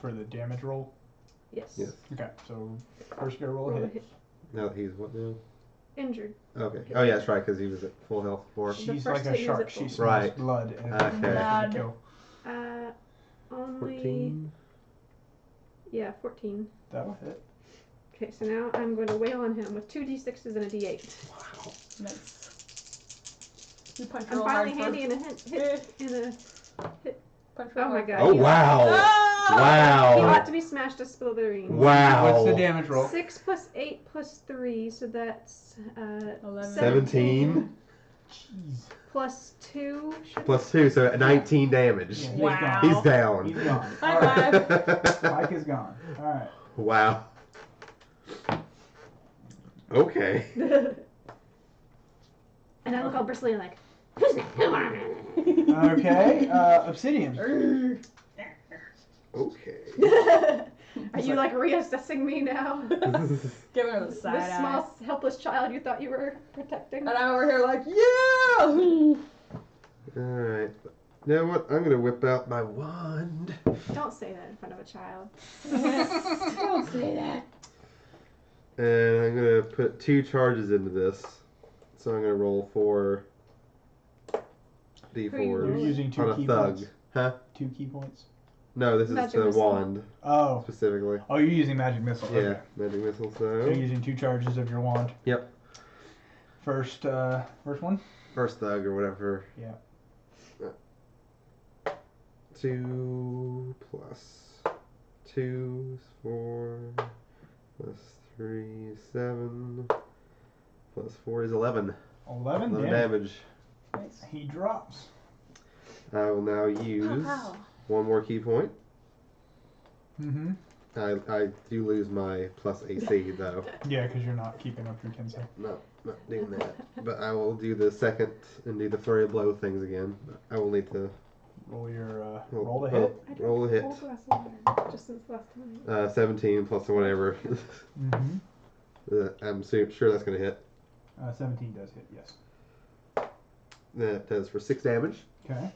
For the damage roll? Yes. Yes. Okay, so first you gotta roll a hit. Now that he's what now? Injured. Okay. Oh yeah, that's right, because he was at full health before. She's first like a hit he was shark. at She full. smells Right. blood and Okay. Blood. kill. Only 14. yeah, 14. That'll hit. Okay, so now I'm going to wail on him with 2 d6s and a d8. Wow. Nice. You punch I'm real finally hard handy first. in a hit and a hit. Punch real Oh my hard god. Oh he wow! Ah! Wow! He ought to be smashed to smithereens. Wow! What's the damage roll? 6 plus 8 plus 3, so that's 11. 17 Jeez. plus 2. plus 2, so 19 damage. Yeah, he's Wow. gone. He's down. He's gone. High Alright, five. Mike is gone. Alright. Wow. Okay. And I look all bristly like, Okay, Obsidian. Okay. are you like reassessing me now? Give her the side This eye. small, helpless child you thought you were protecting? And I'm over here like, yeah! Alright. You know what? I'm gonna whip out my wand. Don't say that in front of a child. Don't say that. And I'm gonna put 2 charges into this. So I'm gonna roll 4 Who are you You're d4s using 2 on a key thug. points. Huh? 2 key points. No, this is Magic the missile. wand Oh. specifically. Oh, you're using magic missile. Yeah, Okay. magic missile. So So you're using 2 charges of your wand. yep, First one. first thug or whatever. Yeah. 2 plus 2 is 4 plus 3 is 7 plus 4 is 11. 11 11 damage. damage. He drops. I will now use Pow, pow. 1 more key point. Mm-hmm. I do lose my plus AC though. Yeah, because you're not keeping up your Kensei. No, not doing that. But I will do the second and do the flurry of blow things again. I will need to Roll your roll the hit. I roll a hit. Hold glass of water, just since last time. 17 plus whatever. Mm-hmm. I'm sure that's going to hit. 17 does hit. Yes. That does for 6 damage. Okay.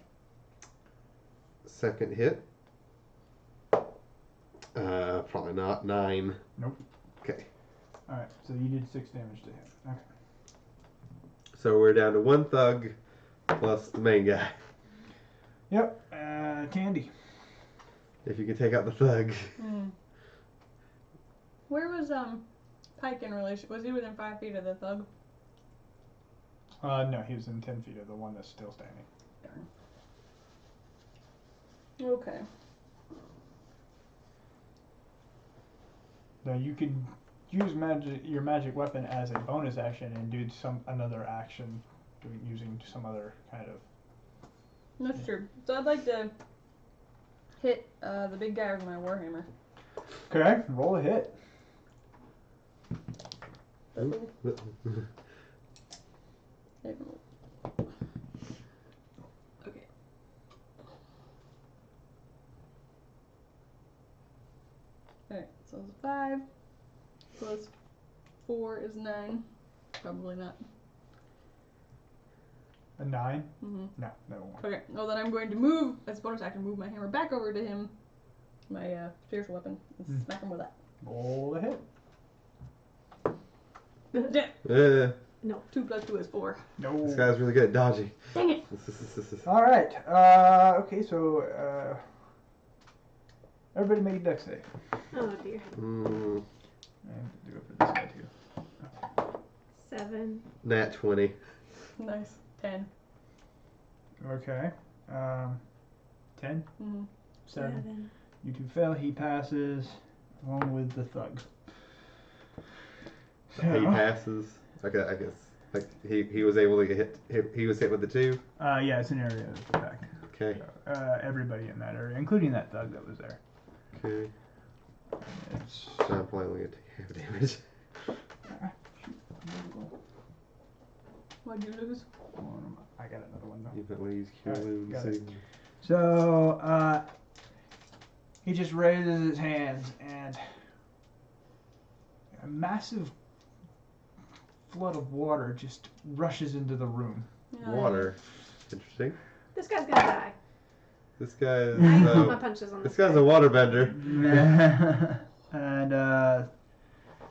Second hit. Probably not. 9. Nope. Okay. All right. So you did 6 damage to him. Okay. So we're down to 1 thug plus the main guy. Yep. Tandy. If you can take out the thug. Hmm. Where was Pike in relation? Was he within 5 feet of the thug? No, he was in 10 feet of the one that's still standing. Darn. Okay. Now you could use your magic weapon as a bonus action and do another action using some other kind of. That's true. So I'd like to hit the big guy with my warhammer. Okay, roll a hit. Okay. Alright, so it's 5 plus 4 is 9. Probably not. A 9? Mm-hmm. No, never mind. Okay, well then I'm going to move, as a bonus action, move my hammer back over to him, my spiritual weapon, and smack him with that. Roll a hit. Yeah. No. 2 plus 2 is 4. No. This guy's really good at dodging. Dang it! All right. Okay, so everybody make a dex save. Oh dear. Mm, And do it for this guy too. 7. nat 20. Nice. 10. Okay. 10. Mm-hmm. 7. You two fail. He passes, along with the thug. He passes. Okay, I guess. Like he was able to get hit. He was hit with the 2. Yeah, it's an area of attack. Okay. Everybody in that area, including that thug that was there. Okay. It's. So I'm probably only gonna take half damage. What'd you lose? I got another one though. You might want to use cure Alright, wounds. got it. So he just raises his hands and a massive flood of water just rushes into the room. Yeah, Water. Interesting. This guy's gonna die. This guy is. I ain't put my punches on This this guy's guy. a waterbender. And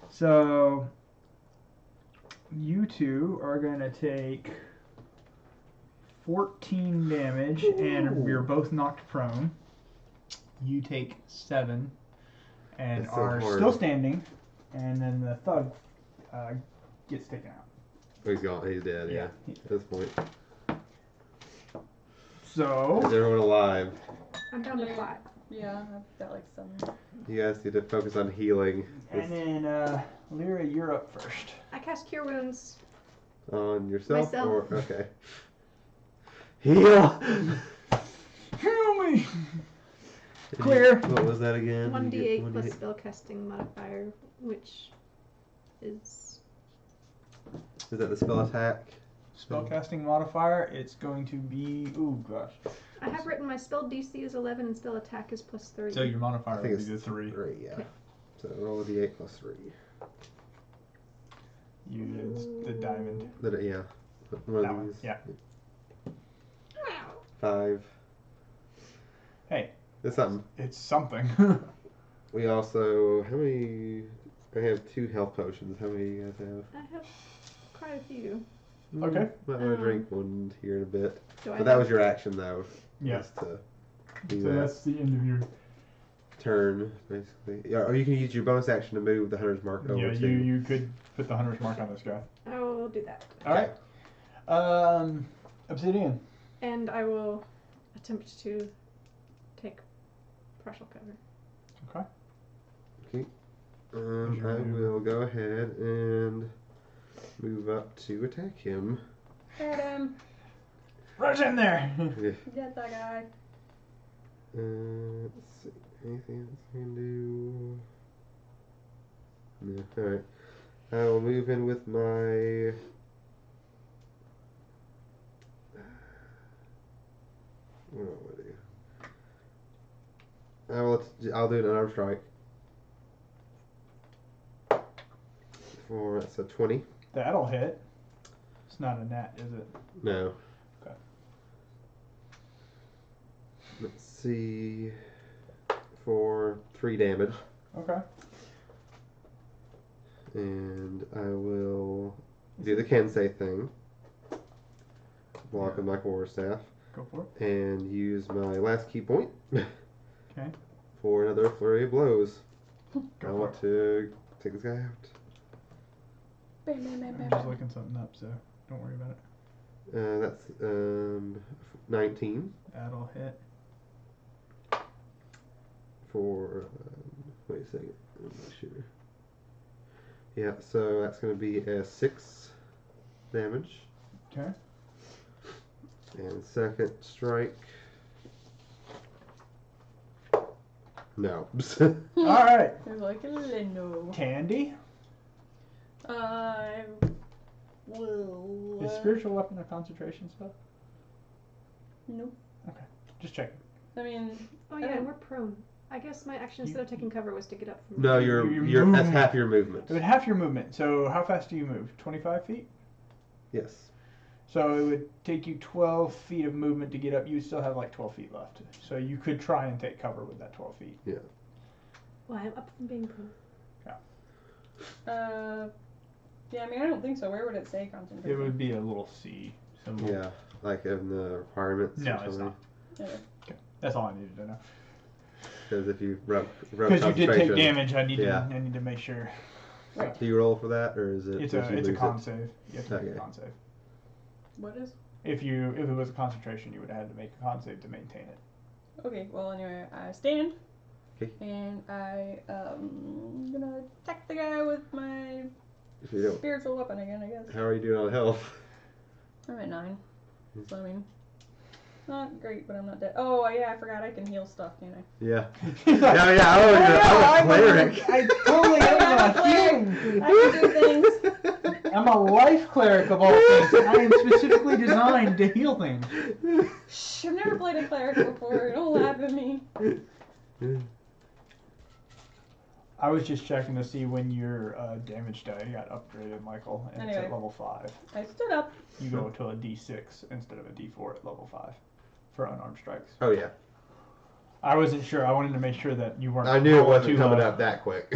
so you two are gonna take 14 damage, and you're both knocked prone. You take 7, and That's so are hard. still standing. And then the thug gets taken out. Oh, he's gone. He's dead. Yeah. At this point. So Is everyone alive? I'm down to 5. Yeah, I've got like 7. You guys need to focus on healing. and then Lyra, you're up first. I cast Cure Wounds. On yourself Myself. or okay. Heal. Heal me. Did Clear. What was that again? 1d8 plus spellcasting modifier, which is. Is that the spell attack? Spellcasting modifier. It's going to be. Ooh gosh. I have written my spell DC is 11 and spell attack is plus 3. So your modifier I think would be it's the 3. 3, yeah. Okay. So roll a d8 plus 3. Use the diamond. Yeah. One That of one. these. Yeah. 5. Hey, That's something. it's something. We also. How many. I have 2 health potions. How many do you guys have? I have quite a few. Okay. Might want to drink one here in a bit. Do I But that have- was your action, though. Yeah. Was to do So that. that's the end of your. Turn, basically. Yeah, or you can use your bonus action to move the hunter's mark over Yeah, to. you could put the hunter's mark on this guy. I will do that. All right. Obsidian. And I will attempt to take partial cover. Okay. Okay. What's your I move? will go ahead and move up to attack him. Hit him! Rush in there. Yeah. Get that guy. Let's see. Anything else I can do? No. Alright. I will move in with my. What do I want to do? I'll do an unarmed strike. That's a 20. That'll hit. It's not a nat, is it? No. Okay. Let's see. For 3 damage. Okay. And I will do the Kensei thing. Block with my quarterstaff. Go for it. And use my last key point. Okay. For another flurry of blows. I Go want for to take this guy out. Bam, bam, bam, it. bam, I'm just bam. looking something up, so don't worry about it. That's 19 That'll hit. for. Wait a second. I'm not sure. Yeah, so that's going to be 6 damage. Okay. And second strike. No. All right. There's like a Leno. Candy. I will. Is spiritual weapon a concentration spell? Nope. Okay. Just checking. I mean. Oh yeah, and we're prone. I guess my action instead of taking cover was to get up from. No, Your that's half your movement. It would half your movement. So how fast do you move? 25 feet? Yes. So it would take you 12 feet of movement to get up. You still have like 12 feet left. So you could try and take cover with that 12 feet. Yeah. Well, I'm up from being prone. Yeah, I mean, I don't think so. Where would it say concentration? It would be a little C symbol. Yeah, like in the requirements. No, it's not. Okay. Okay. That's all I needed to know. Because if you rub Because you did take concentration- damage, I need Yeah. to make sure. Right. Do you roll for that, or is it? It's did you a lose con it? save. You have to make a Okay. con save. What is? If it was a concentration, you would have had to make a con save to maintain it. Okay, well, anyway, I stand. Okay. And I gonna attack the guy with my If you don't, spiritual weapon again, I guess. how are you doing on health? I'm at 9. So, I mean, not great, but I'm not dead. Oh, yeah, I forgot I can heal stuff, can't I? Yeah. I'm a cleric. I totally am a healing. I can do things. I'm a life cleric of all things. I am specifically designed to heal things. Shh, I've never played a cleric before. Don't laugh at me. I was just checking to see when your damage die got upgraded, Michael, and it's Anyway. at level 5. I stood up. You go to a D6 instead of a D4 at level 5 for unarmed strikes. Oh yeah. I wasn't sure. I wanted to make sure that you weren't. I knew it rolling wasn't too coming low. up that quick.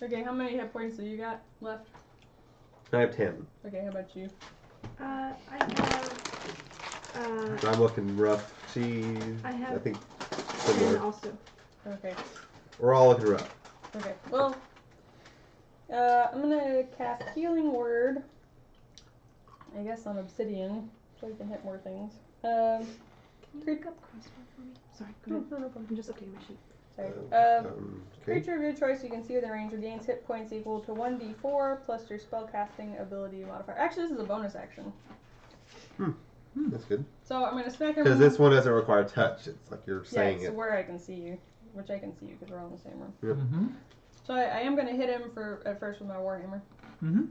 Okay, how many hit points do you got left? I have 10. Okay, how about you? I have. So I'm looking rough. She. I have I think. 10 Similar. also. Okay. We're all looking rough. Okay, well, I'm gonna cast Healing Word, I guess on Obsidian, so we can hit more things. Can you look up crossbow for me? Sorry, go ahead. No problem. I'm just updating my sheet. Sorry. Okay. Creature of your choice you can see within range regains hit points equal to 1d4 plus your spellcasting ability modifier. Actually, this is a bonus action. That's good. So I'm gonna smack him. Because this one doesn't require touch. It's like you're Yeah, saying it's it. where I can see you, which I can see you because we're all in the same room. Mm-hmm. So I am gonna hit him at first with my warhammer. Mm-hmm.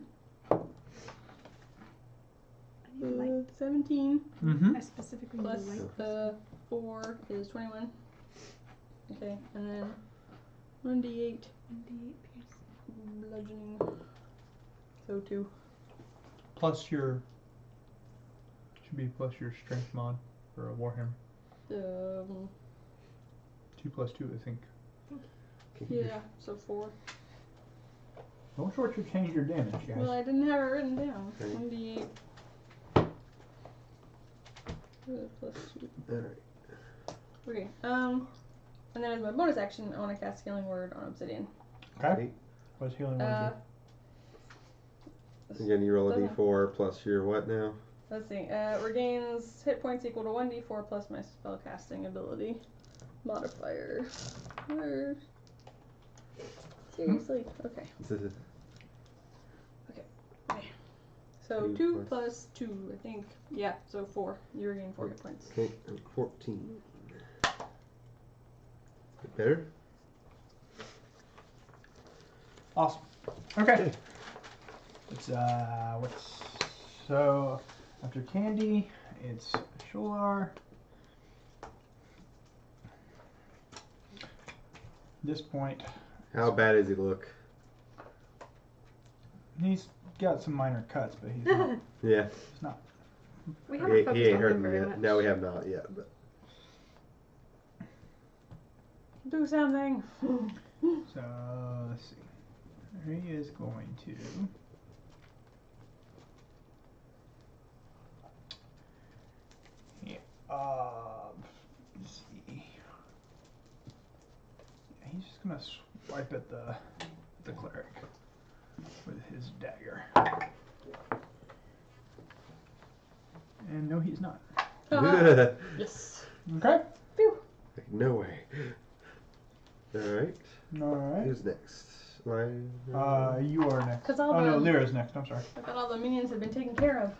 I need light. 17 Mm-hmm. I specifically plus need light. 4 is 21. Okay, and then 1d8 1d8 pierce. bludgeoning. So 2. Plus your. Should be plus your strength mod for a warhammer. 2 plus 2, I think. Yeah, so 4. Don't shortchange your damage, guys. Well, I didn't have it written down. Okay. 1d8 plus 2. Alright. Okay, and then as my bonus action, I want to cast Healing Word on Obsidian. Okay. What's healing word Again, you roll a Doesn't- d4 plus your what now? Let's see. Regains hit points equal to 1d4 plus my spellcasting ability modifier. Where? Seriously? Okay. Okay. So 2 2 plus- plus 2, I think. Yeah, so 4. You regain 4 hit points. Okay, and 14. Better? Awesome. Okay. It's what's so after Candy, it's Sholar. At this point, How bad does he look? he's got some minor cuts, but he's not. Yeah. He's not. We He, haven't he focused ain't on hurt him me very yet. much. No, we have not yet. But Do something! So let's see. He is going to. Yeah. Let's see. Yeah, he's just gonna swipe at the cleric with his dagger. And no, he's not. Yes. Okay. Phew. Like, no way. Alright. Alright. Who's next? Lion? You are next. 'Cause Oh all no, the- Lyra's next. I'm sorry. I thought all the minions had been taken care of.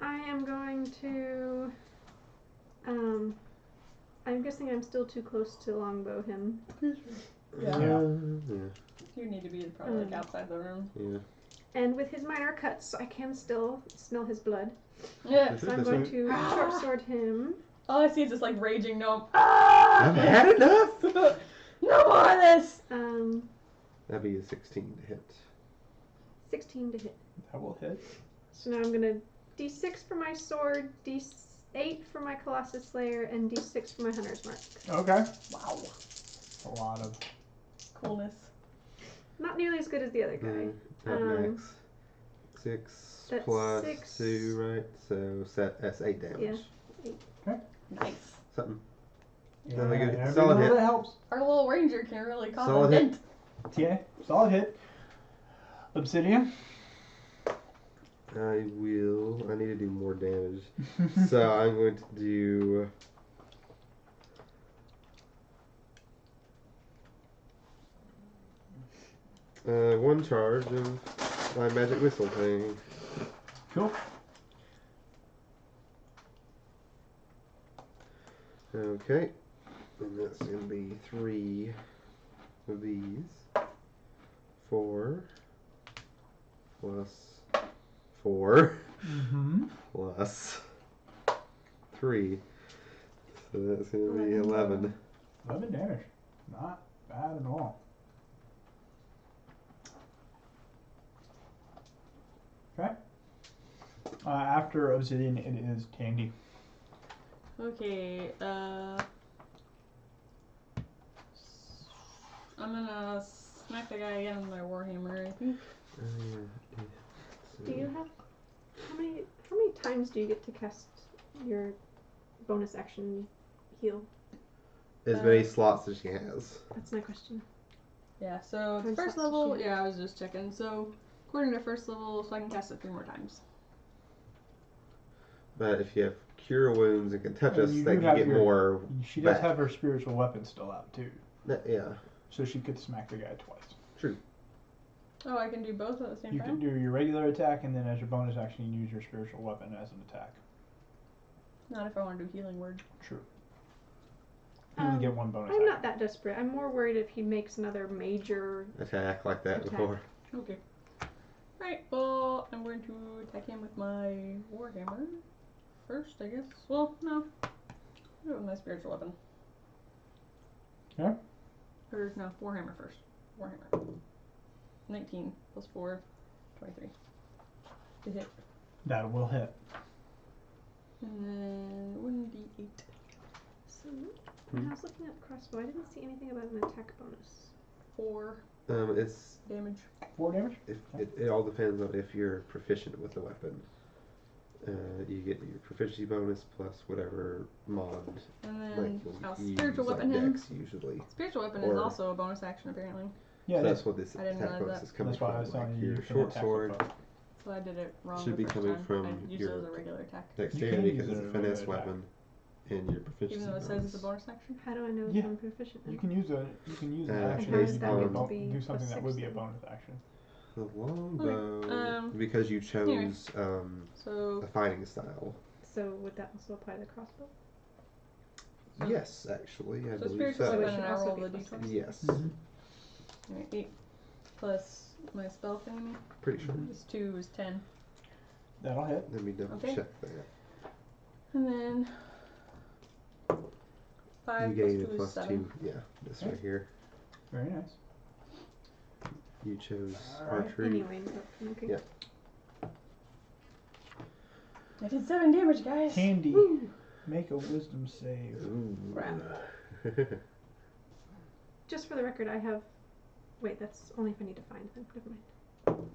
I am going to. I'm guessing I'm still too close to longbow him. Yeah. Yeah. You need to be probably like outside the room. Yeah. And with his minor cuts, I can still smell his blood. Yeah. So I'm going to short sword him. All I see is this like raging gnome. I've had enough! No more of this! That'd be a 16 to hit. 16 to hit. That will hit. So now I'm gonna D6 for my sword, D8 for my Colossus Slayer, and D6 for my Hunter's Mark. Okay. Wow. A lot of. Coolness. Not nearly as good as the other guy. Not max. 6 that's plus 6. 2, right? So that's 8 damage. Yeah. Nice. Something. Yeah, Really good. every Solid little hit. bit helps. Our little ranger can really cause Solid a hit. dent. Yeah, solid hit. Obsidian. I need to do more damage. So I'm going to do. One charge of my magic missile thing. Cool. Okay. And that's going to be 3 of these. 4 plus 4 Mm-hmm. plus 3. So that's going to be 11. 11 damage. Not bad at all. Okay. After Obsidian, it is Tandy. Okay, I'm gonna smack the guy again with my warhammer, I think. Do you have how many times do you get to cast your bonus action heal? As many slots as she has. That's my question. Yeah, so How many first slots does level, she have? yeah, I was just checking. So, according to first level, so I can cast it 3 more times. But if you have cure wounds and can touch And us, you they do can have get your- more. She does back. have her spiritual weapon still out, too. Yeah, So she could smack the guy twice. true. Oh, I can do both at the same You time? can do your regular attack, and then as your bonus action, you use your spiritual weapon as an attack. Not if I want to do healing word. True. You only get one bonus I'm action. not that desperate. I'm more worried if he makes another major. Attack like that Attack. before. Okay. Alright, well, I'm going to attack him with my warhammer first, I guess. Well, no. I'll do it with my spiritual weapon. Yeah. Or, no, warhammer first. Warhammer. 19 plus 4, 23. To hit. That will hit. And then 1d8. So when I was looking at crossbow, I didn't see anything about an attack bonus. 4 It's damage. 4 damage? it all depends on if you're proficient with the weapon. You get your proficiency bonus plus whatever mod. And then Like I'll you spiritual use, weapon like him. Dex usually. Spiritual weapon Or- is also a bonus action, apparently. Yeah, So it that's is. what this I didn't attack realize bonus that. is coming That's why I was from. telling Like you your you can short attack sword with both. So I did it wrong. should the be first coming time. from I used it your as a regular attack. dexterity use because it it's a as a finesse regular attack. weapon, and your proficiency. Even though it says bonus. it's a bonus action? How do I know if Yeah. I'm proficient? You can use an And action how to does do that a get bo- to be do something plus that would be a 6 bonus action. The longbow, Okay, because you anyway. chose So, a fighting style. So would that also apply to the crossbow? So- Yes, actually, I so believe spiritual so. weapon should and I also roll be the plus d20. Yes, Alright, 8 plus my spell thingy. pretty sure. This 2 is 10. That'll hit. Let me double Okay. check that. And then 5 You plus gain 2 a is plus 7. 2. Yeah, this Okay. right here. Very nice. You chose All right. archery. Anyway, okay. Yeah. I did 7 damage, guys. Tandy, Woo. make a wisdom save. Ooh. Crap. Just for the record, I have. Wait, that's only if I need to find them. Never mind.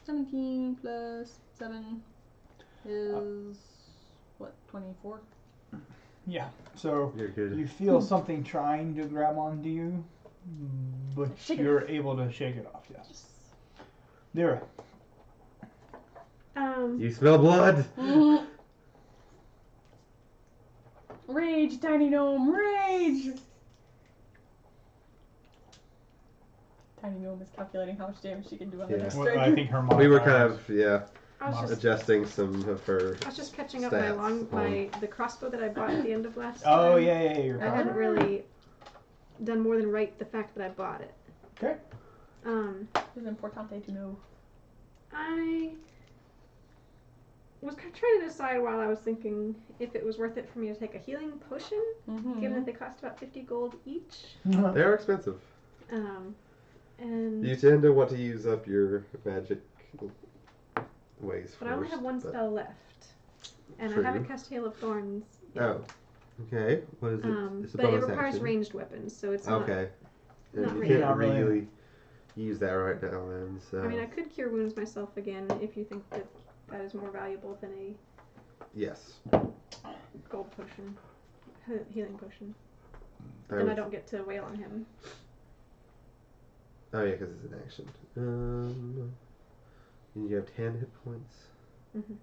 17 plus 7 is, what, 24? Yeah. So You're good. you feel something trying to grab onto you, but Shake it you're able to shake it off. Yes. Lyra. You smell blood. Rage, tiny gnome, rage! Tiny gnome is calculating how much damage she can do on the Yeah. next Well, strike. I think her We were modifier kind of, yeah, I was just adjusting some of her I was just catching up stats the crossbow that I bought at the end of last Oh, time. yeah, you're I hadn't really done more than write the fact that I bought it. Okay. It's importante to know. I was trying to decide while I was thinking if it was worth it for me to take a healing potion, given that they cost about 50 gold each. They are expensive. And You tend to want to use up your magic ways first. but I only have one spell left, and True. I haven't cast Hail of Thorns yet. Oh. Okay. What is it? It's a but it bonus requires action. ranged weapons, so it's Okay. not And you really. can't Not really. really use that right now then, so... I mean, I could cure wounds myself again if you think that that is more valuable than a Yes. gold potion, healing potion. I Then I would- don't get to wail on him. Oh yeah, because it's an action. And you have 10 hit points. Mm-hmm.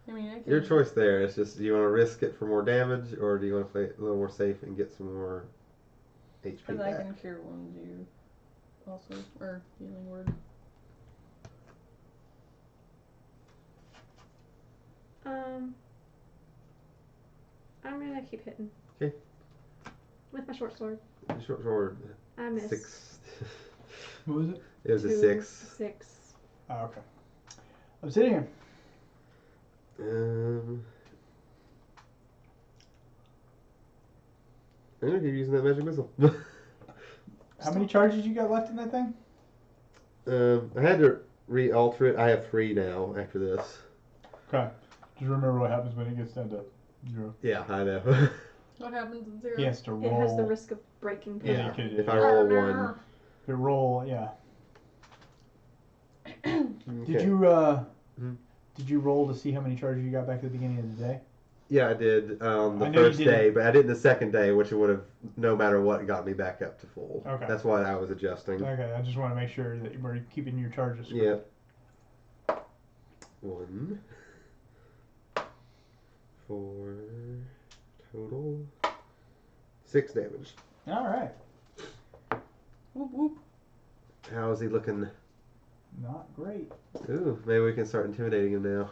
I mean, I could... Your choice there. It's just, do you want to risk it for more damage, or do you want to play it a little more safe and get some more HP Because I back? can cure wounds you also, or healing word. I'm gonna keep hitting. Okay. With my short sword. Short sword. I missed. 6. What was it? It was a 2, 6. 6. Oh, okay. Obsidian. I'm gonna keep using that magic missile. How many charges you got left in that thing? I had to re-alter it. I have 3 now after this. Okay. Just remember what happens when it gets down to 0. Yeah, I know. What happens in 0? He has to roll. It has the risk of breaking. Yeah, Yeah. you could. If I roll a 1. If you roll, yeah. Okay. Did you roll to see how many charges you got back at the beginning of the day? Yeah, I did I the know you first didn't. day, but I didn't the second day, which would have, no matter what, got me back up to full. Okay. That's why I was adjusting. Okay, I just want to make sure that we're keeping your charges. Yeah. 1. 4. Total. 6 damage. All right. Whoop whoop. How is he looking? Not great. Ooh, maybe we can start intimidating him now.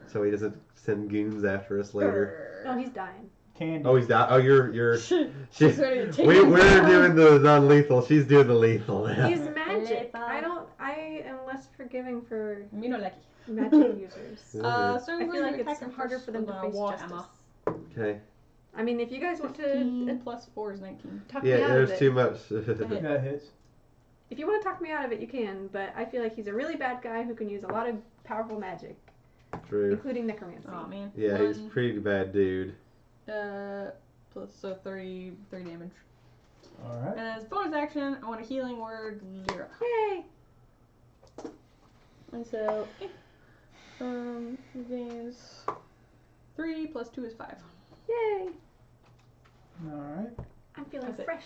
So he doesn't send goons after us later. No, he's dying. Candy. Oh, he's died. Oh, you're. She's She's, ready to take we're him. doing the non-lethal. She's doing the lethal now. He's magic. Lethal. I am less forgiving for Me no lucky. magic users. So I I'm feel going like to attack it's him harder first for them with to my face warhammer. justice. Okay. I mean, if you guys want 15 to plus 4 is 19. talk Yeah, me out there's of it, too much. That hits. if you want to talk me out of it, you can. But I feel like he's a really bad guy who can use a lot of powerful magic, True. including necromancy. Oh man. Yeah, he's a pretty bad dude. Plus so 30 damage. All right. And as bonus action, I want a healing word, Lyra. Yay! And so, is 3 plus 2 is 5. Yay! All right. I'm feeling That's it. fresh.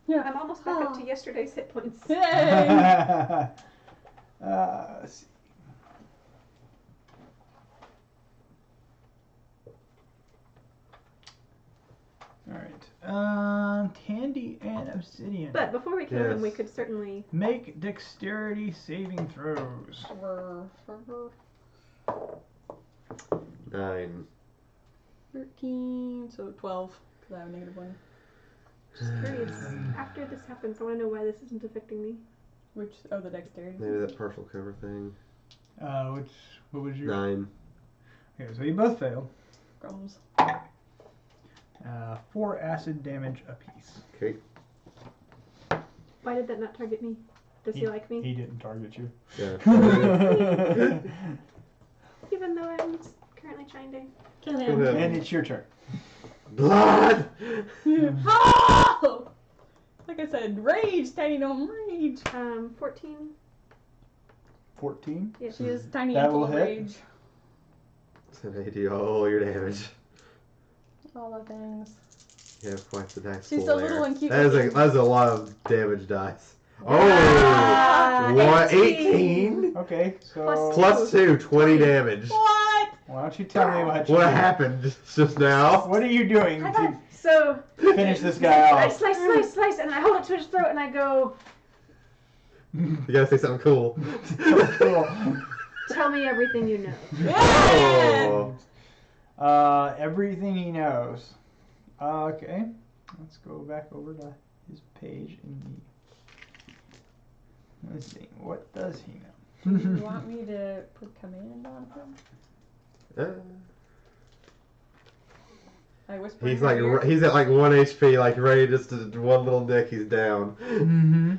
Yeah. I'm almost back up to yesterday's hit points. Yay! Let's see. All right. Candy and Obsidian. But before we kill him, Yes. we could certainly. Make dexterity saving throws. 9. 13, so 12, because I have a -1. Just curious. After this happens, I want to know why this isn't affecting me. Which, the dexterity. Maybe that partial cover thing. What was your? 9. Okay, so you both failed. Grums. 4 acid damage apiece. Okay. Why did that not target me? Does he like me? He didn't target you. Yeah. Even though I'm currently trying to. Kill Kill him. And it's your turn. Blood! Oh! Like I said, rage, tiny gnome, rage. 14. 14. Yeah. She is tiny That and full will of hit. rage. So they do all your damage. All the things. You have quite the dice She's pool so there. little and cute That is looking. that's a lot of damage dice. Ah, Oh! What? 18. 18? Okay, so Plus Plus 2, 20 damage. What? Why don't you tell me what What happened just now? What are you doing High to five. So finish this guy I off? slice, and I hold it to his throat, and I go, You gotta say something cool. Cool. "Tell me everything you know." Oh. Everything he knows. Okay, let's go back over to his page in the. Let's see. What does he know? Do you want me to put command on him? I whisper. He's in like her ear. he's at like 1 HP, like ready just to one little nick, he's down. Mm-hmm.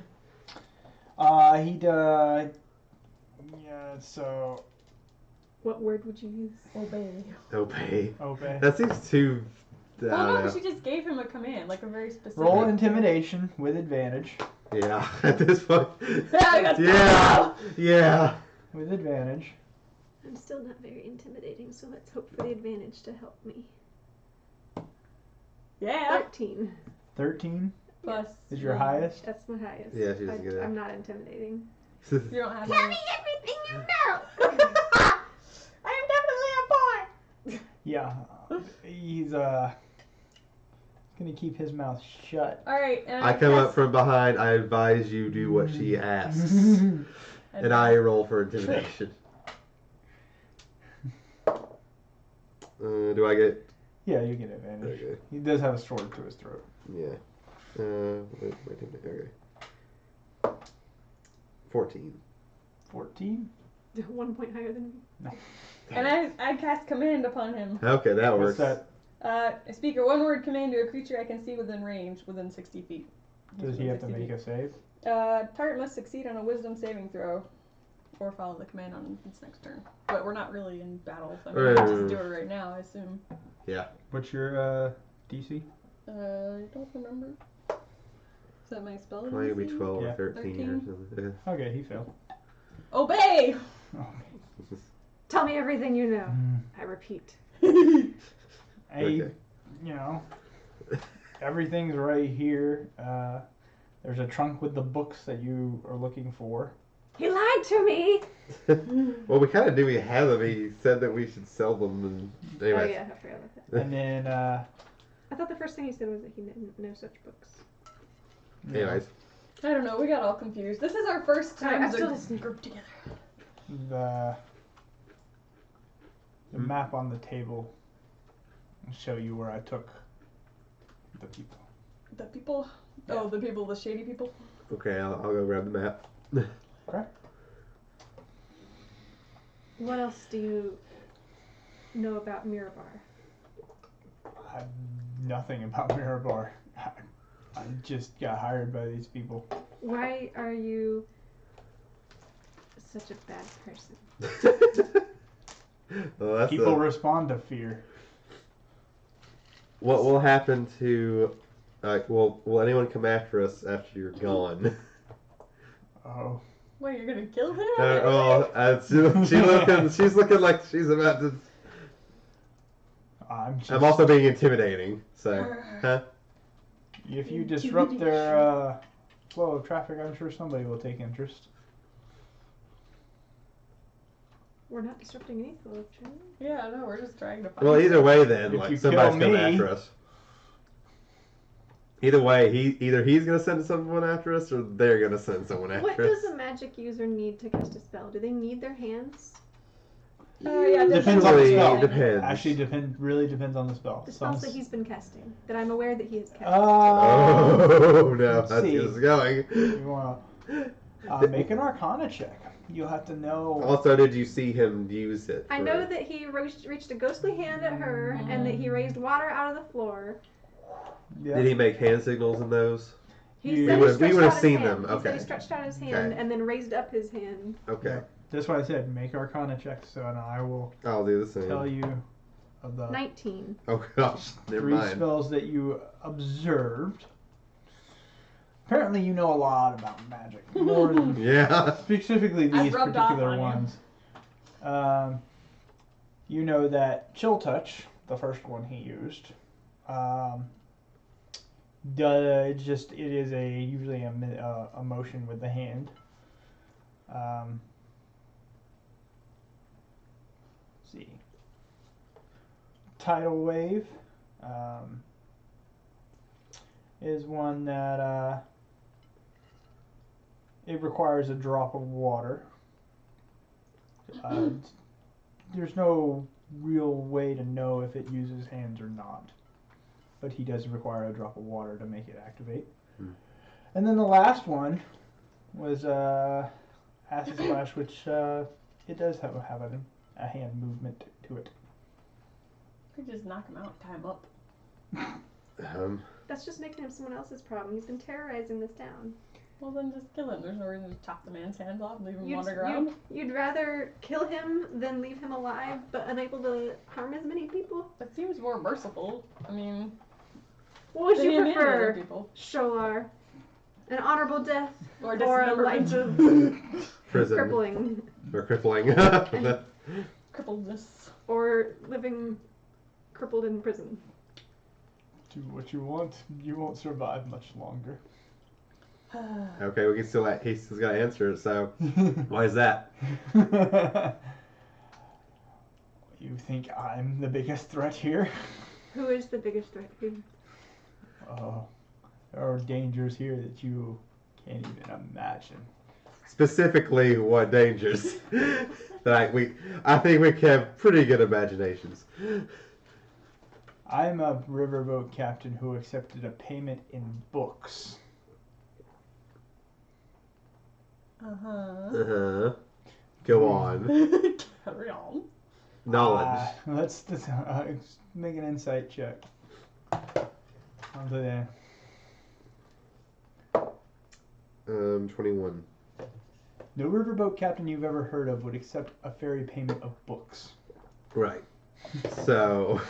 He does. Yeah. So. What word would you use? Obey. Obey. Obey. That seems too. Well, no, she just gave him a command, like a very specific. Roll intimidation with advantage. Yeah, at this point. Yeah. Yeah. With advantage. I'm still not very intimidating, so let's hope for the advantage to help me. Yeah. 13. 13 Plus. is your highest. That's my highest. Yeah, she doesn't get it. I'm not intimidating. You don't have. Tell any. me everything you know. I'm definitely a boy. Yeah. He's gonna keep his mouth shut. All right. And I come up from behind, I advise you do what she asks. And I roll for intimidation. Do I get... Yeah, you get advantage. Okay. He does have a sword to his throat. Yeah. Okay. 14. 14? 1 point higher than me. And I cast command upon him. Okay, that What's works. that? I speak a one-word command to a creature I can see within range, within 60 feet. Does he have to make a save? Target must succeed on a wisdom saving throw, or follow the command on its next turn. But we're not really in battle, so I mean, I can just do it right now, I assume. Yeah. What's your DC? I don't remember. Is that my spell? Probably gonna be 12 Yeah. or 13 or something. Okay, he failed. Obey! Oh, Tell me everything you know. man. I repeat. Hey, Okay. you know, everything's right here. There's a trunk with the books that you are looking for. He lied to me! Well, we kind of knew he had them. He said that we should sell them. And anyway. Oh yeah, I forgot about that. And then, I thought the first thing he said was that he didn't know such books. Anyways. I don't know, we got all confused. This is our first time I'm as still a listening. group together. The map on the table will show you where I took the people. The people? Yeah. Oh, the people, the shady people? Okay, I'll go grab the map. Okay. What else do you know about Mirabar? I have nothing about Mirabar. I just got hired by these people. Why are you such a bad person? Well, that's People respond to fear. What will happen to... will anyone come after us after you're gone? Oh. What, you're gonna kill him? She's looking like she's about to... I'm also being intimidating, so... Huh? If you disrupt their flow of traffic, I'm sure somebody will take interest. We're not disrupting any flow of trade. Yeah, no, we're just trying to find Well, either way then, If like, you somebody's kill coming me- after us. Either way, either he's gonna send someone after us, or they're gonna send someone after What us. does a magic user need to cast a spell? Do they need their hands? yeah, Depends on the Usually spell. depends. Actually, really depends on the spell. The spells that he's been casting, that I'm aware that he has cast. Oh no, that's see. where it's going. You want to make an Arcana check. You'll have to know. Also, did you see him use it? I know that he reached a ghostly hand at her, and that he raised water out of the floor. Yeah. Did he make hand signals in those? He You- said We he would've stretched out his seen hand. them, He said okay. he stretched out his hand Okay. and then raised up his hand. Okay, Yeah. That's why I said make Arcana checks, so and I will I'll do the same. tell you of the 19. Oh gosh, never 3 mind. spells that you observed. Apparently, you know a lot about magic, more than Yeah. specifically I've these rubbed off particular on you. ones. You know that Chill Touch, the first one he used, it is usually a motion with the hand. Let's see. tidal wave is one that it requires a drop of water. There's no real way to know if it uses hands or not, but he does require a drop of water to make it activate. And then the last one was Acid Splash, which it does have a hand movement to it. Could just knock him out, tie him up. That's just making him someone else's problem. He's been terrorizing this town. Well, then just kill him. There's no reason to chop the man's hands off and leave him underground. You'd rather kill him than leave him alive but unable to harm as many people? That seems more merciful. I mean, what would you than him and other prefer, people. Sholar? An honorable death Or a life of Prison. crippling? Or crippling. Crippledness. Or living crippled in prison? Do what you want. You won't survive much longer. Okay, we can still. He's still got to answer it. So, why is that? You think I'm the biggest threat here? Who is the biggest threat here? Oh, there are dangers here that you can't even imagine. Specifically, what dangers? I think we have pretty good imaginations. I'm a riverboat captain who accepted a payment in books. Go on. Carry on. Knowledge. Let's make an insight check. On the 21. No riverboat captain you've ever heard of would accept a ferry payment of books. Right. So,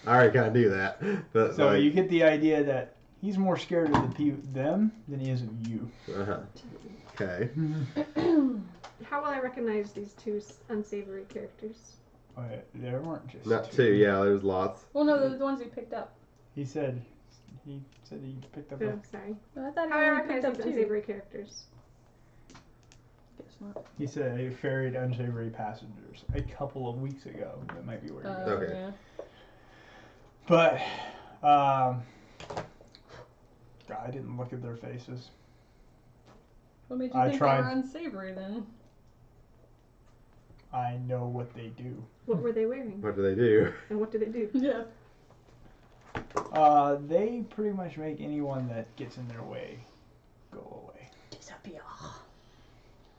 I already kind of knew that. But so you get the idea that he's more scared of them than he is of you. Okay. How will I recognize these two unsavory characters? There weren't just Not two, yeah, there's lots. Well, no, they're the ones you picked up. He said he picked up Oh, sorry. No, I thought How will I he picked recognize up these two. unsavory characters? Guess not. He said he ferried unsavory passengers a couple of weeks ago. That might be where he goes. Okay. Yeah. But I didn't look at their faces. What made you I think tried. they were unsavory then? I know what they do. What were they wearing? What do they do? And what do they do? Yeah. They pretty much make anyone that gets in their way go away. Disappear.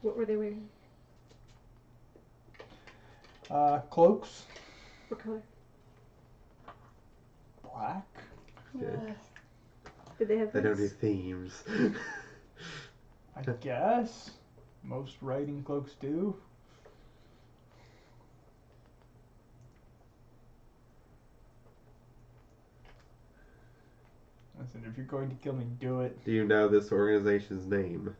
What were they wearing? Cloaks, What color? black. Good. Did they have They don't do hoods? themes. I guess most riding cloaks do. Listen, if you're going to kill me, do it. Do you know this organization's name?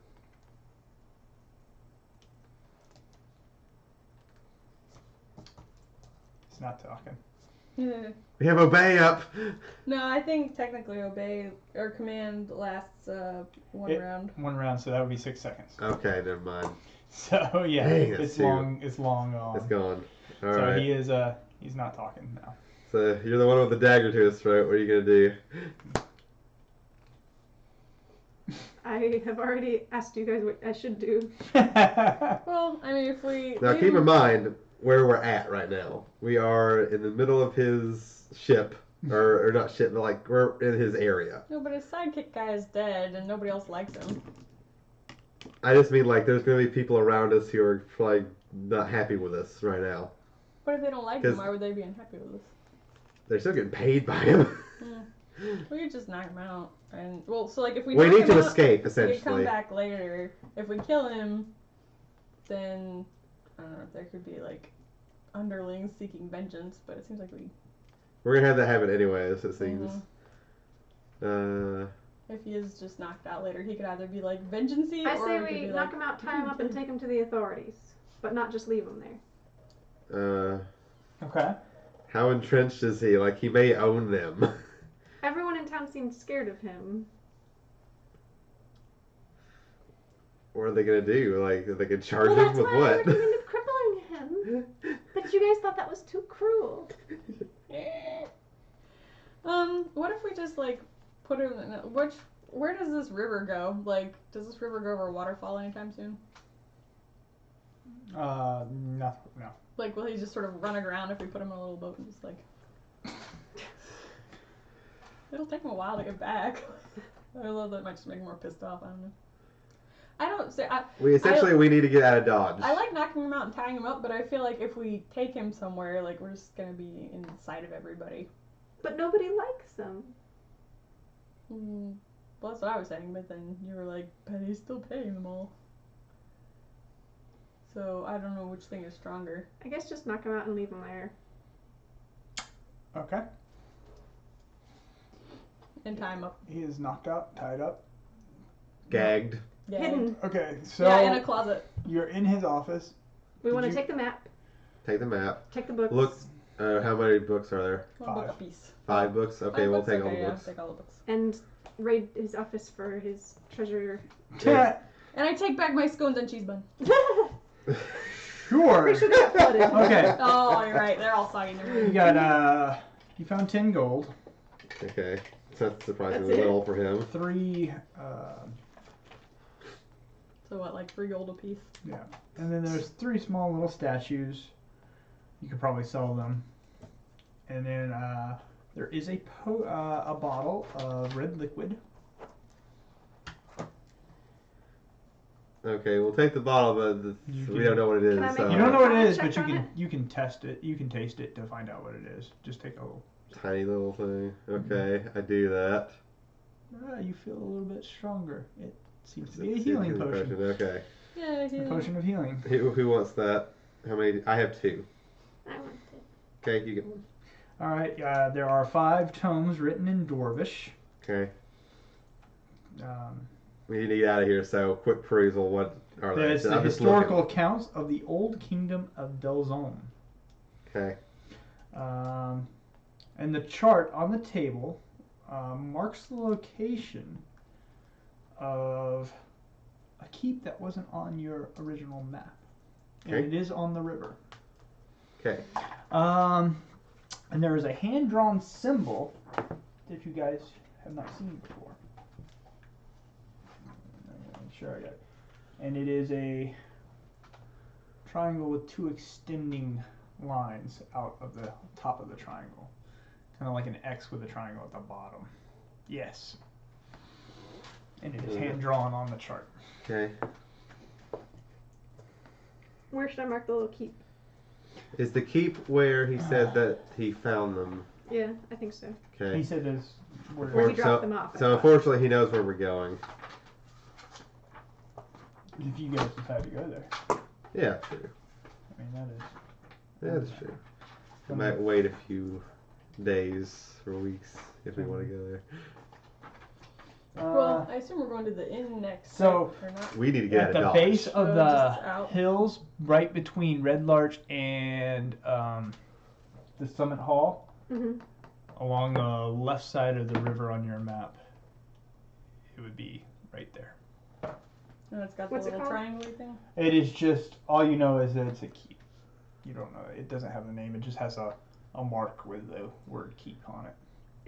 It's not talking. We have Obey up! No, I think technically obey or command lasts one round. One round, so that would be 6 seconds. Okay, never mind. So yeah, Dang, that's it's two. long. It's long gone. It's gone. So Alright. he is. He's not talking now. So you're the one with the dagger to his throat. What are you going to do? I have already asked you guys what I should do. Well, I mean, if we Now leave keep in him- mind where we're at right now. We are in the middle of his ship. Or not ship, but like we're in his area. No, but his sidekick guy is dead, and nobody else likes him. I just mean like there's going to be people around us who are like not happy with us right now. But if they don't like 'Cause- him, why would they be unhappy with us? They're still getting paid by him. We could just knock him out, and well, so like if we We knock need him to out, escape, he could essentially. come back later. If we kill him, then I don't know. There could be like underlings seeking vengeance, but it seems like We're gonna have that happen anyways, it seems. if he is just knocked out later, he could either be like vengeancey, I or say he could we be knock like, him out, tie him up, and take him to the authorities. But not just leave him there. Okay. How entrenched is he? Like he may own them. Everyone in town seems scared of him. What are they gonna do? Like, are they gonna charge Well, him that's with why I what? recommended crippling him. But you you guys thought that was too cruel. What if we just like put her in where does this river go? Like, does this river go over a waterfall anytime soon? No. Like, will he just sort of run aground if we put him in a little boat and just like... It'll take him a while to get back. I love that. It might just make him more pissed off. I don't know. I don't say... we need to get out of Dodge. I like knocking him out and tying him up, but I feel like if we take him somewhere, like, we're just gonna be in sight of everybody. But nobody likes them. Well, that's what I was saying, but then you were like, but he's still paying them all. So I don't know which thing is stronger. I guess just knock him out and leave him there. Okay. And tie him up. He is knocked out, tied up. Gagged. Yeah. Hidden. Okay, so Yeah, in a closet. you're in his office. We want to you- take the map, Take the map. take the books. Look, how many books are there? One book 5. apiece. 5 books? Okay, 5 we'll books? take all Okay, the yeah, books. take all the books. And raid his office for his treasure. Yeah. And I take back my scones and cheese bun. Sure. Pretty sure they got flooded. Okay. Oh, you're right. They're all soggy. Never You mind. got you found 10 gold, Okay. So that's surprisingly That's it. little for him. 3 So what, like 3 gold apiece? yeah. And then there's 3 small little statues. You could probably sell them. And then there is a bottle of red liquid. Okay, we'll take the bottle, but we don't know what it is. Can I make So You don't know what it Can I is, check but you on can it? you can test it. You can taste it to find out what it is. Just take a little. tiny little thing. Okay, I do that. You feel a little bit stronger. It seems to It's be a healing potion. Okay. Yeah, A potion of healing. Who wants that? How many? I have 2. I want it. Okay, you get one. All right. There are 5 tomes written in Dwarvish. Okay. Um, We need to get out of here, so quick perusal. What are they? there's the I'm just historical looking. accounts of the old kingdom of Delzone. Okay. And the chart on the table marks the location of a keep that wasn't on your original map. And Okay. it is on the river. Okay. And there is a hand-drawn symbol that you guys have not seen before. I'm sure I got it. And it is a triangle with 2 extending lines out of the top of the triangle. Kind of like an X with a triangle at the bottom. Yes. And it is hand-drawn on the chart. Okay. Where should I mark the little keep? Is the keep where he said that he found them? Yeah, I think so. Okay. He said this. Where we dropped them off. So unfortunately, he knows where we're going. If you guys decide to go there. Yeah, true. I mean, that is. Yeah, that's true. We might wait a few days or weeks if we want to go there. Well, I assume we're going to the inn next. So- right, or not? We need to get At out of the Dodge. base of So the just out. hills, right between Red Larch and the Summit Hall, Mm-hmm. along the left side of the river on your map, it would be right there. And it's got the What's it little called? triangle thing. It is just, all you know is that it's a keep. You don't know, it doesn't have the name, it just has a mark with the word keep on it.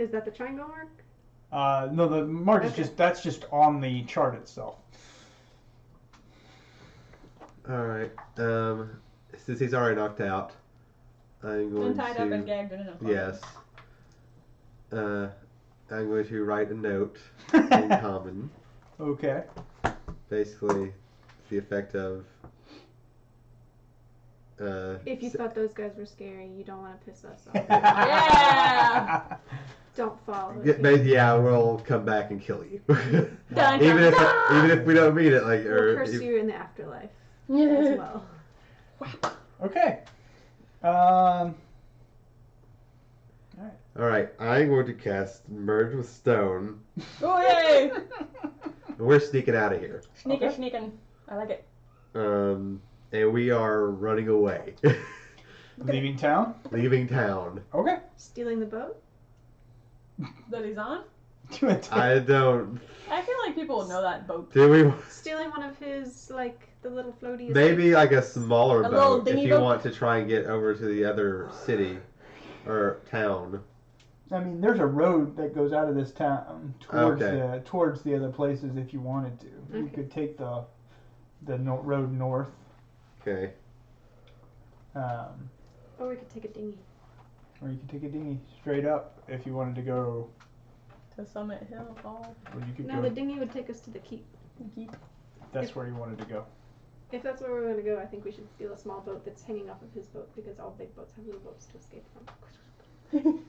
Is that the triangle mark? No, the mark is Okay. that's just on the chart itself. Alright. Since he's already knocked out, I'm going And tied to... up and gagged in a closet. Yes. I'm going to write a note in common. Okay. Basically, the effect of... If you thought those guys were scary, you don't want to piss us off. Yeah! Don't follow. Yeah, we'll come back and kill you. Dun, even dun, if dun! even if we don't mean it, like We'll or curse if- you in the afterlife as Yeah. well. Okay. All right, I'm going to cast Merge with Stone. Oh, yay! And we're sneaking out of here. Sneaking, Okay. sneaking. I like it. And we are running away, Leaving town? leaving town. Okay. Stealing the boat? That he's on? To a tip. I don't. I feel like people would know that boat. Do we? Stealing one of his, like, the little floaty. Maybe like a smaller A little boat if dinghy you boat? want to try and get over to the other city or town. I mean, there's a road that goes out of this town towards Okay. towards the other places if you wanted to. You Okay. could take the road north. Okay. Or we could take a dinghy. Or you could take a dinghy straight up if you wanted to go. To Summit Hill Falls. Or you could No, go. the dinghy would take us to the keep. That's where you wanted to go. If that's where we're going to go, I think we should steal a small boat that's hanging off of his boat because all big boats have little boats to escape from.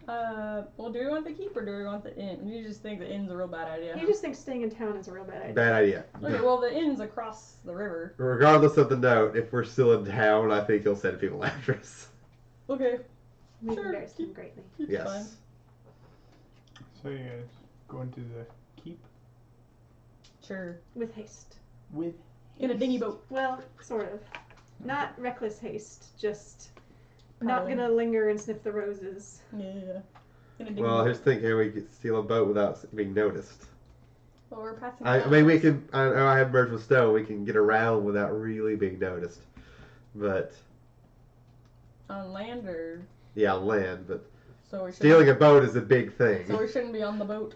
Well, do we want the keep or do we want the inn? You just think the inn's a real bad idea. You just think staying in town is a real bad idea. Bad idea. Okay, well, the inn's across the river. Regardless of the note, if we're still in town, I think he'll send people after us. Okay. We Sure. embarrassed him greatly. Keep's Yes. fine. So you guys go into the keep Sure. With haste. with. In a dinghy boat. Well, sort of. Not reckless haste, just not Paddling. gonna linger and sniff the roses. Yeah. In a dinghy Well, boat. here's the thing: here we could steal a boat without being noticed. Well, we're passing. I by. mean, we can. I have merged with stone. We can get around without really being noticed. But On land or. yeah, on land. But So we shouldn't- stealing a boat is a big thing. So we shouldn't be on the boat.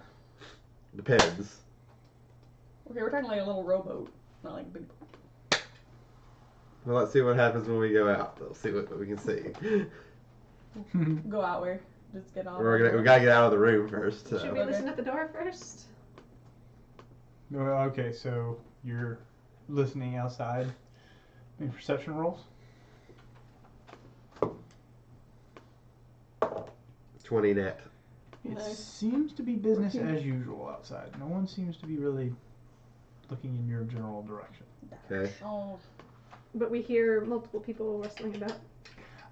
Depends. Okay, we're talking like a little rowboat, not like a big boat. Well, let's see what happens when we go out. Let's see what we can see. Go out where? Just get off. We gotta get out of the room first. So. Should we listen at the door first? Okay, so you're listening outside. Any perception rolls? 20 net. It Nice. seems to be business as usual outside. No one seems to be really looking in your general direction. Okay. Oh, But we hear multiple people rustling about.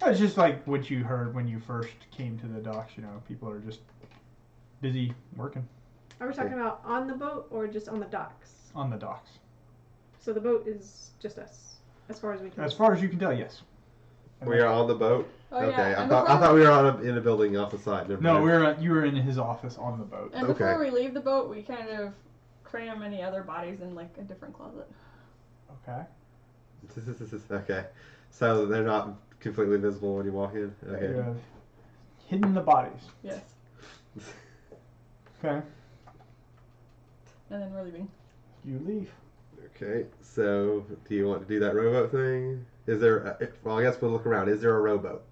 It's just like what you heard when you first came to the docks. You know, people are just busy working Are we talking about on the boat or just on the docks? on the docks. So the boat is just us, as far as we can. As far as you can tell, yes. And We are on the boat. Oh, Okay. yeah. I And thought before- we were in a building off the side. Never No, mind. you were in his office on the boat. and Okay. before we leave the boat, we kind of cram any other bodies in like a different closet. Okay. Okay. So they're not completely visible when you walk in. You Okay. have hidden the bodies. Yes. Okay. And then we're leaving. You leave. Okay. So do you want to do that rowboat thing? Is there? Well, I guess we'll look around. Is there a rowboat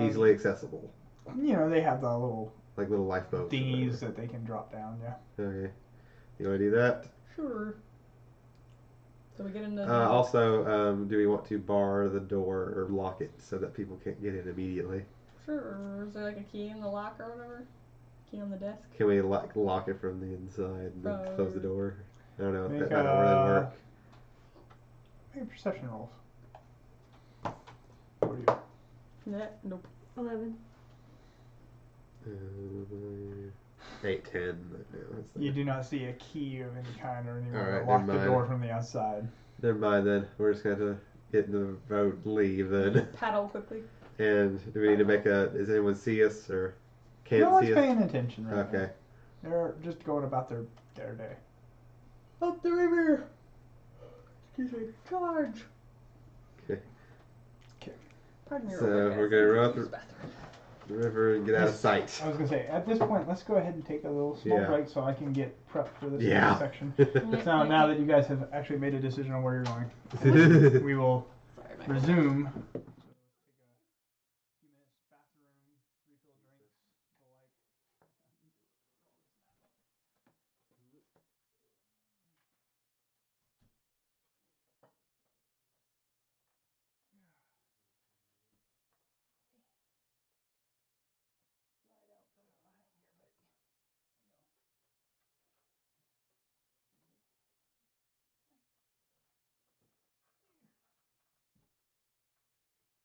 easily accessible, You know, they have the little like little lifeboats? or dinghies that they can drop down. Yeah. whatever? Okay. You want to do that? Sure. So we get into. Also, do we want to bar the door or lock it so that people can't get in immediately? Sure. Is there like a key in the lock or whatever? Key on the desk? Can we lock it from the inside and then close the door? I don't know. Make That might not really work. Make perception rolls. What do you? Yeah. Nope. 11. 8, 10. No, that's You do not see a key of any kind or anything All to right, lock never the mind. door from the outside. Never mind then. We're just going to get into the boat and leave then. Paddle quickly. And do we need to make a... Does anyone see us or can No one's see us? paying attention right Okay. now. They're just going about their day. Up the river. Excuse me. Charge. Okay. Pardon me. So, real quick, we're guys. gonna run Use through- the bathroom. The river and get out of sight. I was gonna say at this point, let's go ahead and take a little small Yeah. break so I can get prepped for this Yeah. next section. So now that you guys have actually made a decision on where you're going, we will Sorry, Michael. resume. So let's take a few minutes, bathroom, refill drinks, the like. Slide out behind here, baby. There you go.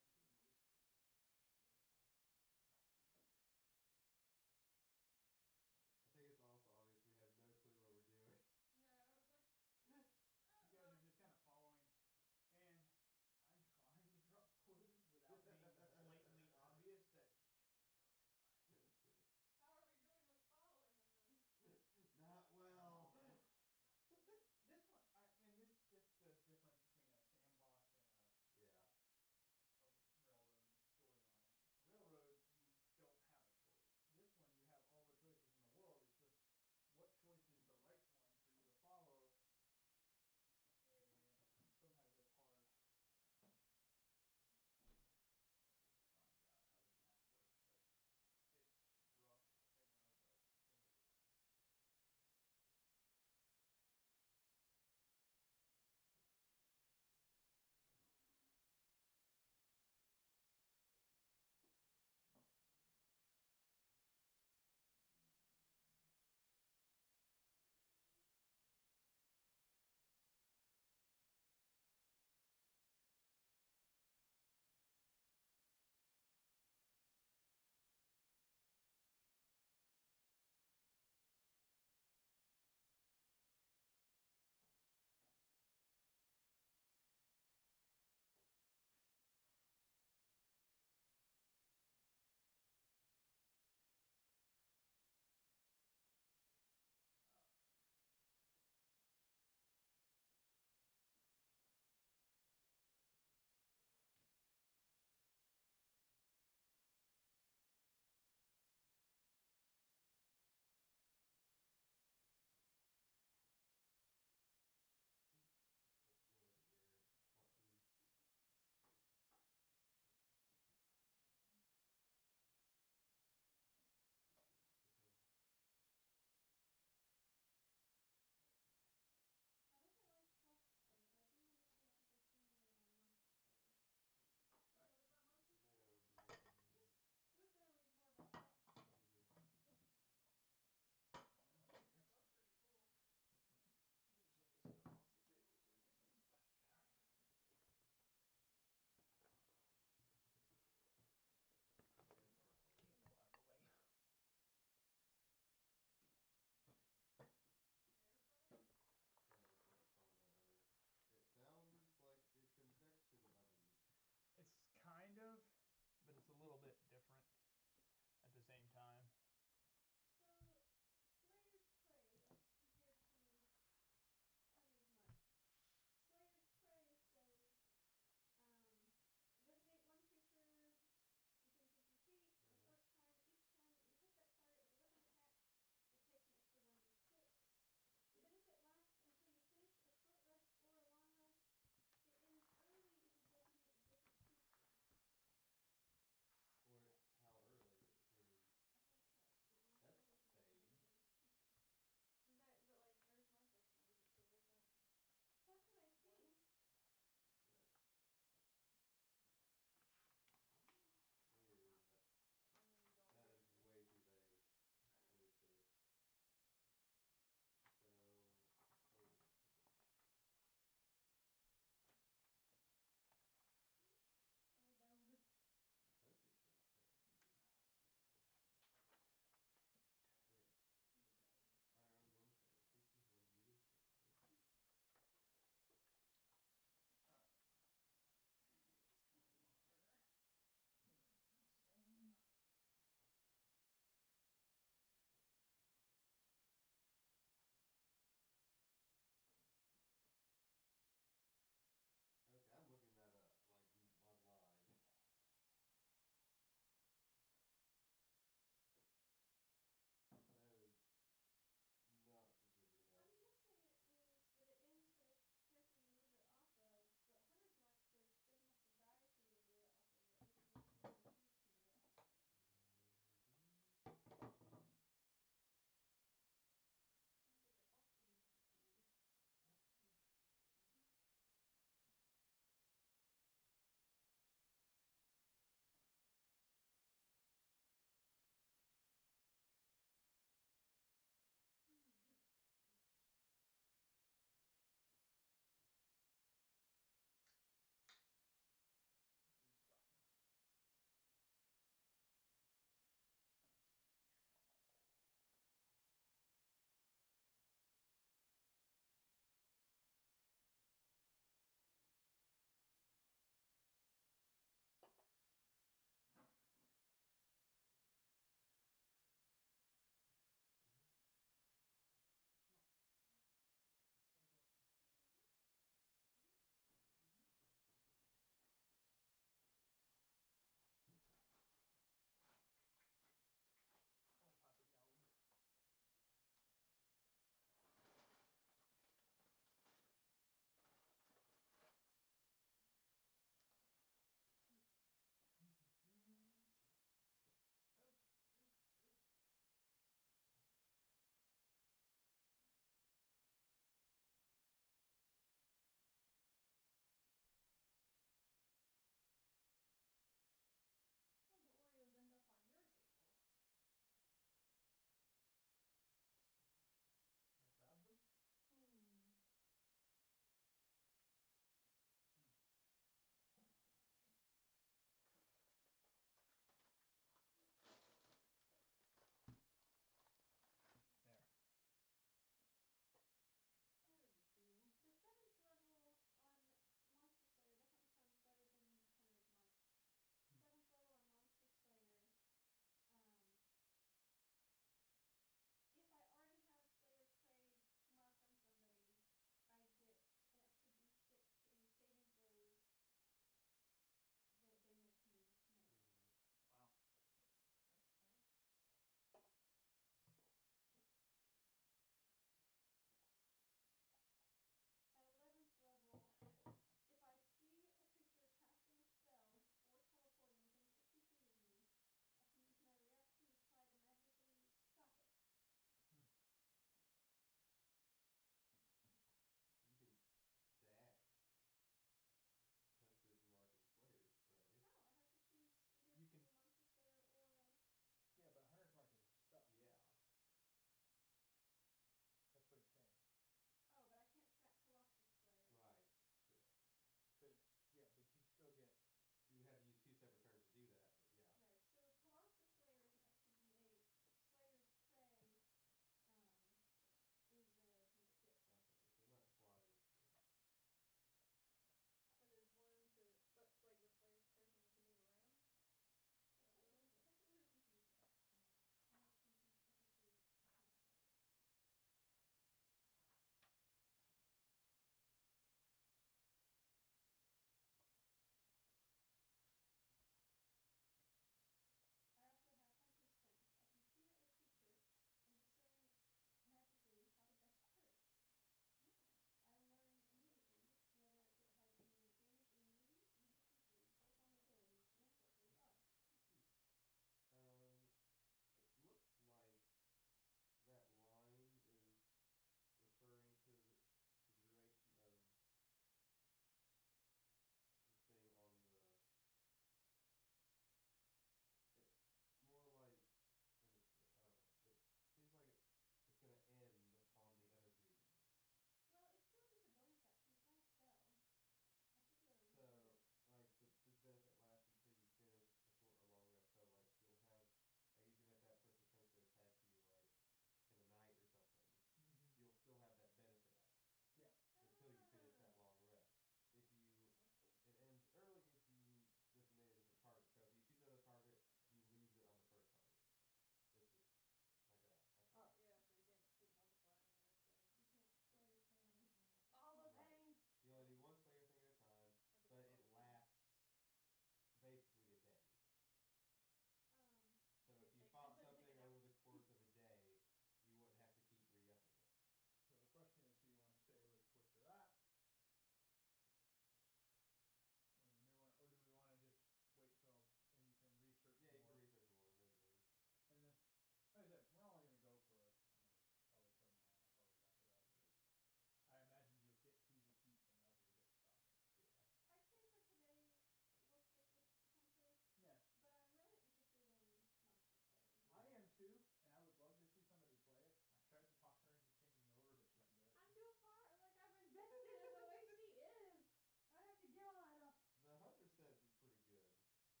invested in the way she is. I have to give all that up. The hunter sense is pretty good. Being able to kind of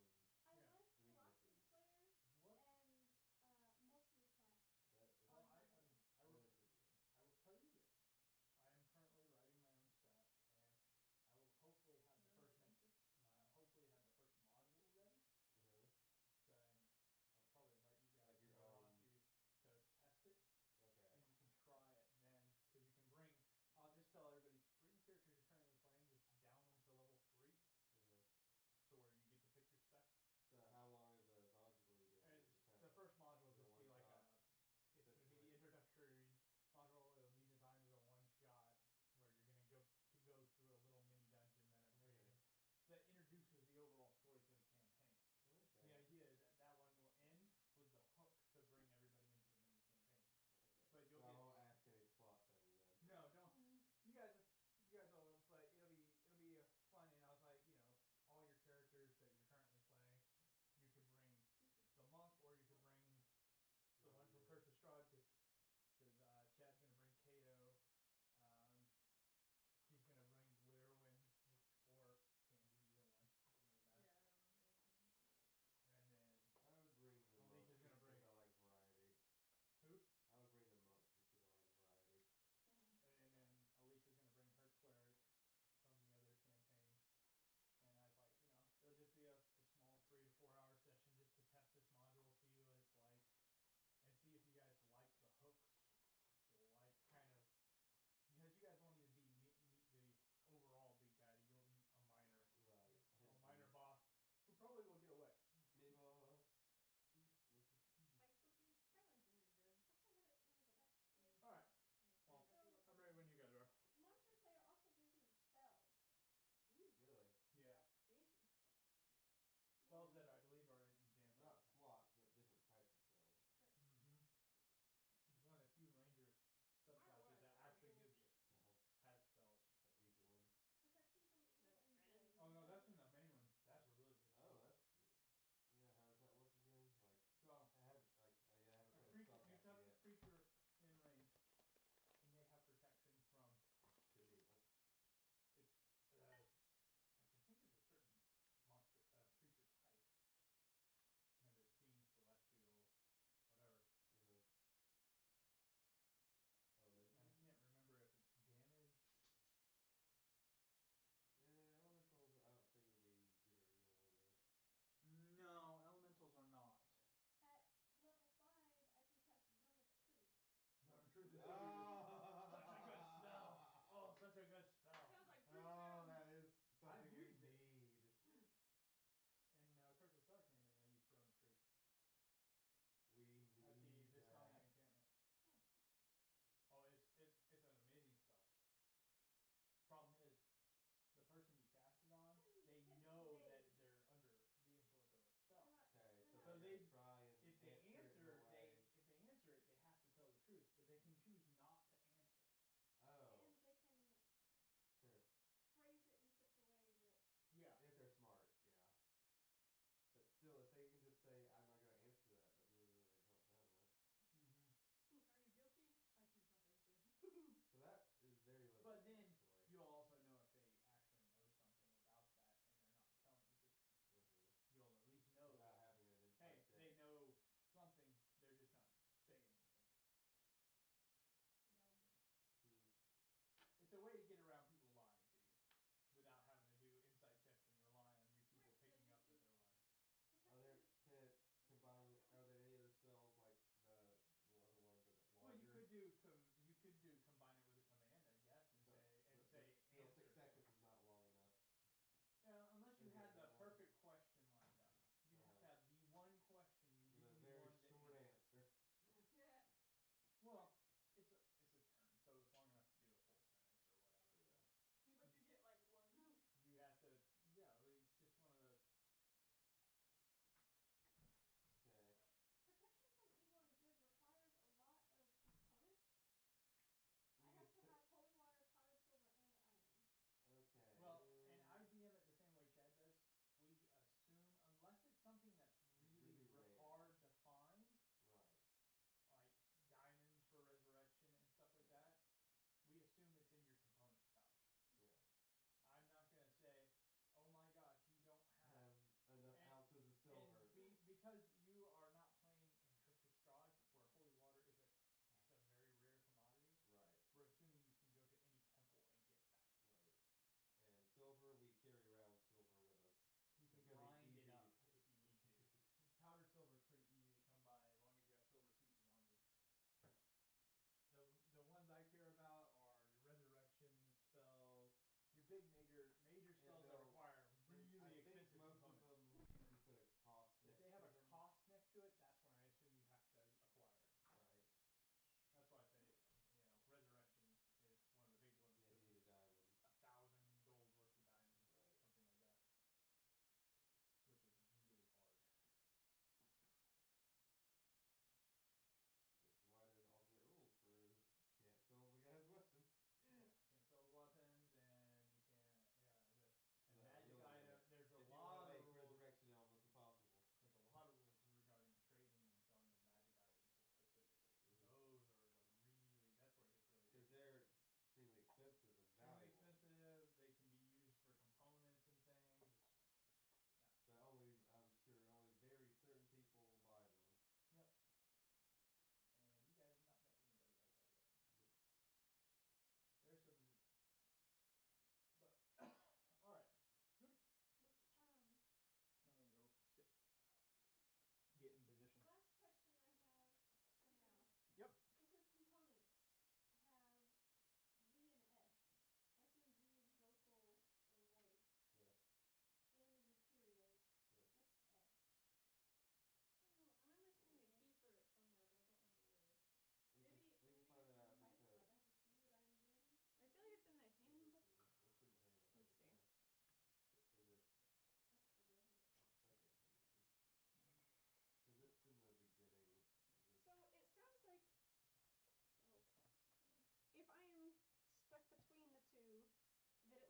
determine I Yeah. like weaknesses. Colossus Slayer What? and multi-attack. That is, Well, I that is pretty good. I will tell you this. I am currently writing my own stuff, and I will hopefully have the Your first adventure. hopefully have the first module ready. Uh-huh. So, and I'll probably invite you guys Like your to own- Rossi's to test it, Okay. and you can try it then, because you can bring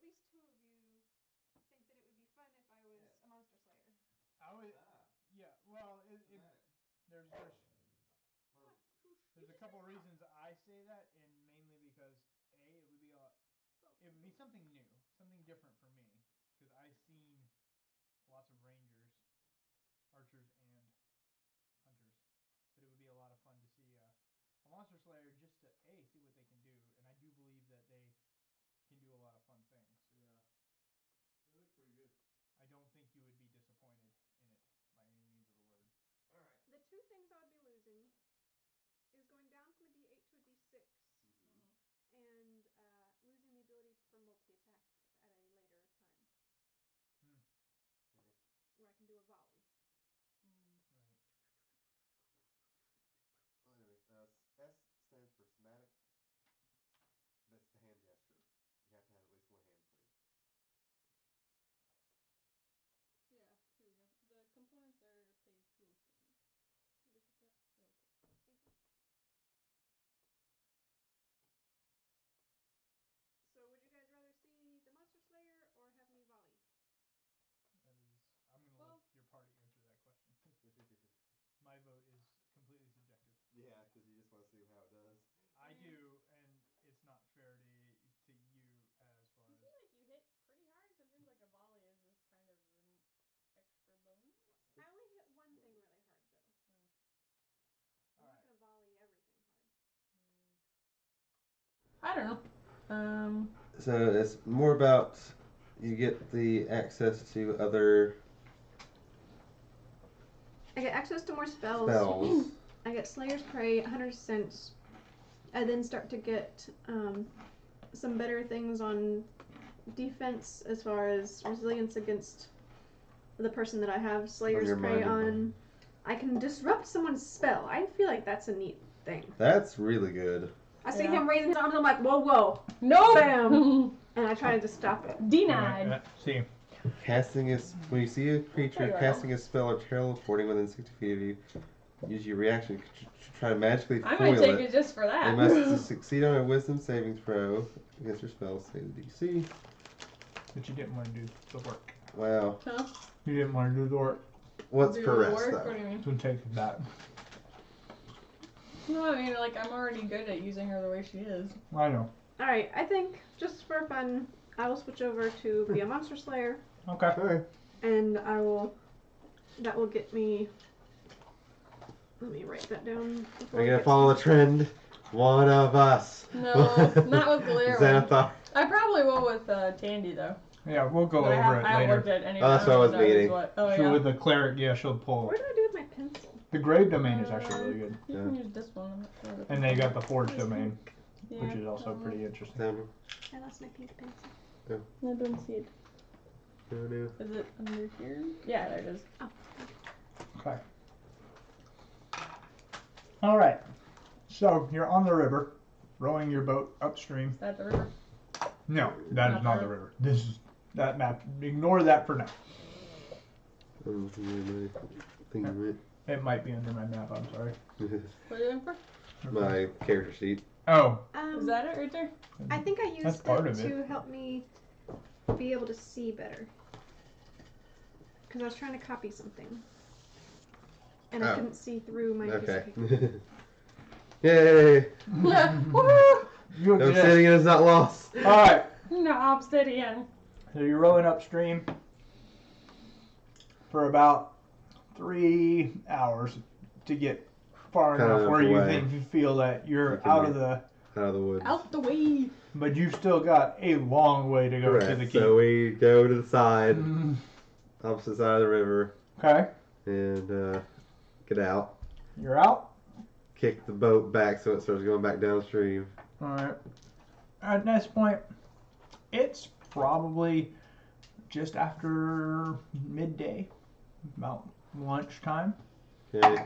least 2 of you think that it would be fun if I was a monster slayer. I would. Yeah. Well, there's What? Shush. there's a couple reasons I say that, and mainly because it would be something new, something different for me, because I've seen lots of rangers, archers, and hunters, but it would be a lot of fun to see a monster slayer just to see what they can do, and I do believe that they can do a lot of fun things. Yeah. They look pretty good. I don't think you would be disappointed in it by any means of the word. All right. The 2 things I would be losing is going down from a D8 to a D6, and losing the ability for multi-attack at a later time. Okay. Where I can do a volley. Right. Well, anyways, S stands for somatic. That's the hand gesture. You have to have at least one hand free. Yeah, here we go. The components are page 2 of 3. You just looked up. Oh, cool. Thank you. So would you guys rather see the monster slayer or have me volley? I'm gonna let your party answer that question. My vote is completely subjective. Yeah, because you just want to see how it does. I do, and it's not fair to you as far You as. seem like you hit pretty hard, so it seems like a volley is just kind of an extra bonus. I only hit one thing really hard though. I'm not gonna volley everything hard. I don't know. So it's more about you get the access to other I get access to more spells. I get Slayer's Prey, 100%. I then start to get some better things on defense as far as resilience against the person that I have Slayer's Prey on. I can disrupt someone's spell. I feel like that's a neat thing. That's really good. I see him raising his arms, I'm like, whoa, whoa. No! Bam! And I try to just stop it. Denied. See. When you see a creature casting a spell or teleporting within 60 feet of you, use your reaction to try to magically foil it. I might take it just for that. They must succeed on a wisdom saving throw against your spell, save the DC. But you didn't want to do the work. Wow. Huh? You didn't want to do the work. What's Do per the rest, work? though? What do you mean? So take that. No, I mean, like, I'm already good at using her the way she is. I know. Alright, I think, just for fun, I will switch over to be a monster slayer. Okay. And that will get me, let me write that down. Are you gonna follow the trend? One of us. No, not with Galera. Xanathar. I probably will with Tandy, though. Yeah, we'll go But over it I haven't looked later. at any. Oh, that's what I was meaning. Oh, She'll yeah. with the cleric, she'll pull. What did I do with my pencil? The grave domain is actually really good. You can use this one. I'm not sure. And they got the forge domain, Yeah, which is also pretty interesting. Down. I lost my pink pencil. I don't see it. No. Is it under here? Yeah, there it is. Oh. Okay. All right. So you're on the river, rowing your boat upstream. Is that the river? No, that is not the river. This is that map. Ignore that for now. I'm looking at my thing. It might be under my map. I'm sorry. What are you looking for? My character sheet. Oh. Is that it right there? I think I used That's part it of it. to help me be able to see better. Because I was trying to copy something. And I couldn't see through my piece of paper. Okay. Yay! Woohoo! You Obsidian is not lost. All right. No, obsidian. So you're rowing upstream for about 3 hours to get far enough where you feel that you're out of the woods. Out the way. But you've still got a long way to go to the keep. So we go to the side, opposite side of the river. Okay. And get out. You're out. Kick the boat back so it starts going back downstream. All right. At this point, it's probably just after midday, about lunchtime. Okay.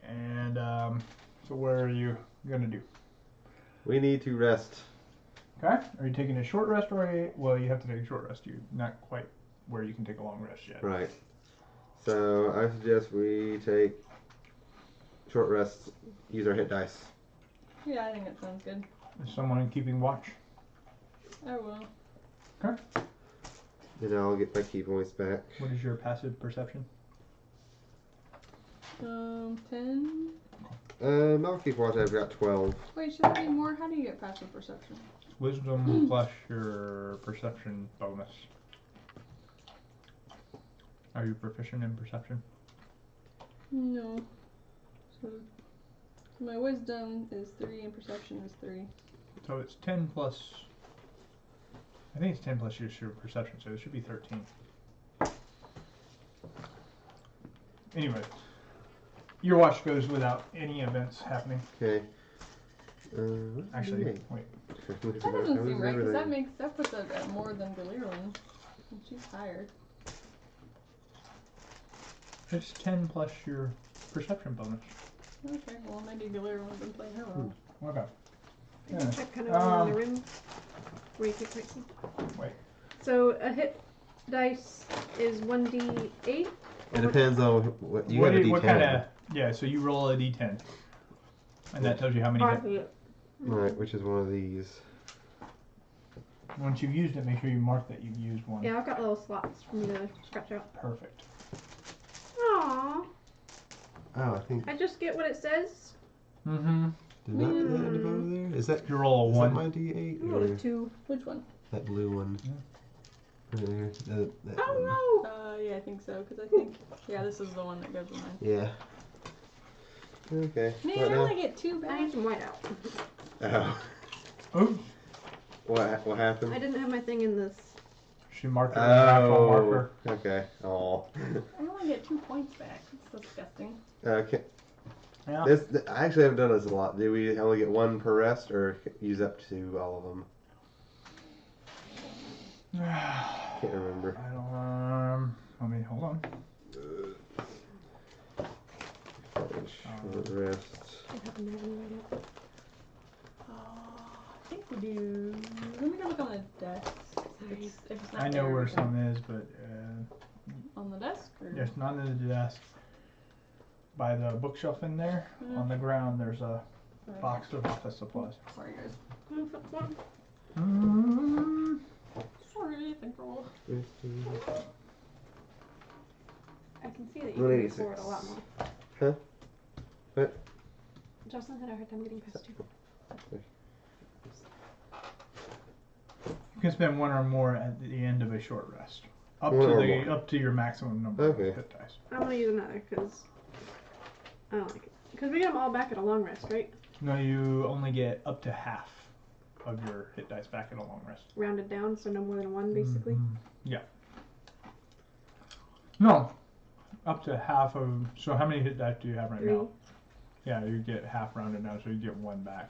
And so what are you gonna do? We need to rest. Okay. Are you taking a short rest or well, you have to take a short rest. You're not quite where you can take a long rest yet. Right. So I suggest we take short rests, use our hit dice. Yeah, I think that sounds good. Is someone keeping watch? I will. Okay. And I'll get my key points back. What is your passive perception? 10. I'll keep watch. I've got 12. Wait, should there be more? How do you get passive perception? Wisdom plus your perception bonus. Are you proficient in perception? No. So my wisdom is 3 and perception is 3. So it's 10 plus. I think it's 10 plus your perception, so it should be 13. Anyway, your watch goes without any events happening. Okay. Actually, wait. That doesn't seem right, because that puts it at more than Galirlin. And she's higher. It's 10 plus your perception bonus. Okay, well maybe Galirlin's been playing her role. Okay. I can Yeah. check kind of around the rim where you keep pricing. Wait. So a hit dice is 1d8. It depends on what you What, have a what D10. kind of? Yeah, so you roll a d10, and that tells you how many. Right, which is one of these. Once you've used it, make sure you mark that you've used one. Yeah, I've got little slots for me to scratch out. Perfect. Aww. Oh, I think. I just get what it says. Mm-hmm. Did not put that info over there? Is that You roll a is that 1. my D8? I rolled Or a 2. Which one? that blue one? Right there. That one. Oh Yeah, I think so, because I think, yeah, this is the one that goes in mine. Yeah. Okay. Man, What I now? only get 2 no! I need back. some white out. Oh. Oh, What happened? I didn't have my thing in this. she marked it with an actual Oh. marker. Okay. Oh. I only get 2 points back. That's disgusting. Okay. Yeah. I actually haven't done this a lot. Do we only get one per rest, or use up to all of them? Can't remember. I don't. Let me hold on. Short rest. I happen to have any white out. I think we do. Let me go look on the desk. If it's not I know there, where we can- some is, but On the desk? Or? yes, not in the desk. By the bookshelf in there, on the ground, there's a Sorry. box of office supplies. Sorry, guys. Mm. Sorry, think roll. I can see that you can 186. afford a lot more. Huh? What? Jocelyn had a hard time getting past 2. You can spend 1 or more at the end of a short rest, up One to or the more. up to your maximum number Okay. of hit dice. I'm gonna use another because I don't like it. Because we get them all back at a long rest, right? No, you only get up to half of your hit dice back in a long rest. Rounded down, so no more than 1, basically. Mhm. Yeah. No, up to half of. So how many hit dice do you have right 3. now? Yeah, you get half rounded down, so you get 1 back.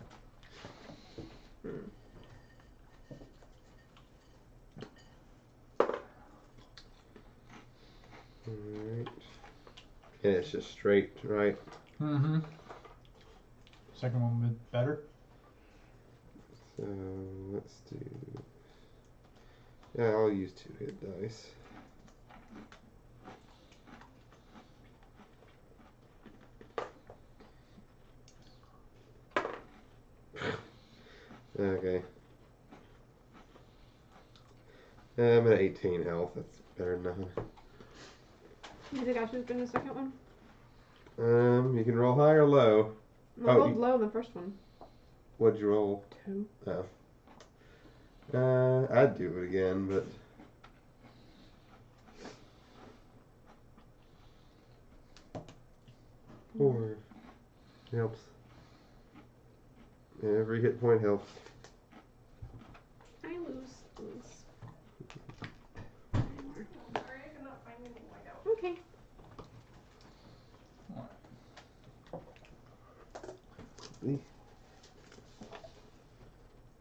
Alright. And it's just straight, right? Mm-hmm. Second one was better. So let's do. Yeah, I'll use 2 hit dice. Okay. I'm at 18 health. That's better than nothing. You think I should spin the second one? You can roll high or low. No, I Oh, rolled you- low the first one. What'd you roll? 2. Oh. I'd do it again, but. Four. Helps. Every hit point helps. I lose. Sorry, I cannot find anything white out. Okay.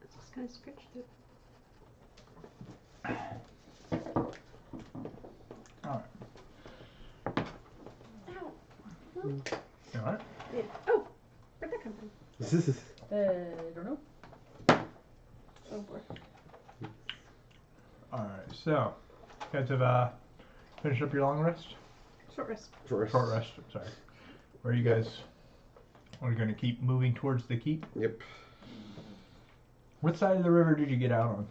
I just kind of scratched it. All right. Ow. You all right? Yeah. Oh! Where'd that come from? I don't know. Oh boy. All right. So, you guys have finished up your long rest. Short rest. First. Short rest. Sorry. Where are you guys? Are you going to keep moving towards the keep? Yep. What side of the river did you get out on?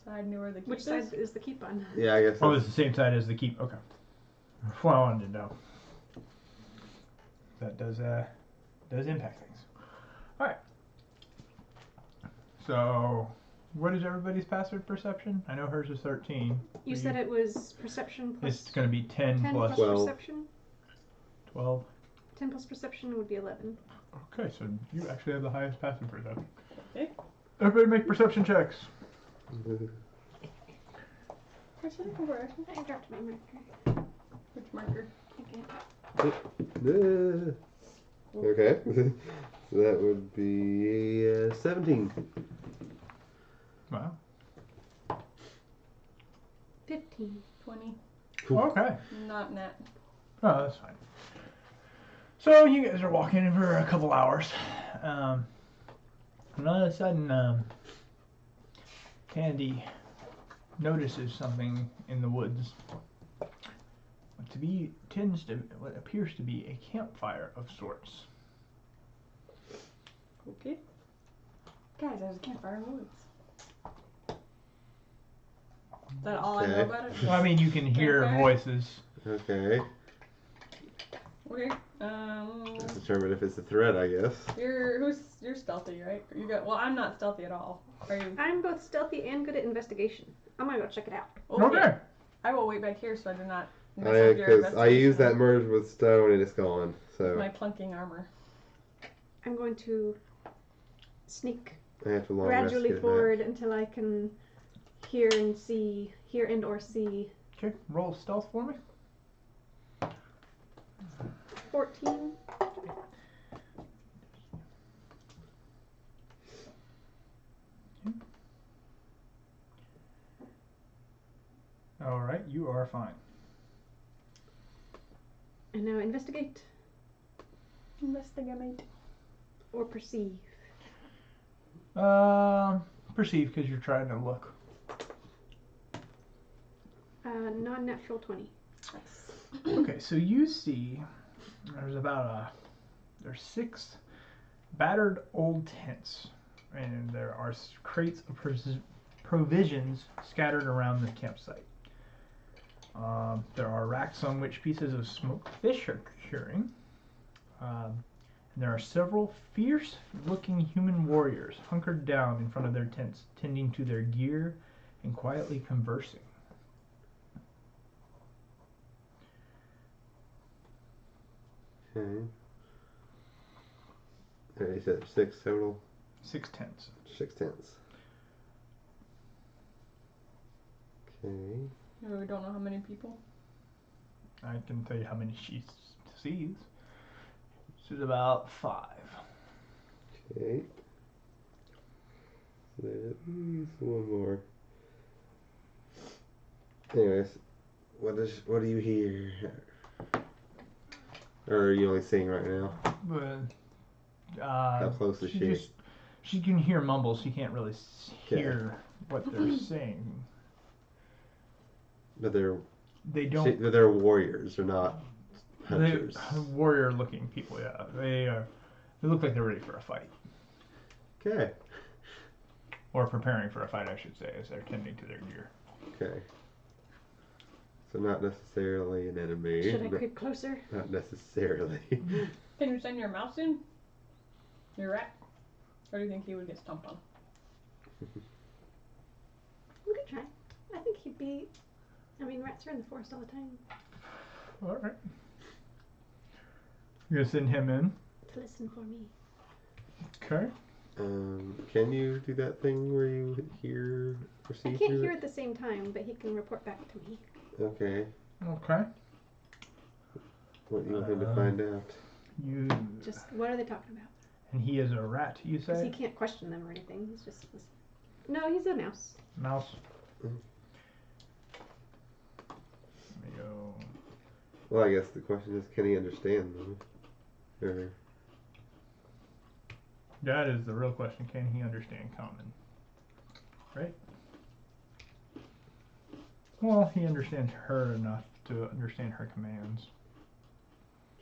Side knew where the keep Which is. side is the keep on? Yeah, I guess. Oh, it's the same side as the keep. Okay. That's what I wanted to know. That does impact things. All right. So, what is everybody's passive perception? I know hers is 13. You For said it was perception plus It's going to be 10 10 plus plus 12. perception. 12. 10 plus perception would be 11. Okay, so you actually have the highest passive perception. Okay. Everybody make perception checks. What's it looking for? Ashley? I dropped my marker. Which marker? Again. Okay. So that would be 17. Wow. 15. 20. Okay. Not net. Oh, that's fine. So you guys are walking for a couple hours. And all of a sudden, Candy notices something in the woods. What appears to be a campfire of sorts. Okay. Guys, there's a campfire in the woods. Is that all I know Okay. about it? Well, I mean, you can hear Okay. voices. Okay. Okay. Let's determine if it's a threat, I guess. You're stealthy, right? Well, I'm not stealthy at all. Are you? I'm both stealthy and good at investigation. I'm gonna go check it out. Okay. I will wait back here so I do not mess up your Because I use that investigation merge with stone and it's gone. with my So plunking armor. I'm going to sneak I have to long gradually rest forward until I can hear and or see. Okay, roll stealth for me. 14. All right, you are fine. And now investigate Investigate. or perceive. Perceive because you're trying to look. Non-natural 20. Okay, so you see there's 6 battered old tents, and there are crates of provisions scattered around the campsite. There are racks on which pieces of smoked fish are curing. And there are several fierce-looking human warriors hunkered down in front of their tents, tending to their gear and quietly conversing. Okay. You said 6 total? 6 tents. 6 tents. Okay. We don't know how many people. I can tell you how many she sees. This is about 5. Okay. So there's at least one more. Anyways, what do you hear? Or are you only seeing right now? But How close is she? She can hear mumbles. She can't really hear what they're saying. But they're They're warriors. They're not hunters. warrior-looking people. Yeah, they look like they're ready for a fight, Okay. or preparing for a fight, I should say, as they're tending to their gear. Okay. So not necessarily an enemy. Should I creep closer? Not necessarily. Can you send your mouse in? Your rat? Or do you think he would get stomped on? We could try. I think he'd be. I mean, rats are in the forest all the time. All right. You're gonna send him in. To listen for me. Okay. Can you do that thing where you hear or see I can't through hear it? at the same time, but he can report back to me. Okay. Okay. What do you want him to find out? You Just what are they talking about? and he is a rat. You Because he say can't question them or anything. He's just listening. No, he's a mouse. mouse. Mhm. There you go. Well, I guess the question is, can he understand them? Or That is the real question. Can he understand common? Right? Well, he understands her enough to understand her commands.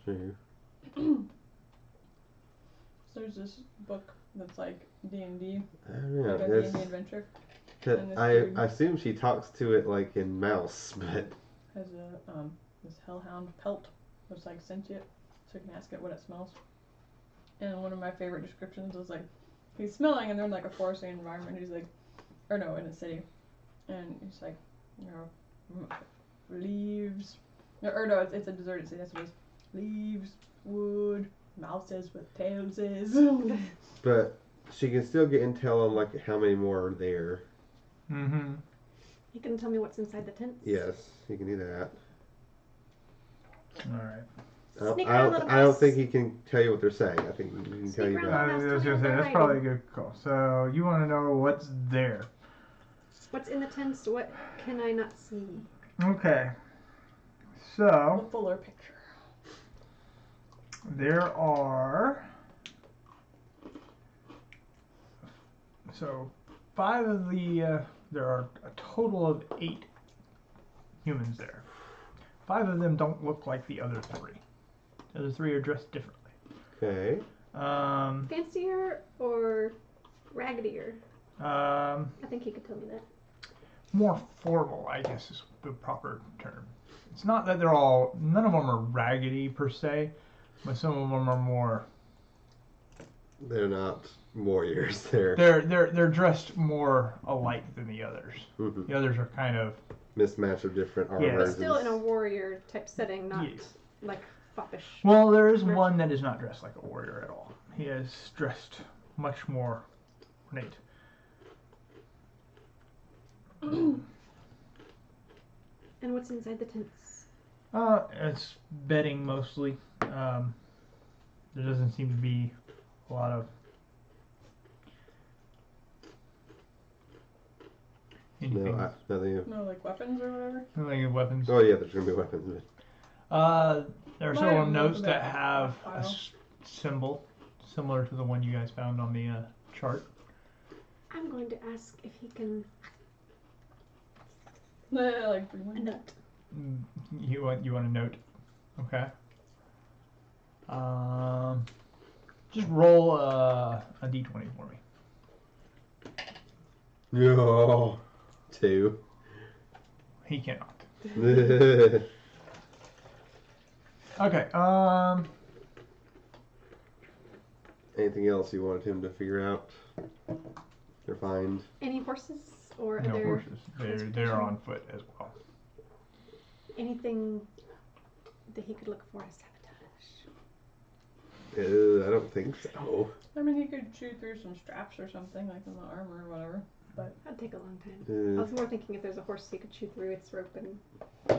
sure. So there's this book that's like D&D, I don't know. like a D&D adventure. And this I dude- assume she talks to it like in mouse, but Has a this hellhound pelt that's like sentient, so you can ask it what it smells. And one of my favorite descriptions was like, he's smelling and they're in like a foresty environment. He's like, or no, in a city, and he's like, you know, leaves, or no, it's a deserted city. That's what it is. Leaves, wood, mouses with tails. but she can still get intel on like how many more are there. Mm-hmm. You can tell me what's inside the tents? Yes, you can do that. All right. Sneak around, little I don't mice. think he can tell you what they're saying. I think he can tell you around, about. I little was gonna say that's probably a good call. So you want to know what's there? What's in the tents? What can I not see? Okay. The So fuller picture. there are. So 5 of the. There are a total of 8 humans there. 5 of them don't look like the other 3. The other 3 are dressed differently. Okay. Fancier or raggedier? I think he could tell me that. More formal, I guess is the proper term. It's not that they're all. None of them are raggedy per se, but some of them are more. They're not warriors. They're They're dressed more alike than the others. Mhm. The others are kind of. mismatch of different Yeah. armors. But still in a warrior type setting, not Yeah. like foppish. Well, there is one that is not dressed like a warrior at all. He is dressed much more ornate. And what's inside the tents? It's bedding mostly. There doesn't seem to be a lot of anything. Nothing. No, like weapons or whatever. Like weapons. Oh yeah, there's gonna be weapons. There are Might several have notes looked that at have that a symbol similar to the one you guys found on the chart. I'm going to ask if he can Like a green. note. You want a note? Okay. Just roll a d20 for me. No. 2. He cannot. Okay. Okay. Anything else you wanted him to figure out or find? Any horses or No other horses. They're on foot as well. anything that he could look for to sabotage? I don't think so. I mean, he could chew through some straps or something, like in the armor or whatever. But That'd take a long time. I Uh, was more thinking if there's a horse he could chew through its rope and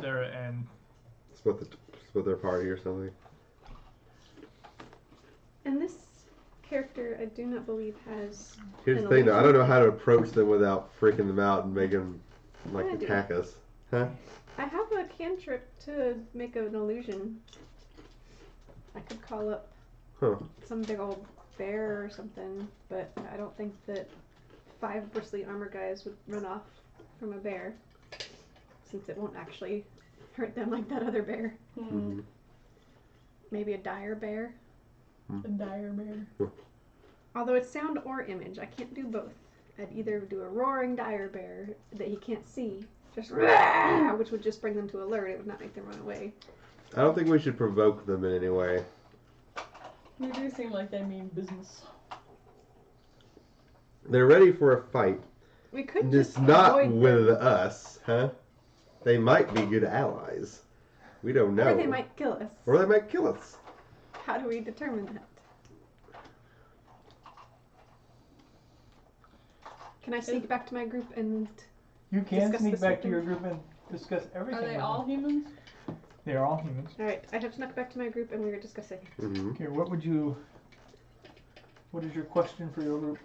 There and split their party or something. And this character, I do not believe has. Here's an the thing though, I don't illusion. know how to approach them without freaking them out and make them like Yeah, I do. attack us. Huh? I have a cantrip to make an illusion. I could call up Huh. some big old bear or something, but I don't think that 5 bristly armor guys would run off from a bear, since it won't actually hurt them like that other bear. Mhm. Maybe a dire bear. a dire bear. Although it's sound or image, I can't do both. I'd either do a roaring dire bear that he can't see, just which would just bring them to alert. It would not make them run away. I don't think we should provoke them in any way. You do seem like they mean business. They're ready for a fight. We could Just just not avoid with them, us, huh? They might be good allies. We don't know. or they might kill us. Or they might kill us. How do we determine that? Can I sneak back to my group and you can Discuss sneak this back with to your them. group and discuss everything. Are they with all them. humans? They are all humans. Alright, I have snuck back to my group and we were discussing. Mm-hmm. Okay, what is your question for your group?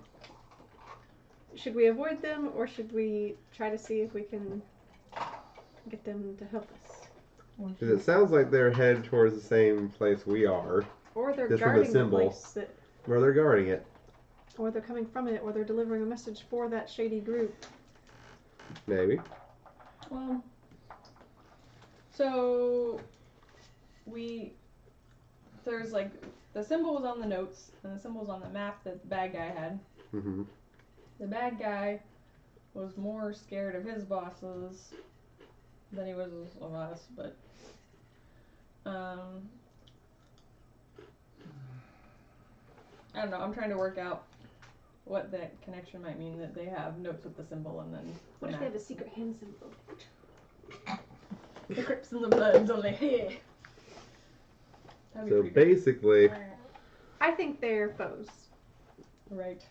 Should we avoid them or should we try to see if we can get them to help us? Because it sounds like they're headed towards the same place we are, Or they're Just from the guarding the symbol. place that, where they're guarding it. or they're coming from it, or they're delivering a message for that shady group. Maybe. Well, so there's like the symbol was on the notes, and the symbol was on the map that the bad guy had. Mm-hmm. The bad guy was more scared of his bosses than he was of us, but I don't know. I'm trying to work out what that connection might mean, that they have notes with the symbol and then the What if map. they have a secret hand symbol? The Crips and the Bloods only here. That'd be So pretty basically, I think they're foes. good. Right.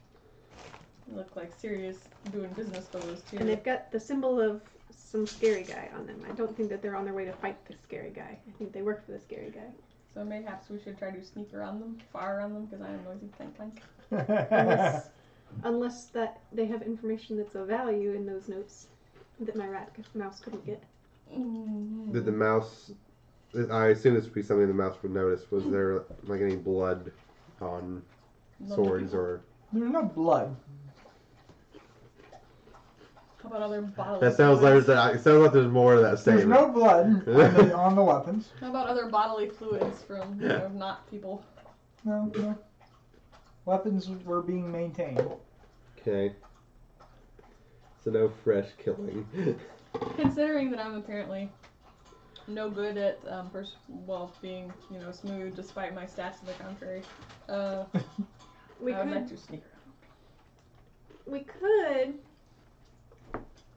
They look like serious doing business foes too. And they've got the symbol of some scary guy on them. I don't think that they're on their way to fight the scary guy. I think they work for the scary guy. So mayhaps we should try to sneak around them, fire on them, because I am noisy clank clank. Unless that they have information that's of value in those notes that my mouse couldn't get. Mm-hmm. did the mouse? I assume this would be something the mouse would notice. Was there like any blood on swords or? There's no blood. How about other bodily That sounds like fluids? it sounds like there's more to that There's statement. no blood on the weapons. How about other bodily fluids from, not people? No. Weapons were being maintained. Okay. So no fresh killing. Considering that I'm apparently no good at being smooth, despite my stats to the contrary. We I would like could to sneak around. we could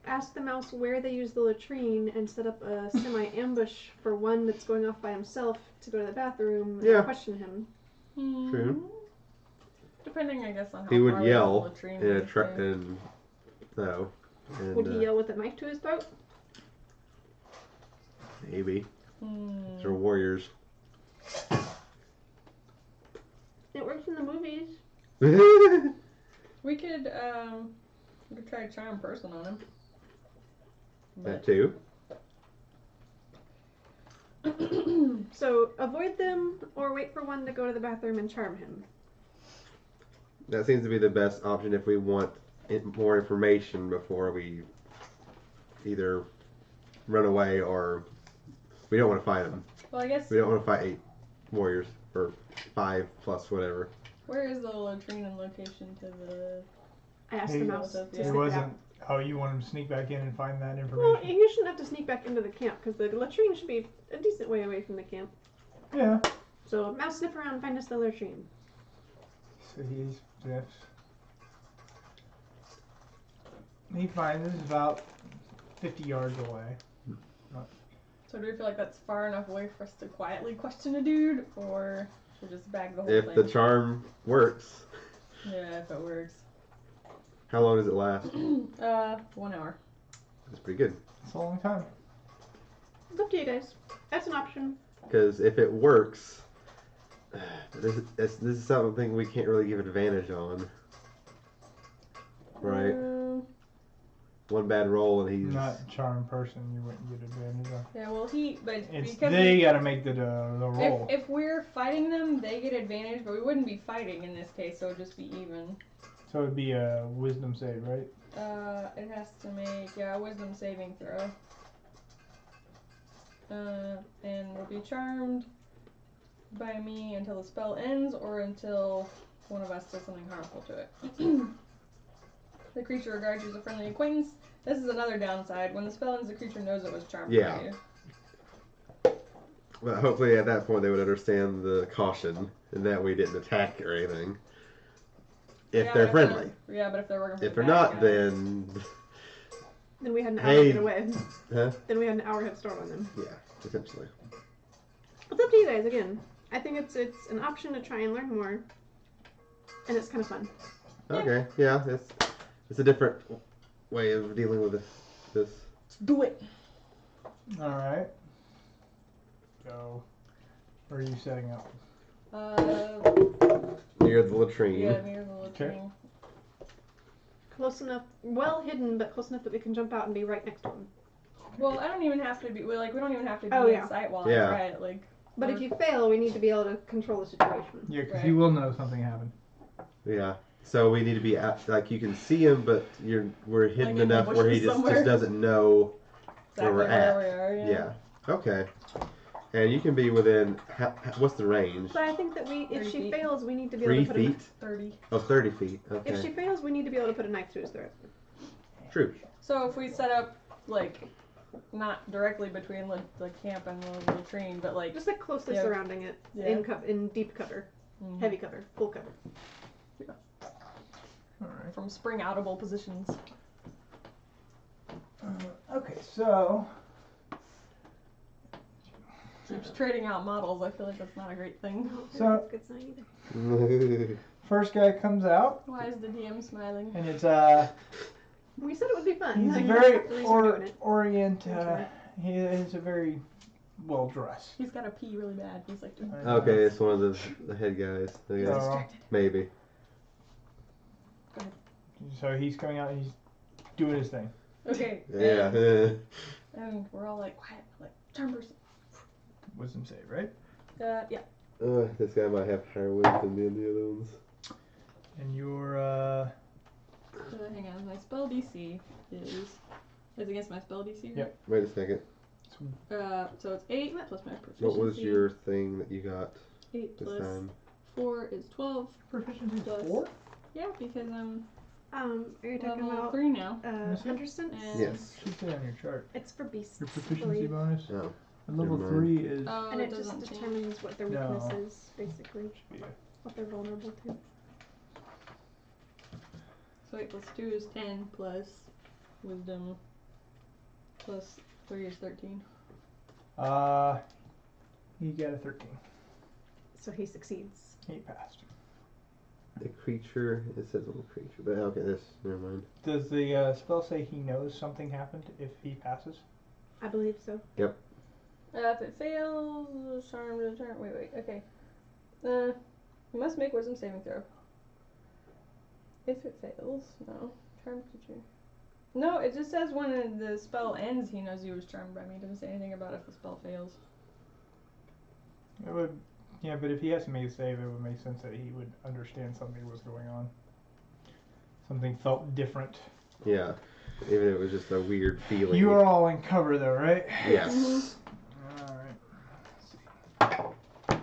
ask the mouse where they use the latrine and set up a semi-ambush for one that's going off by himself to go to the bathroom Yeah. and question him. True. Depending, I guess, on how He far would away yell the latrine in a is, truck too. and so. And, Would he yell with a knife to his throat? Maybe. They're warriors. It works in the movies. We could try to charm person on him. That too. So avoid them or wait for one to go to the bathroom and charm him. That seems to be the best option if we want more information before we either run away or we don't want to fight them. Well, I guess, We don't want to fight 8 warriors or 5 plus whatever. where is the latrine in location to the... I asked Hey, the mouse to it sniff It it out. wasn't. Oh, you want him to sneak back in and find that Well, information? you shouldn't have to sneak back into the camp because the latrine should be a decent way away from the camp. Yeah. So mouse sniff around and find us the latrine. So he sniffs. He finds us about 50 yards away. So do we feel like that's far enough away for us to quietly question a dude, or should we just bag the whole If thing? the charm works, Yeah, if it works. how long does it last? 1 hour. That's pretty good. It's a long time. It's up to you guys. That's an option. Because if it works, this is something we can't really give advantage on. Right? One bad roll and he's... Not a charmed person, you wouldn't get advantage of. Yeah, well, but It's because they gotta make the roll. if we're fighting them, they get advantage, but we wouldn't be fighting in this case, so it'd just be even. So it'd be a wisdom save, right? It has to make, a wisdom saving throw. And will be charmed by me until the spell ends or until one of us does something harmful to it. The creature regards you as a friendly acquaintance. This is another downside. When the spell ends, the creature knows it was charmed Yeah. by you. But hopefully at that point they would understand the caution and that we didn't attack or anything. If Yeah, they're but friendly. But if they're working for If the they're bad not, guy. then... Then we had an hour Hey. to get away. Huh? Then we had an hour head start on them. Yeah, potentially. It's up to you guys again. I think it's an option to try and learn more. And it's kind of fun. Okay, yeah, it's a different way of dealing with this. Let's do it. Alright. So, where are you setting up? Near the latrine. Yeah, near the latrine. Close enough, well hidden, but close enough that we can jump out and be right next to them. Well, I don't even have to be. We don't even have to be Oh, in yeah. sight while Yeah. I try it. Like, But if you fail, we need to be able to control the situation. Yeah, because Right. you will know something happened. Yeah. So we need to be at, like you can see him, but we're hidden in the enough where he bushes just somewhere. doesn't know exactly we're at. where we are. Yeah. Okay. And you can be within. What's the range? But I think that if 30 she feet. fails, we need to be able 3 to put feet? 30. Oh, 30 feet. Okay. If she fails, we need to be able to put a knife through his throat. True. So if we set up, like, not directly between the camp and the latrine, but like Just like closely Yeah. surrounding it Yeah. in deep cover, mhm, heavy cover, full cover. Alright. from spring outable positions. Okay, so Keeps trading out models. I feel like that's not a great thing. So- That's a good sign either. first guy comes out, Why is the DM smiling? and it's We said it would be fun. he's Like, very that's the reason we're doing it. he is a very well dressed. He's got to pee really bad. He's like, Okay, it's one of the head guys. I he's guess. distracted. Maybe. So he's coming out, and he's doing his thing. Okay. Yeah. And we're all like, quiet. Like, charm person. Wisdom save, right? Yeah. This guy might have higher wisdom than the other ones. And your Hang on. My spell DC is against my spell DC. Right? Yep. Wait a second. So it's 8 plus my proficiency. What was your thing that you got 8 this plus time? 4 is 12. proficiency Plus- 4? Yeah, because I'm Are you talking level about 3 now. Yes. hunter's sense? And Yes. Should say on your chart. It's for beasts. Your I proficiency believe. bonus. Oh. And level Never mind. 3 is Oh, And it just doesn't change. determines what their No. weakness is, basically. yeah. What they're vulnerable to. So 8 plus 2 is 10 plus wisdom plus 3 is 13. He got a 13. So he succeeds. He passed. The creature. It says little creature, but okay, never mind. Does the spell say he knows something happened if he passes? I believe so. If it fails, charm to return. Wait. Okay. You must make wisdom saving throw. If it fails, no. Charm creature. No, it just says when the spell ends, he knows he was charmed by me. It doesn't say anything about if the spell fails. It would, yeah, but if he has to make a save, it would make sense that he would understand something was going on. Something felt different. Yeah. Even if it was just a weird feeling. You are all in cover, though, right? Yes. All right. Let's see.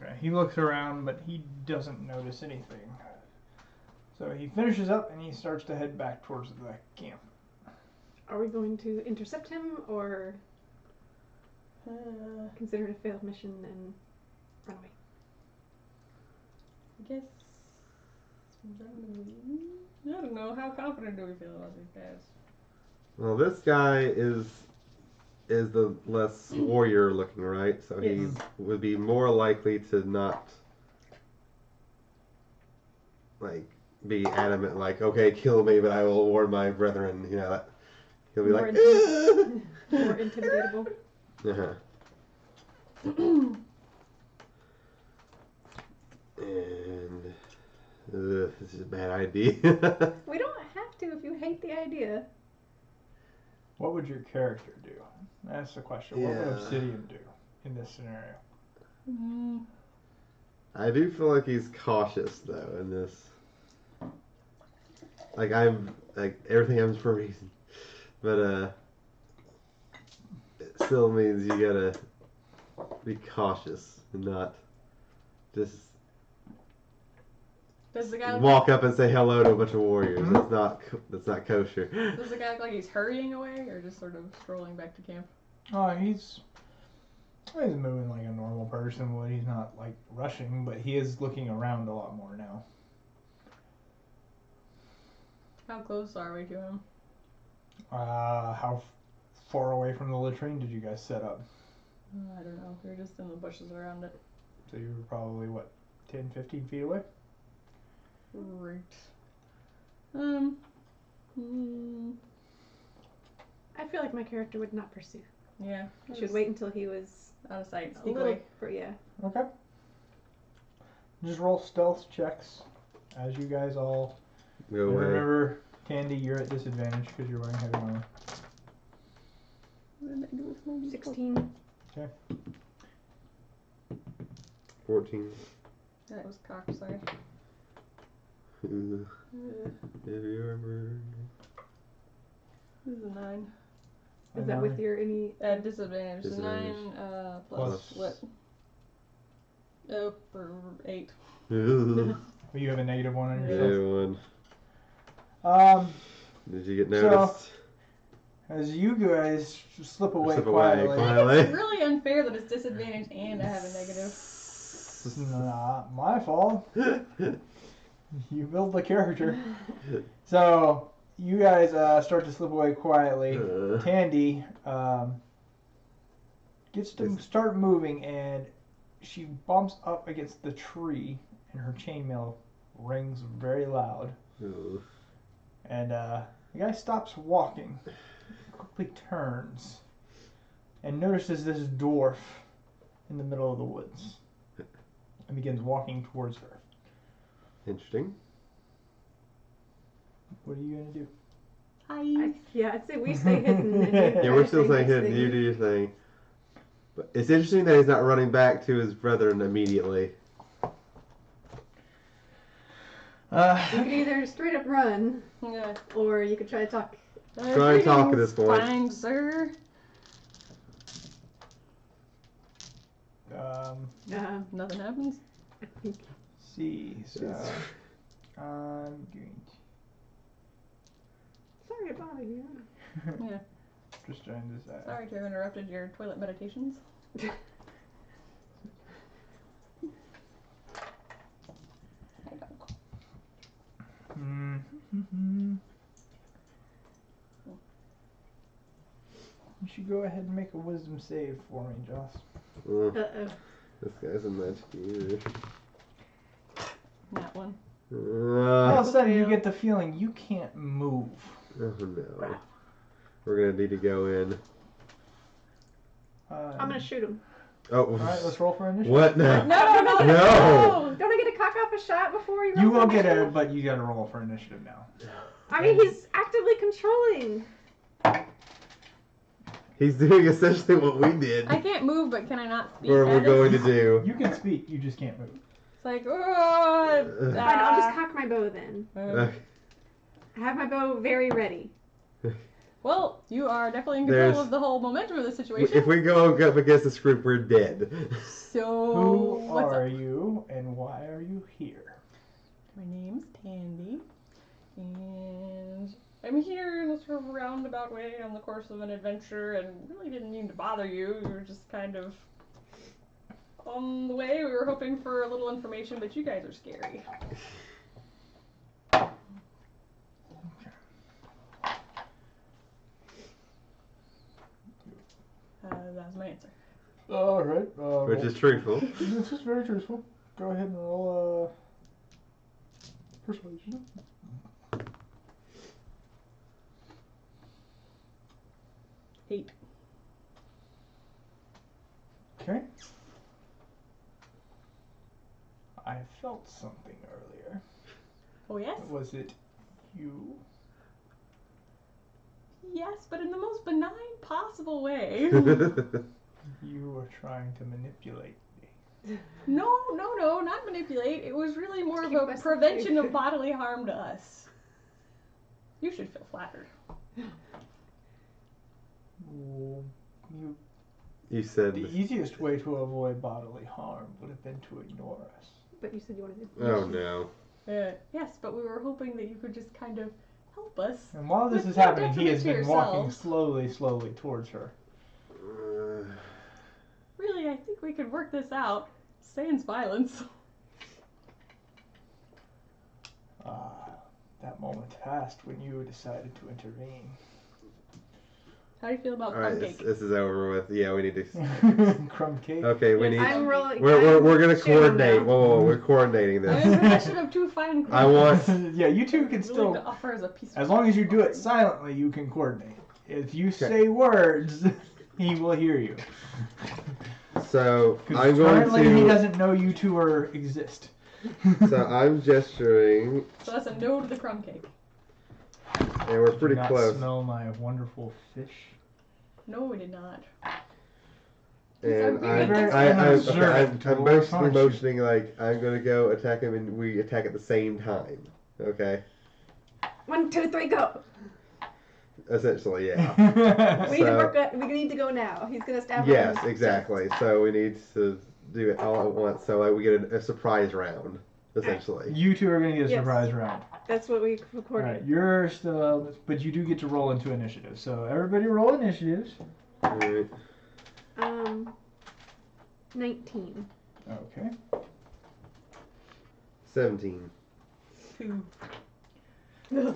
Okay, he looks around, but he doesn't notice anything. So he finishes up and he starts to head back towards the camp. Are we going to intercept him or consider it a failed mission and run away? I guess. I don't know. How confident do we feel about these guys? Well, this guy is the less warrior looking, right? So he Yes. would be more likely to not like be adamant, like, okay, kill me, but I will warn my brethren. You know, that he'll be More like, More intimidatable. uh-huh. And this is a bad idea. We don't have to if you hate the idea. What would your character do? That's the question. What would Yeah. Obsidian do in this scenario? I do feel like he's cautious though in this. Like I'm like everything happens for a reason, but it still means you gotta be cautious and not just Does the guy walk up and say hello to a bunch of warriors. That's not kosher. Does the guy look like he's hurrying away or just sort of strolling back to camp? Oh, he's moving like a normal person would. He's not like rushing, but he is looking around a lot more now. How close are we to him? How far away from the latrine did you guys set up? I don't know. We were just in the bushes around it. So you were probably, what, 10, 15 feet away? Right. I feel like my character would not pursue. Yeah. Should wait until he was Out of sight. a Sneak little. away. Yeah. Okay. Just roll stealth checks as you guys all... Go And away. remember, Candy, you're at disadvantage because you're wearing heavy armor. What did I do with my 16. 14. That was cocked, sorry. Heavy armor. This is a 9. Is that with your any? At disadvantage. So Disadvantage. 9 plus Plus- what? Oh, for 8. Ooh. But you have a -1 on Yeah. yourself. One. Um, Did you get So- noticed? as you guys slip away Slip away quietly. quietly. It's really unfair that it's disadvantage and I have a negative. It's not my fault. You build the character. So you guys start to slip away quietly. Tandy gets to start moving, and she bumps up against the tree, and her chainmail rings very loud. Ooh. And the guy stops walking, quickly turns, and notices this dwarf in the middle of the woods, and begins walking towards her. Interesting. What are you gonna do? Hi. I'd say we stay hidden. And you Yeah, try we're to still stay saying next hidden. to You do your thing. But it's interesting that he's not running back to his brethren immediately. You could either straight up run, Yeah. or you could try to talk. Try and talk at this point. Fine, sir. Nothing happens. I think See, so I'm going sorry to bother you. Yeah. just trying to say. Sorry to have interrupted your toilet meditations. Mm-hmm. You should go ahead and make a wisdom save for me, Joss. Uh-oh. This guy's a magic user. That one. All of Oh a sudden, you get the feeling you can't move. no. We're gonna need to go in. I'm gonna shoot him. Oh. All right, let's roll for initiative. What? No. No! Don't I get to cock off a shot before you roll? You will for get initiative? a, but you got to roll for initiative now. I mean, he's actively controlling. He's doing essentially what we did. I can't move, but can I not speak? Or we're at it? going to do. You can speak, you just can't move. It's like, oh, Fine, I'll just cock my bow then. Okay. I have my bow very ready. Well, you are definitely in control There's- of the whole momentum of the situation. If we go up against this group, we're dead. So, Who what's are up? you, and why are you here? My name's Tandy, and I'm here in a sort of roundabout way on the course of an adventure, and really didn't mean to bother you. You were just kind of on the way. We were hoping for a little information, but you guys are scary. That's my answer. All right. Which is truthful. This is very truthful. Go ahead and roll persuasion. Eight. Okay. I felt something earlier. Oh, yes? Was it you? Yes, but in the most benign possible way. You were trying to manipulate me. No, not manipulate. It was really more of Keep a us prevention safe. of bodily harm to us. You should feel flattered. Well, You said. the easiest way to avoid bodily harm would have been to ignore us. But you said you wanted to. Oh no. Yes, but we were hoping that you could just kind of help us. And while this With is no happening, he has detriment been to walking yourselves. slowly towards her. Really, I think we could work this out. Sans violence. That moment passed when you decided to intervene. How do you feel about All right, crumb this, cake? this is over with. Yeah, we need to. Crumb cake. Okay, we need. I'm rolling. We're gonna I'm shooting him coordinate. now. Whoa, we're coordinating I'm in this. possession of 2 fine I crumbs. want. Yeah, you two can Willing still, to offer as a peaceful as long as you do it offering. silently, you can coordinate. If you say words, he will hear you. So 'Cause I'm going currently he to. doesn't know you two exist. So I'm gesturing, So that's a no to the crumb cake. and we're Do pretty not close. smell my wonderful fish. No, we did not. And These are very I'm observant basically dwarf, aren't you? motioning like I'm gonna go attack him, and we attack at the same time. Okay. 1, 2, 3, go. Essentially, yeah. We need to work. We need to go now. He's gonna stab her. Yes, exactly. So we need to do it all at once. So like, we get a surprise round, essentially. You two are going to get a Yes. surprise round. That's what we All recorded. right, you're still, but you do get to roll into initiative. So everybody roll initiatives. All right. 19. Okay. 17. 2. Well,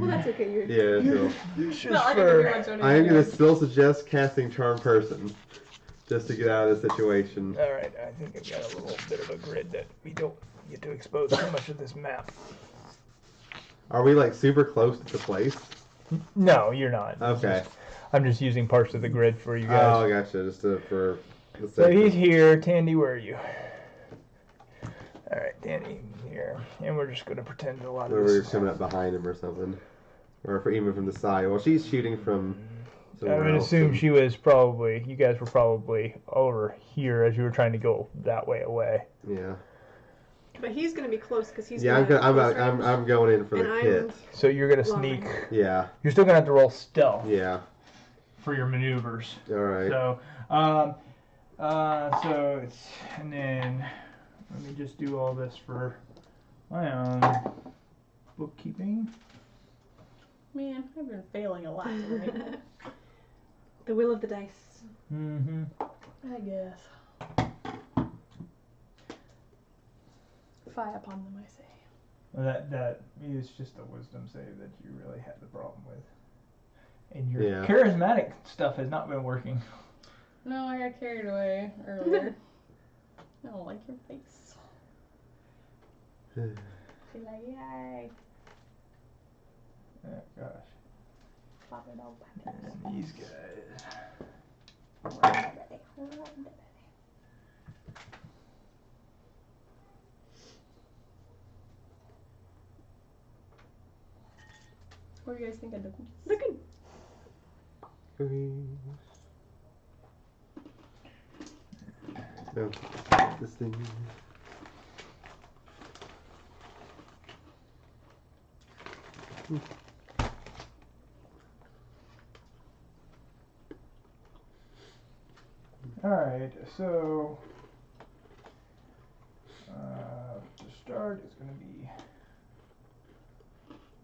that's okay. You're Yeah. So No, I didn't do much on I am going to still suggest casting Charm Person, just to get out of the situation. All right, I think I've got a little bit of a grid that we don't get to expose too much of this map. Are we like super close to the place? No, you're not. Okay. I'm just using parts of the grid for you guys. Oh, gotcha. Just for the So sake he's of- here. Tandy, where are you? All right, Tandy here, and we're just gonna pretend a lot Or of we're this. coming up behind him or something. Or if we're even from the side. Well, she's shooting from I somewhere would else. assume she was probably. You guys were probably over here as you were trying to go that way away. Yeah. But he's gonna be close because he's. Yeah, gonna I'm going in for the And kit. So you're gonna Long sneak. range. Yeah. You're still gonna have to roll stealth Yeah. for your maneuvers. All right. So, so it's, and then let me just do all this for my own bookkeeping. Man, I've been failing a lot tonight. The will of the dice. Mm-hmm. I guess. 5 upon them, I say. Well, that is just a wisdom save that you really had the problem with. And your Yeah. charismatic stuff has not been working. No, I got carried away earlier. I don't like your face. She's like, yay. Oh gosh. Pop it open. And these guys. What do you guys think of this? Looking. No, this thing. Alright, so to start it's gonna be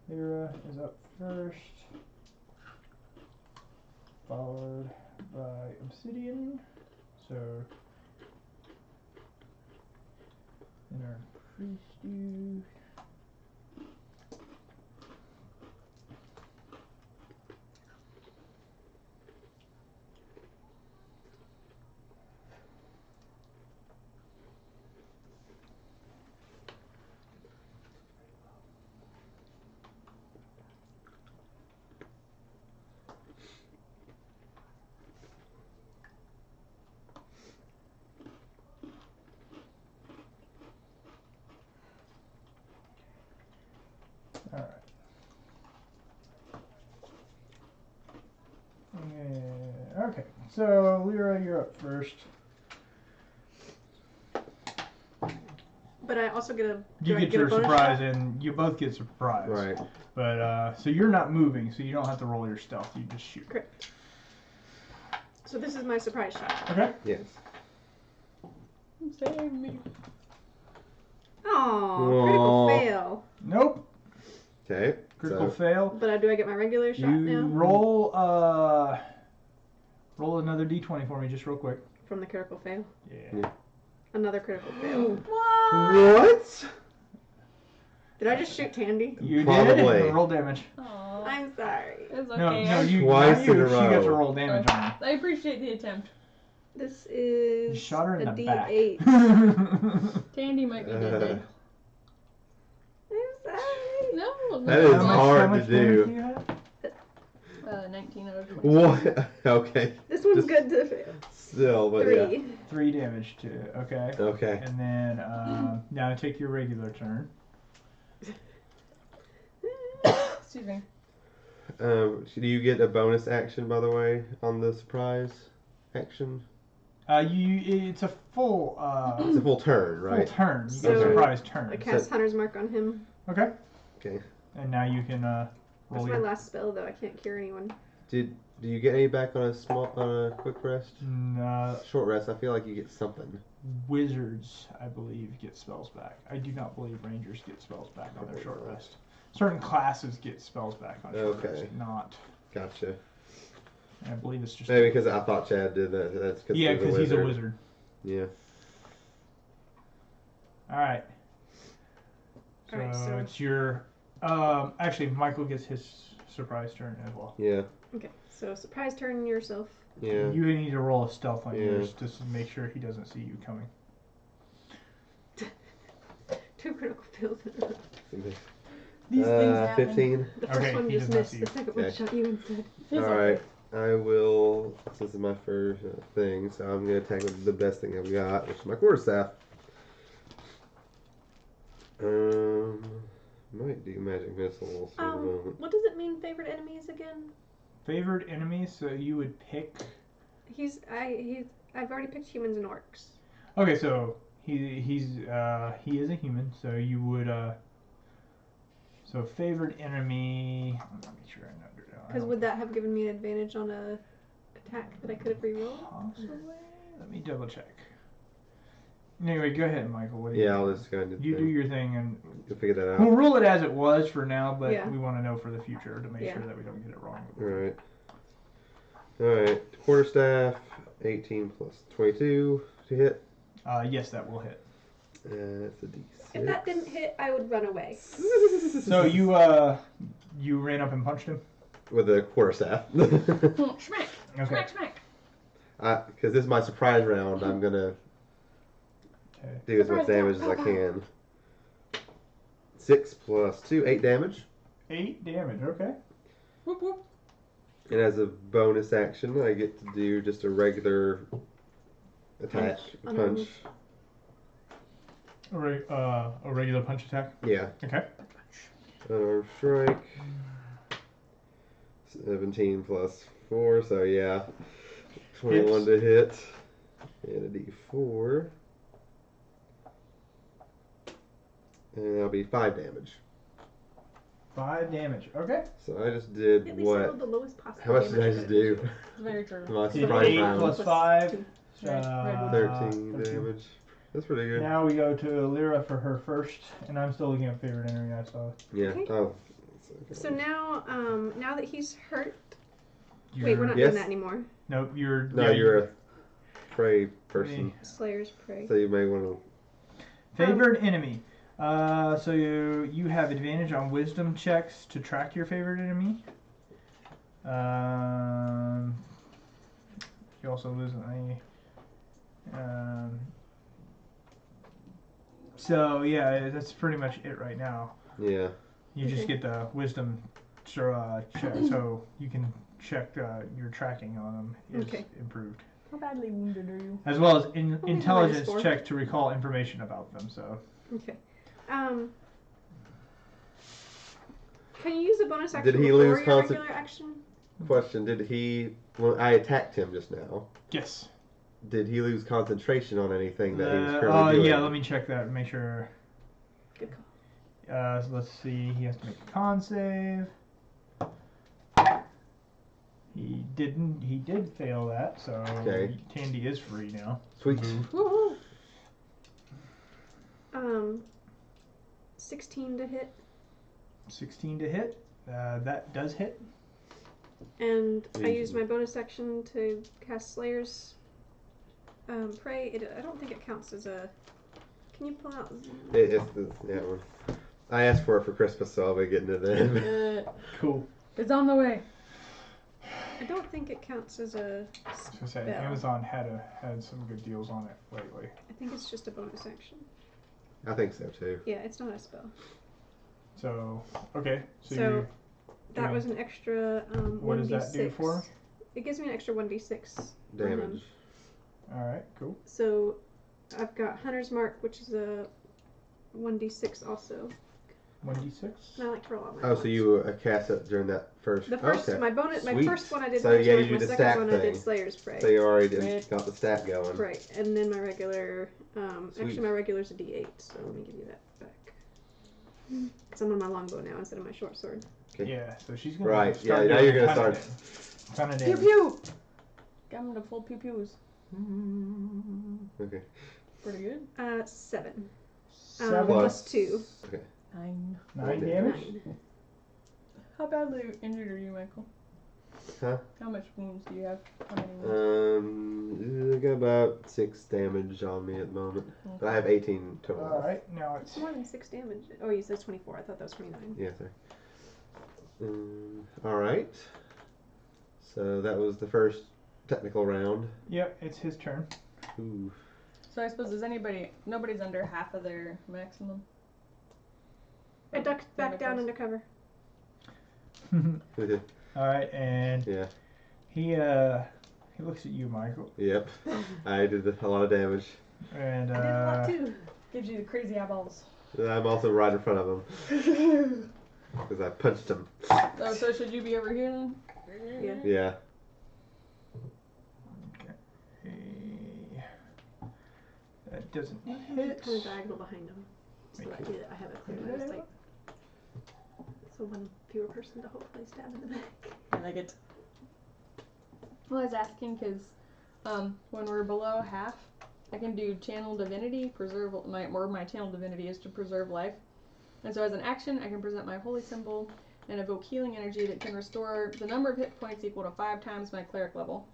Lyra is up first, followed by Obsidian. So then our priest do. Alright. Okay, so Lyra, you're up first. But I also get a. You do I get a your bonus surprise, shot? and you both get surprise. Right. But so you're not moving, so you don't have to roll your stealth. You just shoot. Correct. So this is my surprise shot. Okay. Yes. Save me. Oh, critical fail. Nope. Okay. Critical So fail. But do I get my regular shot You now? roll roll another d20 for me, just real quick. From the critical fail. Yeah. Another critical fail. what? Did I just shoot Tandy? You Probably. did. Roll damage. Aww. I'm sorry. It's okay. No, you. Twice now you, in a she gets to row. roll damage on you. I appreciate the attempt. This is You shot her in a the D8. back. Tandy might be dead. I'm sorry. No. That is How much- hard how to much do. damage you have? 19 out of 20. What? Okay. This one's Just good to fail. Still, but 3. 3 damage to it. Okay. yeah. Okay. And then now take your regular turn. Excuse me. Do you get a bonus action, by the way, on the surprise action? It's a full It's a full turn, right? full turn. You get So- a surprise I turn. cast Hunter's Mark on him. Okay. Okay. And now you can That's Roll my your last spell, though. I can't cure anyone. Do you get any back on a quick rest? Short rest. I feel like you get something. wizards, I believe, get spells back. I do not believe rangers get spells back on their short rest. Certain classes get spells back on short rest, not. Gotcha. I believe it's just. Maybe because I thought Chad did that. That's cause yeah, because he's a wizard. Yeah. All right. So, All right, so it's your. Actually, Michael gets his surprise turn as well. Yeah. okay. So surprise turn yourself. Yeah. You need to roll a stealth on Yeah. yours just to make sure he doesn't see you coming. 2 critical fails in a row. These things happen. 15. The first Okay, one he just does not missed. see The you. second one Okay. shot you instead. It's All okay. right. I will. This is my first thing, so I'm gonna attack with the best thing I've got, which is my quarterstaff. Might do magic missiles for the moment. What does it mean, favorite enemies again? Favored enemies, so you would pick. I've already picked humans and orcs. Okay, so he is a human, so you would so favored enemy. Let me make sure I noted it down. Because would that have given me an advantage on a attack that I could have rerolled? Possibly. Let me double check. Anyway, go ahead, Michael. What do you? Yeah, I'll just go ahead and You do your thing, and You'll figure that out. we'll rule it as it was for now. But Yeah. we want to know for the future to make Yeah. sure that we don't get it wrong. Alright. Alright. Quarterstaff, 18 plus 22 to hit. Yes, that will hit. That's a d6. If that didn't hit, I would run away. So you ran up and punched him. With a quarterstaff. Schmack. Okay. Smack, smack. Because this is my surprise round, I'm gonna Okay. do as much Surprise damage as round. I can. 6 plus 2, 8 damage. 8 damage. Okay. Whoop whoop. And as a bonus action, I get to do just a regular attack. Punch. Punch. A regular punch attack. Yeah. Okay. Unarmed strike. 17 plus 4, so yeah. 21 to hit. And a d4. And that'll be 5 damage. 5 damage. Okay. So I just did At least I what? rolled the lowest possible. How much did I damage just could do? It's very true. My Did surprise 8 round. plus Plus 5. two. Right. 13 13. damage. That's pretty good. Now we go to Lyra for her first, and I'm still looking at favorite enemy. I saw. Yeah. Okay. Oh. So now that he's hurt. You're, Wait, we're not Yes. doing that anymore. No, you're. No, yeah, you're a prey person, Slayer's Prey. so you may want to. favored enemy. So you have advantage on wisdom checks to track your favorite enemy. You also lose any. So yeah, that's pretty much it right now. Yeah. You just Okay. get the wisdom check, so you can check your tracking on them is Okay. improved, How badly wounded are you? as well as Only intelligence -4. check to recall information about them. So Okay. Can you use a bonus action Did he before lose your concent- regular action? Question: did he? When I attacked him just now, yes. did he lose concentration on anything that he was currently doing? Yeah. Let me check that and make sure. Good call. So let's see. He has to make a con save. He didn't. He did fail that, so Okay. Tandy is free now. Sweet. Woohoo. 16 to hit, 16 to hit. That does hit. and I Easy. used my bonus action to cast Slayer's Prey. I don't think it counts as a. Can you pull out? Well, I asked for it for Christmas, so I'll be getting it then. Cool. It's on the way. I don't think it counts as a. I was gonna say, spell. Amazon had some good deals on it lately. I think it's just a bonus action. I think so too. Yeah, it's not a spell. So okay. So, So, you That doing- was an extra what 1d6. does that do for? It gives me an extra 1d6 for him. Damage. All right. Cool. So I've got Hunter's Mark, which is a 1d6 also. 1d6. And I like to roll all my Oh, so ones. you cast it during that first. The first, Okay. my bonus, my Sweet. first one I did So Hunter's yeah, Mark, you my did the second stack one I did thing. Slayer's Prey. So you already Right. got the stat going. Right, and then my regular, Sweet. actually my regular's a d8, so let me give you that back. Because I'm on my longbow now instead of my short sword. Okay. Yeah, so she's gonna Right. start Yeah. Now doing you're a gonna ton start. of ton of Pew damage. pew! Got him to full pew pews. Okay. Pretty good. 7. Seven Plus 2. Okay. 9. 9 damage. 9. How badly injured are you, Michael? Huh? How much wounds do you have? How many wounds? I got about 6 damage on me at the moment. But I have 18 total. All right, now it's It's more than 6 damage. Oh, you said 24. I thought that was 29. Yeah, sorry. All right. So that was the first technical round. yep, it's his turn. Ooh. So I suppose nobody's under half of their maximum. I ducked back down under cover. All right, and Yeah. he looks at you, Michael, Yep. I did a lot of damage. and I did a lot too. Gives you the crazy eyeballs. I'm also right in front of him because I punched him. Oh, so should you be over here then? Yeah. Yeah. That doesn't Kind hit. of diagonal behind him. So that I have a clear line of sight. So one fewer person to hopefully stab in the back. I like it. Well, I was asking because when we're below half, I can do channel divinity, preserve my channel divinity is to preserve life. And so as an action, I can present my holy symbol and evoke healing energy that can restore the number of hit points equal to 5 times my cleric level.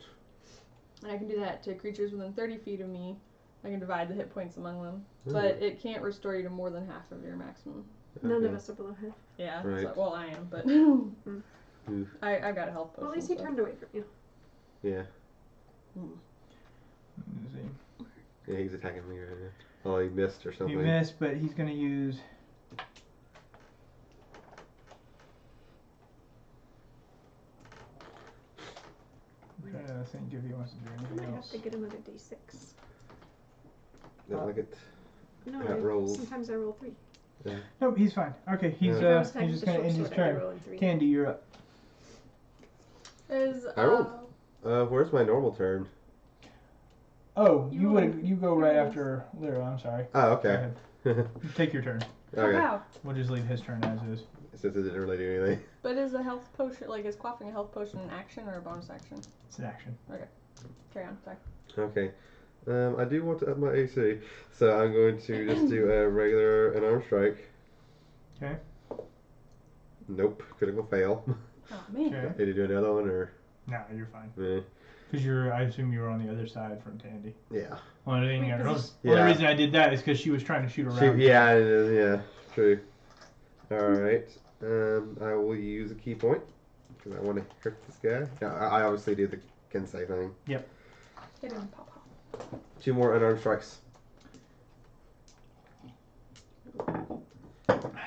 And I can do that to creatures within 30 feet of me. I can divide the hit points among them. But it can't restore you to more than half of your maximum. None of us are below half. Yeah, Right. so, well, I am, but I've got a health potion. Well, at least he so. turned away from you. Yeah. Let's see. Yeah, he's attacking me right now. Oh, he missed or He something. missed, but he's gonna use. I'm trying to think if he wants to do I anything might have else. to get another d6. Don't like it. No, That rolls. sometimes I roll 3. Yeah. Nope, he's fine. Okay, he's Yeah. he's just gonna end his turn. Three. Tandy, you're up. Is, I rolled. Where's my normal turn? Oh, You you roll- would you go you right roll. after Lyra. I'm sorry. Oh, Go okay. ahead. Take your turn. Okay. Wow. We'll just leave his turn as is. Since it didn't really do anything. But is a health potion, is quaffing a health potion an action or a bonus action? It's an action. Carry on, sorry. Okay. I do want to up my AC, so I'm going to just do a regular unarmed strike. Okay. Nope, critical fail. Oh, man. Okay. Did you do another one or? No, you're fine. Eh. Because I assume you were on the other side from Tandy. Yeah. Only Wait, 'cause Yeah. reason I did that is because she was trying to shoot around. Yeah, true. Alright. I will use a key point because I want to hurt this guy. Yeah, I obviously do the Kensei thing. Yep. Hit him, pop, pop. 2 more unarmed strikes.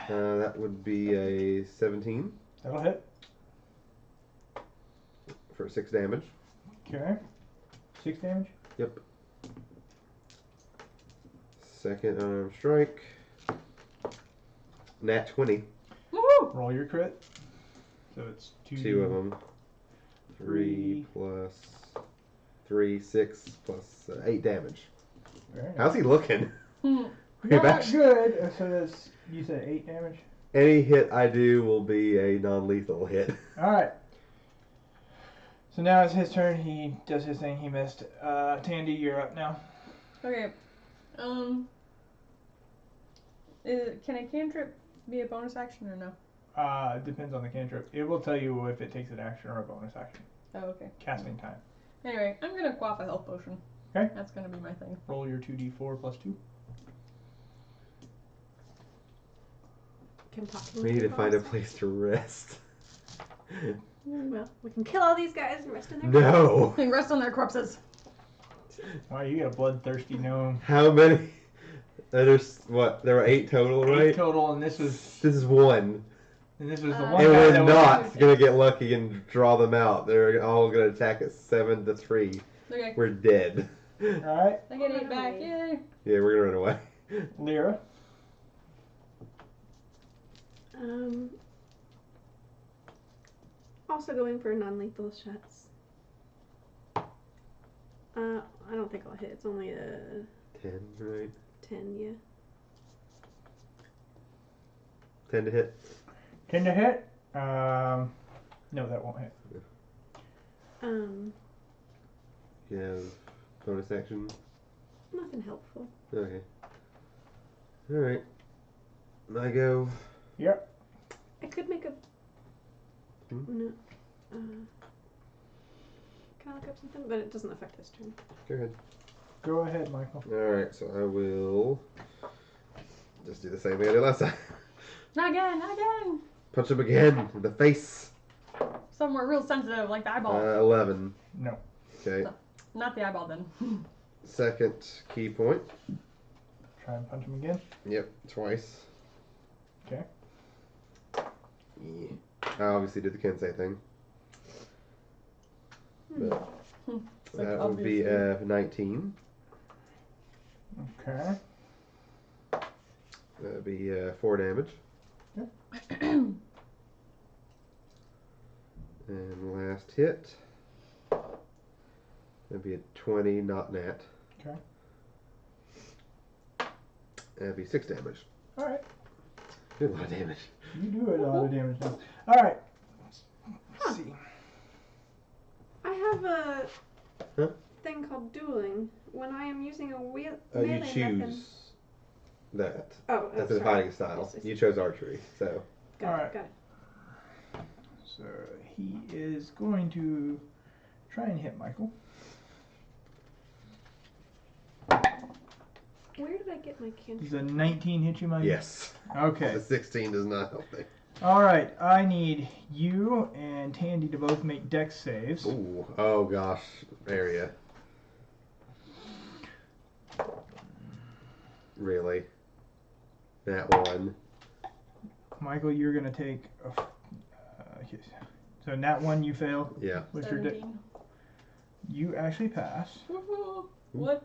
That would be a 17 That'll hit. for 6 damage. Okay. 6 damage. Yep. Second unarmed strike. Nat 20. Woohoo! Roll your crit. So it's 2 of them. 3 plus 3, 6 plus 8 damage. Very nice. How's he looking? Hmm. You're back. Not good. So that's, you said 8 damage? Any hit I do will be a non-lethal hit. Alright. So now it's his turn. He does his thing. He missed. Tandy, you're up now. Okay. Can a cantrip be a bonus action or no? It depends on the cantrip. It will tell you if it takes an action or a bonus action. Oh, okay. Casting time. Anyway, I'm gonna quaff a health potion. Okay. That's gonna be my thing. Roll your 2d4 plus 2. Can talk We need to find a place to rest. Well, we can kill all these guys and rest in their No! They rest on their corpses. Wow, you got a bloodthirsty gnome. How many? There's what? There were 8 total, 8 right? total, and this was This is 1. the one And guy we're that not gonna get lucky and draw them out. They're all gonna attack at 7-3. Okay. We're dead. Alright, I get 8 back. Yay. Yeah, we're gonna run away. Lyra. Also going for non-lethal shots. I don't think I'll hit. It's only a 10, right? 10, yeah. 10 to hit. 10 to hit. No, that won't hit. You have bonus action. Nothing helpful. Okay. All right. I go. Yep. I could make a. No. Can I look up something? But it doesn't affect this turn. Go ahead. Go ahead, Michael. All right. So I will just do the same thing I did last time. Not again, not again. Punch him again in the face. Somewhere real sensitive, like the eyeball. 11. No. Okay. So, not the eyeball then. Second key point. Try and punch him again. Yep. Twice. Okay. Yeah. I obviously did the Kensei thing. But that would be 19. Okay. That would be 4 damage. Okay. And last hit. That'd be a 20, not nat. Okay. That'd be 6 damage. All right. Do a lot of damage. You do a lot of damage now. All right. Let's see. I have a Huh? thing called dueling. When I am using a You melee choose weapon. that. Oh, That's a sorry. fighting style. Yes, yes, You chose archery, so. Got Alright. it. Got it. So he is going to try and hit Michael. Where did I get my cantrip? Does a 19 hit you, Michael? Yes. Okay. The 16 does not help me. All right. I need you and Tandy to both make dex saves. Ooh. Oh gosh. Area. Really? That one. Michael, you're going to take a. So nat 1 you fail. Yeah. What's your 17. You actually pass. Woohoo. What?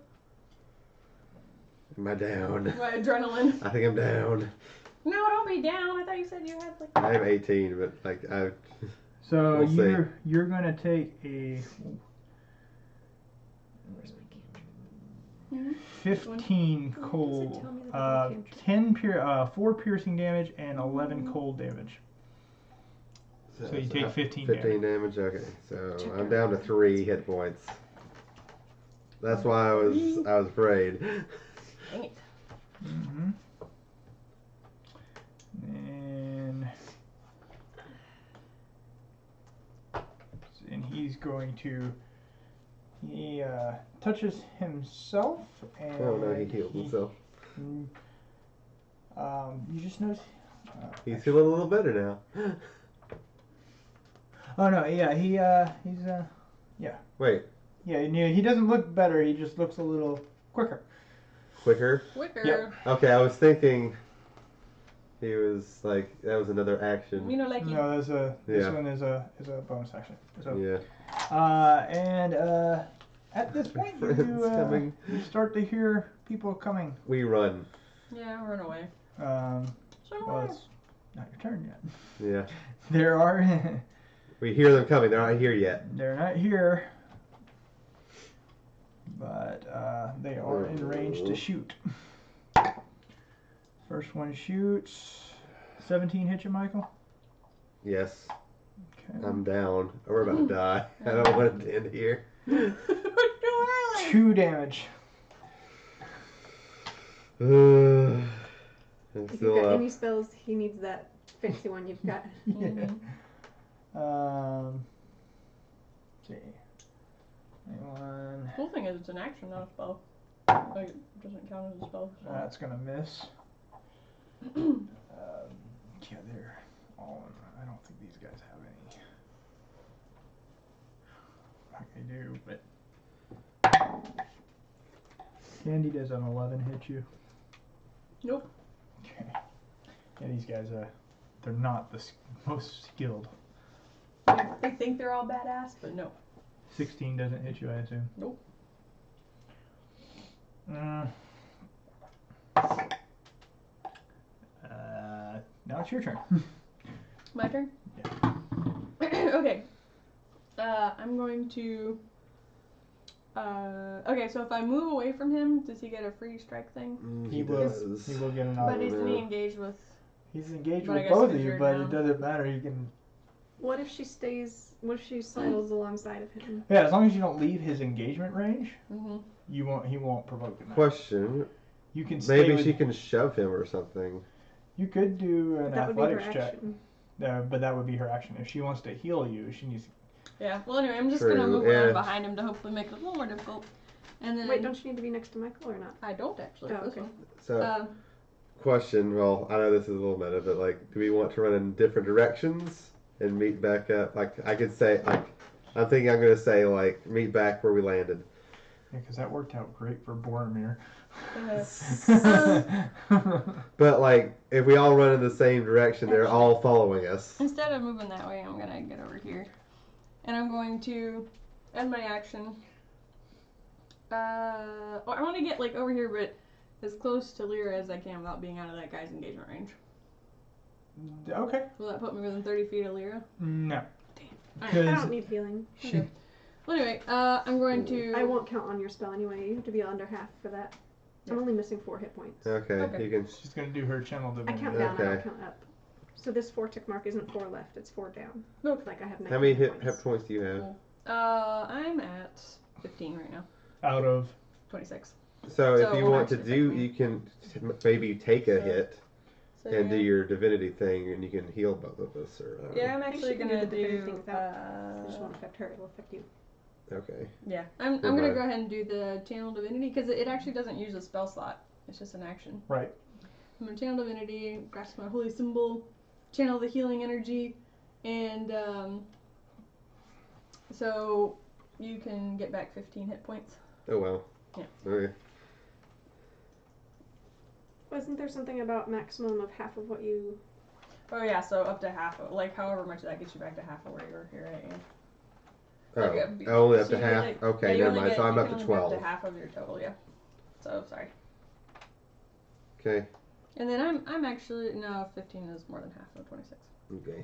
Am I down? My adrenaline. I think I'm down. No, don't be down. I thought you said you had like. I have 18, but like I. So We'll see. you're going to take a Where's my cantrip? 15 Why does it cold, tell me that I have a cantrip? 4 piercing damage and 11 cold damage. So you take 15 damage. Okay, so Check I'm out. down to 3 hit points. That's why I was afraid. Dang it. Mm-hmm. And he's going to. He touches himself and. Oh no, he healed himself. You just notice. He's feeling a little better now. Oh no! Yeah, he's yeah. Wait, Yeah, he doesn't look better. He just looks a little quicker. quicker? Quicker. Yep. Okay, I was thinking he was like that was another action. You know, like you. No, there's this Yeah. one is a bonus action. So, Yeah. and at this point Friends coming. you start to hear people coming. We run. Yeah, run away. Well, Sure. it's not your turn yet. Yeah. There are We hear them coming. They're not here yet. they're not here, but they are in range to shoot. First one shoots. 17 hit you, Michael. Yes. Okay. I'm down. We're about to die. I don't want it to end here. Too early. 2 damage. I'm If you've still got up. any spells, he needs that fancy one you've got. Yeah. See. 21. Cool thing is it's an action, not a spell. Like, it doesn't count as a spell. So. That's gonna miss. Yeah, they're all. I don't think these guys have any. Like they do, but. Candy, does an 11 hit you? Nope. Okay. Yeah, these guys they're not the most skilled. They think they're all badass, but no. 16 doesn't hit you, I assume. Nope. Now it's your turn. My turn? Yeah. Okay. I'm going to. Okay, so if I move away from him, does he get a free strike thing? He does. will get an But opportunity. isn't he engaged with. He's engaged But I with guess both of because you, you're but down. it doesn't matter. You can What if she stays? What if she sidles alongside of him? Yeah, as long as you don't leave his engagement range, Mm-hmm. you won't. He won't provoke an attack. Question. You can stay Maybe with, she can shove him or something. You could do an That would be her athletics check, action. but that would be her action. If she wants to heal you, she needs. Yeah. Well, anyway, I'm just True, gonna move around yeah. behind him to hopefully make it a little more difficult. And then Wait, don't you need to be next to Michael or not? I don't actually. Oh, for this okay. one. So, question. Well, I know this is a little meta, but like, do we want to run in different directions and meet back up? Like, I could say, like, I'm thinking I'm gonna say like meet back where we landed. Yeah, because that worked out great for Boromir. But like, if we all run in the same direction, they're all following us. Instead of moving that way, I'm gonna get over here, and I'm going to end my action. I want to get like over here, but as close to Lyra as I can without being out of that guy's engagement range. Okay. Will that put me within 30 feet of Lyra? No. I Because don't need healing. she. Well, anyway, I'm going to. I won't count on your spell anyway. You have to be under half for that. I'm only missing 4 hit points. Okay, you can. She's gonna do her channel I divinity. count down, I Okay. don't count up. So this 4 tick mark isn't 4 left, it's 4 down. Okay. Like I have 9 How many hit hit points do you have? I'm at 15 right now. Out of. 26. So if So you we'll want to actually do, take you can maybe take a hit So and do yeah. your divinity thing, and you can heal both of us. Or I don't Yeah, I'm I think actually she can gonna do the divinity do. thing without- It just won't affect her, it'll affect you. know. Okay. Yeah, I'm Never gonna mind. go ahead and do the channel divinity because it actually doesn't use a spell slot. It's just an action. Right. I'm gonna channel divinity, grasp my holy symbol, channel the healing energy, and so you can get back 15 hit points. Oh well. Yeah. Okay. Wasn't there something about maximum of half of what you... Oh yeah, so up to half, like however much that gets you back to half of where you were here, right? Yeah. Oh, Like, only up so to you get, half. like- Okay, yeah, you never only mind. get- So I'm you up can to only get 12. Up to half of your total, yeah. So sorry. Okay. And then I'm actually no 15 is more than half of 26. Okay.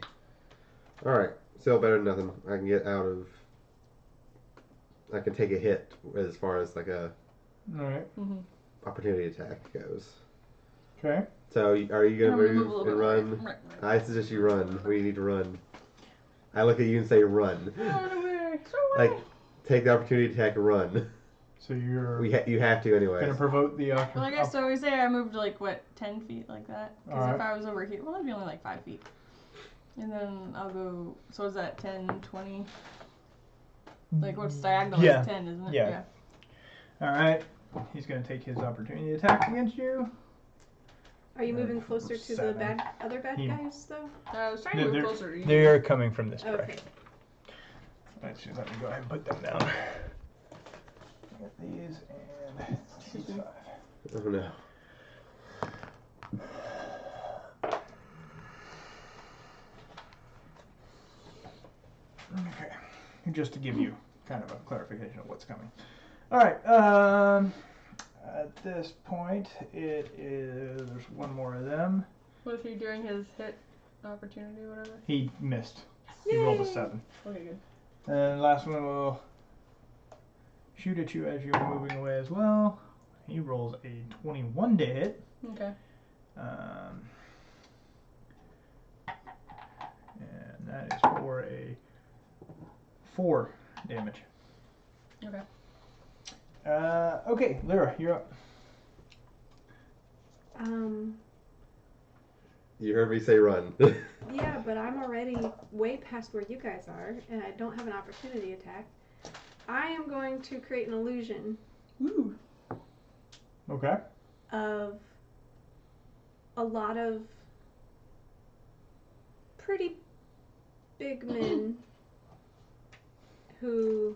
All right. Still better than nothing. I can get out of. I can take a hit as far as like a All right. Mm-hmm. opportunity attack goes. Okay. So are you gonna I'm gonna move a move little and bit run? away. Right. I suggest you run. We need to run. I look at you and say run. Run away. Run away. Like take the opportunity attack and run. So you're You have to anyway. gonna provoke the. Well, I guess so. We say I moved like what 10 feet like that. Because Alright. if I was over here, well, that'd be only like 5 feet. And then I'll go. So is that 10, 20? Like what's diagonal Yeah. is 10, isn't it? Yeah. All right. He's gonna take his opportunity attack against you. Are you moving closer to the 7. other bad He- guys, though? I was trying to move closer to you. They're coming from this Okay. direction. Let's just let me go ahead and put them down. Get these and these 5. Oh no. Okay. Just to give you kind of a clarification of what's coming. All right. At this point, it is. There's one more of them. Was he during his hit opportunity or whatever? He missed. He rolled a Yay! 7. Okay, good. And last one will shoot at you as you're moving away as well. He rolls a 21 to hit. Okay. And that is for a 4 damage. Okay. Okay, Lyra, you're up. You heard me say run. Yeah, but I'm already way past where you guys are, and I don't have an opportunity attack. I am going to create an illusion Ooh. Okay. of a lot of pretty big men who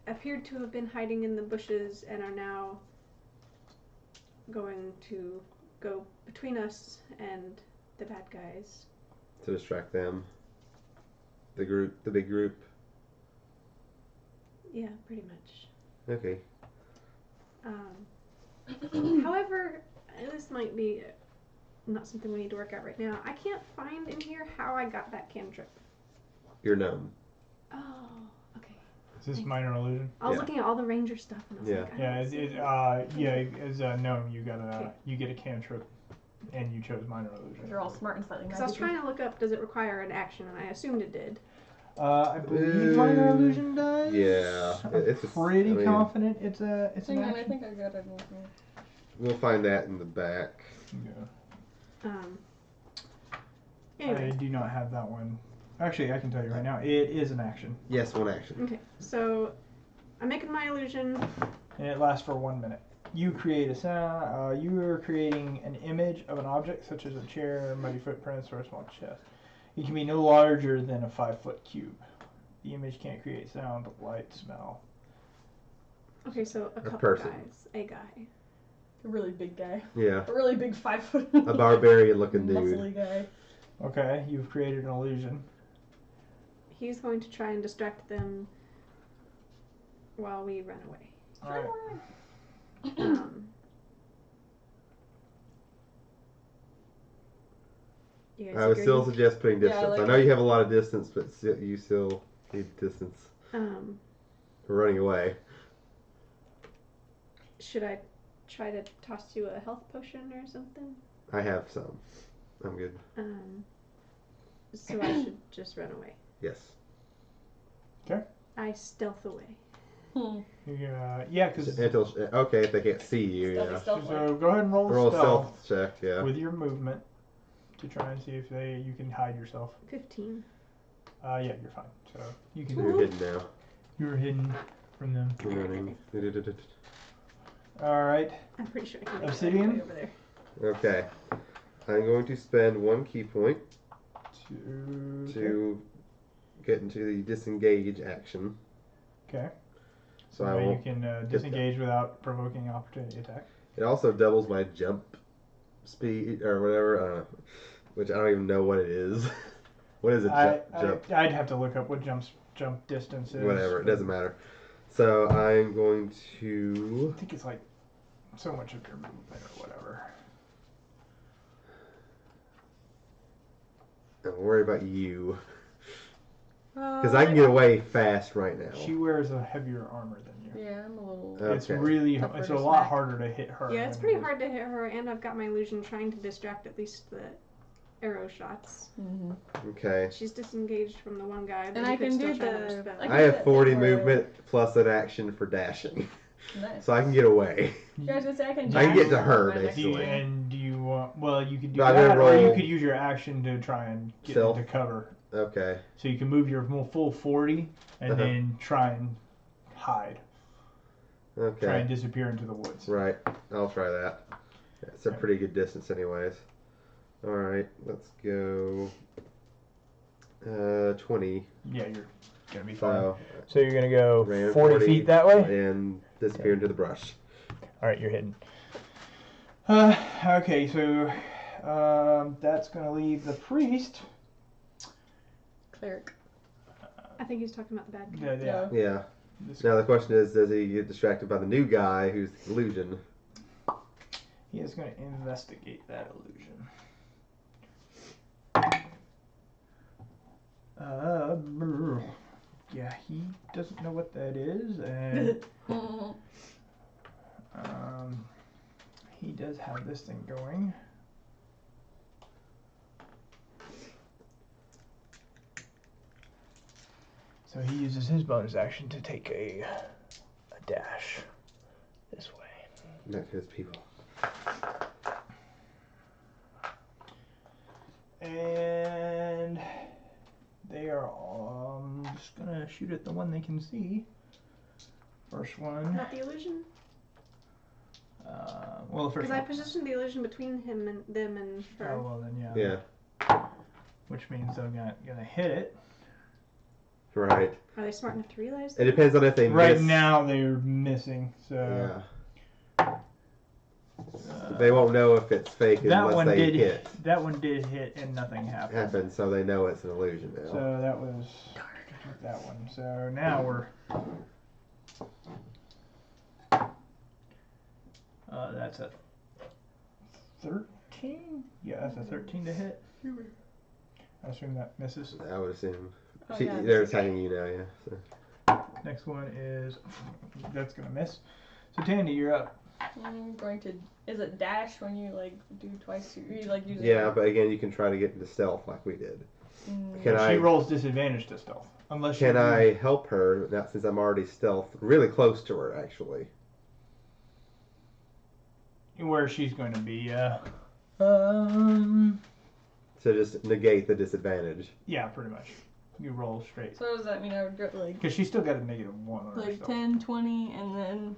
appeared to have been hiding in the bushes and are now going to go between us and the bad guys. To distract them. The big group. Yeah, pretty much. Okay. However, this might be not something we need to work out right now. I can't find in here how I got that cantrip. You're gnome. Oh, okay. Is this minor illusion? I was Yeah. looking at all the ranger stuff and I was Yeah. like, I Yeah, don't see it. as a gnome, you get a cantrip And you chose minor illusion. You're all smart and slightly Because I was magical. trying to look up, does it require an action, and I assumed it did. I believe minor illusion does. Yeah, I'm pretty I mean, confident it's an Hang on, I action. think I got it in here. We'll find that in the back. Yeah. Anyway. I do not have that one. Actually, I can tell you right now, it is an action. Yes, one action. Okay, so I'm making my illusion. And it lasts for 1 minute. You create a sound. You are creating an image of an object, such as a chair, muddy footprints, or a small chest. It can be no larger than a 5-foot cube. The image can't create sound, light, smell. Okay, so a couple person. guys. A guy. A really big guy. Yeah, A really big 5 foot. a barbarian-looking dude. muscly guy. Okay, you've created an illusion. He's going to try and distract them while we run away. All right. You guys I would agree? still suggest putting Yeah, I distance. like I know it. you have a lot of distance, but you still need distance Um, for running away. should I try to toss you a health potion or something? I have some. I'm good. So I should just run away. Yes. I stealth away. Yeah, because Okay, if they can't see you, yeah. Stealthy. so go ahead and roll, Roll a stealth stealth check, yeah. with your movement to try and see if you can hide yourself. 15. Yeah, you're fine. So you can. You're hidden now. You're hidden from them. You're running. All right. I'm pretty sure I can make Obsidian? it way over there. Okay. I'm going to spend 1 key point to get into the disengage action. Okay. So I That way will. you can disengage without provoking opportunity attack. It also doubles my jump speed or whatever, which I don't even know what it is. What is a jump? I'd have to look up what jump distance is. Whatever, it doesn't matter. So I'm going to. I think it's like so much of your movement or whatever. Don't worry about you. Because Because I can get away fast right now. She wears a heavier armor than you. Yeah, I'm a little. It's Okay. really, Tougher it's to a lot smack. harder to hit her. Yeah, it's than pretty it is- hard to hit her, and I've got my illusion trying to distract at least the arrow shots. Okay. She's disengaged from the one guy, but And he I could can still do try to the- spell. I I have that 40 thing where- movement plus an action for dashing. Nice. So I can get away. Yeah, I was gonna say I can. I can get to dash her, my next Do you, one. and do you want? Well, you could do No, I'm gonna that, or you roll- could use your action to try and get Stealth. into cover. Okay. So you can move your full 40 and Uh-huh. then try and hide, try and Okay. disappear into the woods. Right. I'll try that. It's a pretty good distance, anyways. Alright, let's go. 20. Yeah, you're gonna be fine. So, So you're gonna go ran 40 feet that way. and disappear into the brush. All right, you're hidden. Okay, so that's gonna leave the priest. Cleric. I think he's talking about the bad guy. Yeah. Yeah. This- Now the question is, does he get distracted by the new guy who's the illusion? He is gonna investigate that illusion. Yeah, he doesn't know what that is, and he does have this thing going. So he uses his bonus action to take a dash this way. Not his people. And they are just gonna shoot at the one they can see. First one. Not the illusion? Well, the first Because I one. positioned the illusion between him and them and her. Oh, well then, yeah. Yeah. Which means they're gonna hit it. Right. Are they smart enough to realize It that? depends on if they Right miss. now they're missing, so Yeah. They won't know if it's fake that unless one they did hit. That one did hit, and nothing happened. Happen, so they know it's an illusion now. So that was that one. So now we're. That's a 13. Yeah, that's a 13 to hit. I assume that misses. I would assume. Oh, See, yeah, they're this is- attacking you now, yeah. So. Next one is that's gonna miss. So Tandy, you're up. I'm going to. Is it dash when you like do twice? You like use it? Yeah, but again, you can try to get into stealth like we did. Can She I? rolls disadvantage to stealth. Unless Can you I help her now since I'm already stealth, really close to her actually? where she's going to be, yeah. So just negate the disadvantage. Yeah, pretty much. You roll straight. So does that mean I would go like Because she's still got a -1 on her like stealth. 10, 20, and then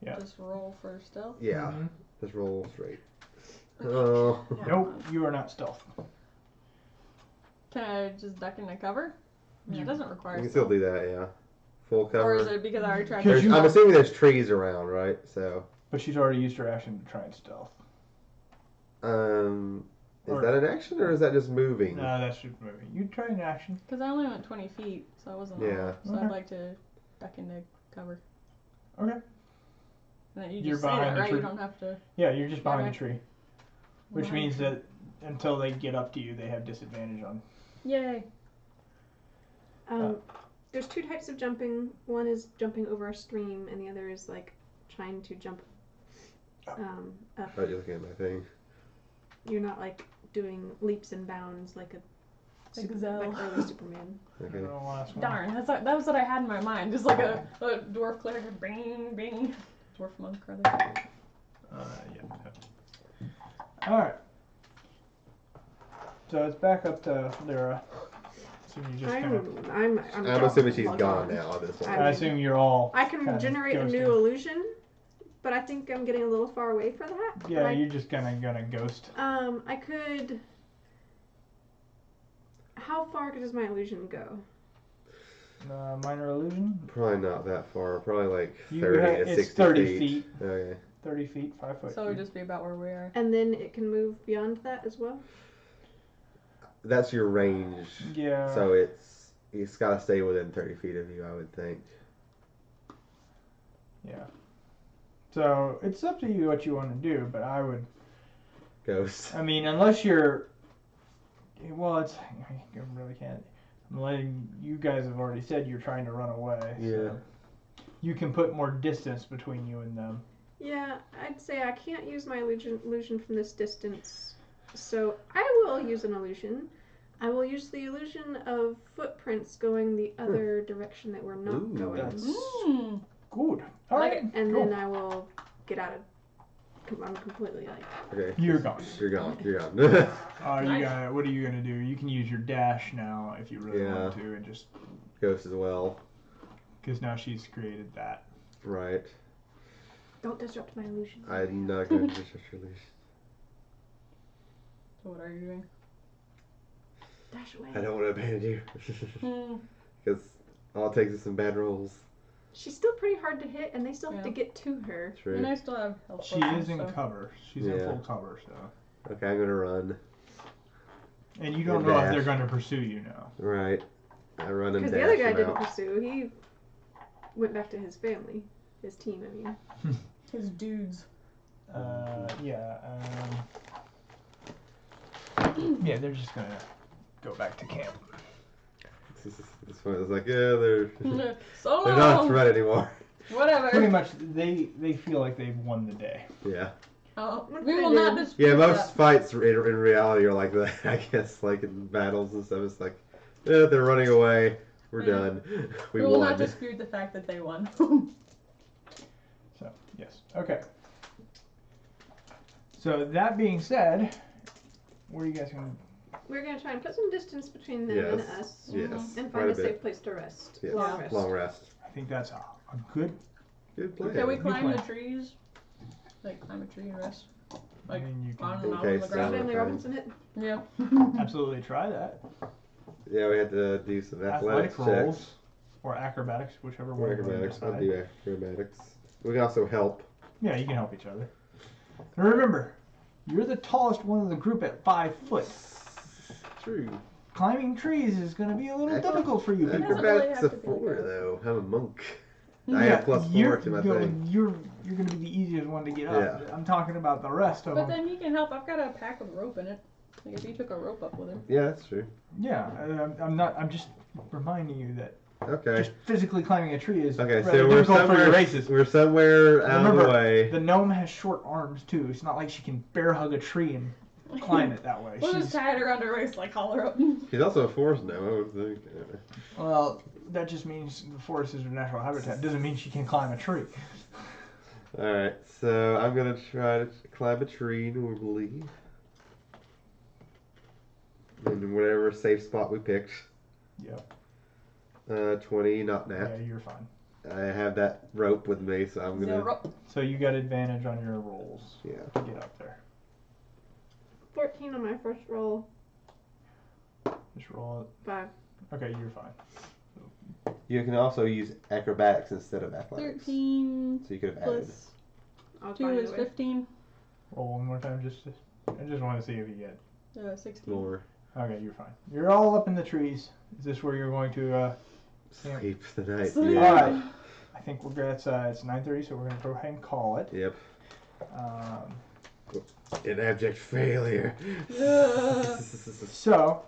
Yeah. just roll for stealth? Yeah, Mhm. just roll straight. Oh. Nope, you are not stealth. Can I just duck into cover? Yeah, it doesn't require You can still stealth. do that, yeah. Full cover. Or is it because I already tried Because to you- I'm assuming there's trees around, right? So. But she's already used her action to try and stealth. Is Or- that an action or is that just moving? No, that's just moving. You try an action. Because I only went 20 feet, so I wasn't Yeah. So Okay. I'd like to duck into cover. Okay. And then you You're just say that, behind the right? You tree. don't have to. Yeah, you're just behind Okay. the tree. Which means that until they get up to you, they have disadvantage on. Yay. There's two types of jumping. One is jumping over a stream, and the other is like trying to jump up. Oh, you're looking at my thing. You're not like doing leaps and bounds like Zell. like early Superman. Okay. The last one. Darn, that was what I had in my mind. Just like a dwarf cleric, bing, bing. Dwarf monk, rather. Yeah. Alright. So it's back up to Lyra. So you just kind of. I'm assuming she's logged gone on. now at this point. I assume you're all. I can kind of generate a ghosting. new illusion, but I think I'm getting a little far away for that. Yeah, But you're just gonna ghost. I could. How far does my illusion go? Minor illusion. Probably not that far. Probably like You 30 ha- to it's 60 30 feet. Okay. 30 feet, 5 foot. So it would just be about where we are. And then it can move beyond that as well. That's your range. Yeah. So it's got to stay within 30 feet of you, I would think. Yeah. So it's up to you what you want to do, but I would. Ghost. I mean, unless you're. Well, it's. You really can't. I'm letting. You guys have already said you're trying to run away. Yeah. So you can put more distance between you and them. Yeah, I'd say I can't use my illusion from this distance. So I will use an illusion. I will use the illusion of footprints going the other direction that we're not Ooh, going. that's- Mm. Good. All Like right. And cool. then I will get out of. I'm completely like. Okay. You're gone. You're gone. You're gone. You Nice. got. What are you gonna do? You can use your dash now if you really Yeah. want to, and just Ghost as well. because now she's created that. Right. Don't disrupt my illusion. I'm not going to disrupt your illusion. So what are you doing? Dash away. I don't want to abandon you. Hmm. Because all it takes is some bad rolls. She's still pretty hard to hit, and they still have to Yeah. get to her. True. And I still have health She potions, is in so. cover. She's in Yeah. full cover, so. Okay, I'm going to run. And you don't And know if dash. they're going to pursue you now. Right. I run and Because dash the other guy them didn't out. pursue. He went back to his family. His team, I mean. His dudes. Yeah. Yeah, they're just gonna go back to camp. It's funny. It's like, yeah, they're So they're not a long. threat anymore. Pretty Whatever. much, they feel like they've won the day. Yeah. Oh, What we they will do. not dispute Yeah, most that. fights in reality are like that. I guess, like in battles and stuff, it's like, yeah, they're running away. We're Yeah. done. We We will won. not dispute the fact that they won. So, yes. Okay. So, that being said, what are you guys going to We're going to try and put some distance between them and Yes. us. Yes. And Quite find a a safe bit. place to rest. Yes. Long rest. Long rest. I think that's a good. Good plan. Can we Good climb the plan. trees? Like climb a tree and rest? I Like mean, you on can and In out on the case, ground? Stanley Okay. Robinson it. Yeah. absolutely try that. Yeah, we had to do some athletics Athletic rolls. checks. Or acrobatics, whichever one you Acrobatics. I'll decide. do acrobatics. We can also help. Yeah, you can help each other. And remember, you're the tallest one of the group at 5 foot. True. Climbing trees is going to be a little Acro- difficult for you people. doesn't really Acrobatics have a to be 4 good. though. I'm a monk. I Yeah, have +4 you're, to my you know, thing. You're going to be the easiest one to get up. Yeah. I'm talking about the rest of But them. then he can help. I've got a pack with rope in it. Like if he took a rope up with him. Yeah, that's true. Yeah, I'm not. I'm just reminding you that Okay. Just physically climbing a tree is Okay, rather so we're difficult for your somewhere. races. We're somewhere out of the Remember, way. the gnome has short arms too. It's not like she can bear hug a tree and climb it that way. We'll just tie it around her waist, like haul her up. She's also a forest gnome, I would think. Well, that just means the forest is her natural habitat. Doesn't mean she can climb a tree. Alright, so I'm gonna try to climb a tree normally. In whatever safe spot we picked. Yep. 20, not Yeah, nap. you're fine. I have that rope with me, so I'm gonna. Zero. So you got advantage on your rolls Yeah. to get up there. 14 on my first roll. Just roll it. 5. Okay, you're fine. You can also use acrobatics instead of athletics. 13 So you could have added. plus I was 2 fine is either way. 15. Roll one more time. I just want to see if you get. 16. More. Okay, you're fine. You're all up in the trees. Is this where you're going to? Sleep the night. Sleep. Yeah. All right. I think we're good. It's 9:30, so we're gonna go ahead and call it. Yep. Um, An abject failure. Ugh. so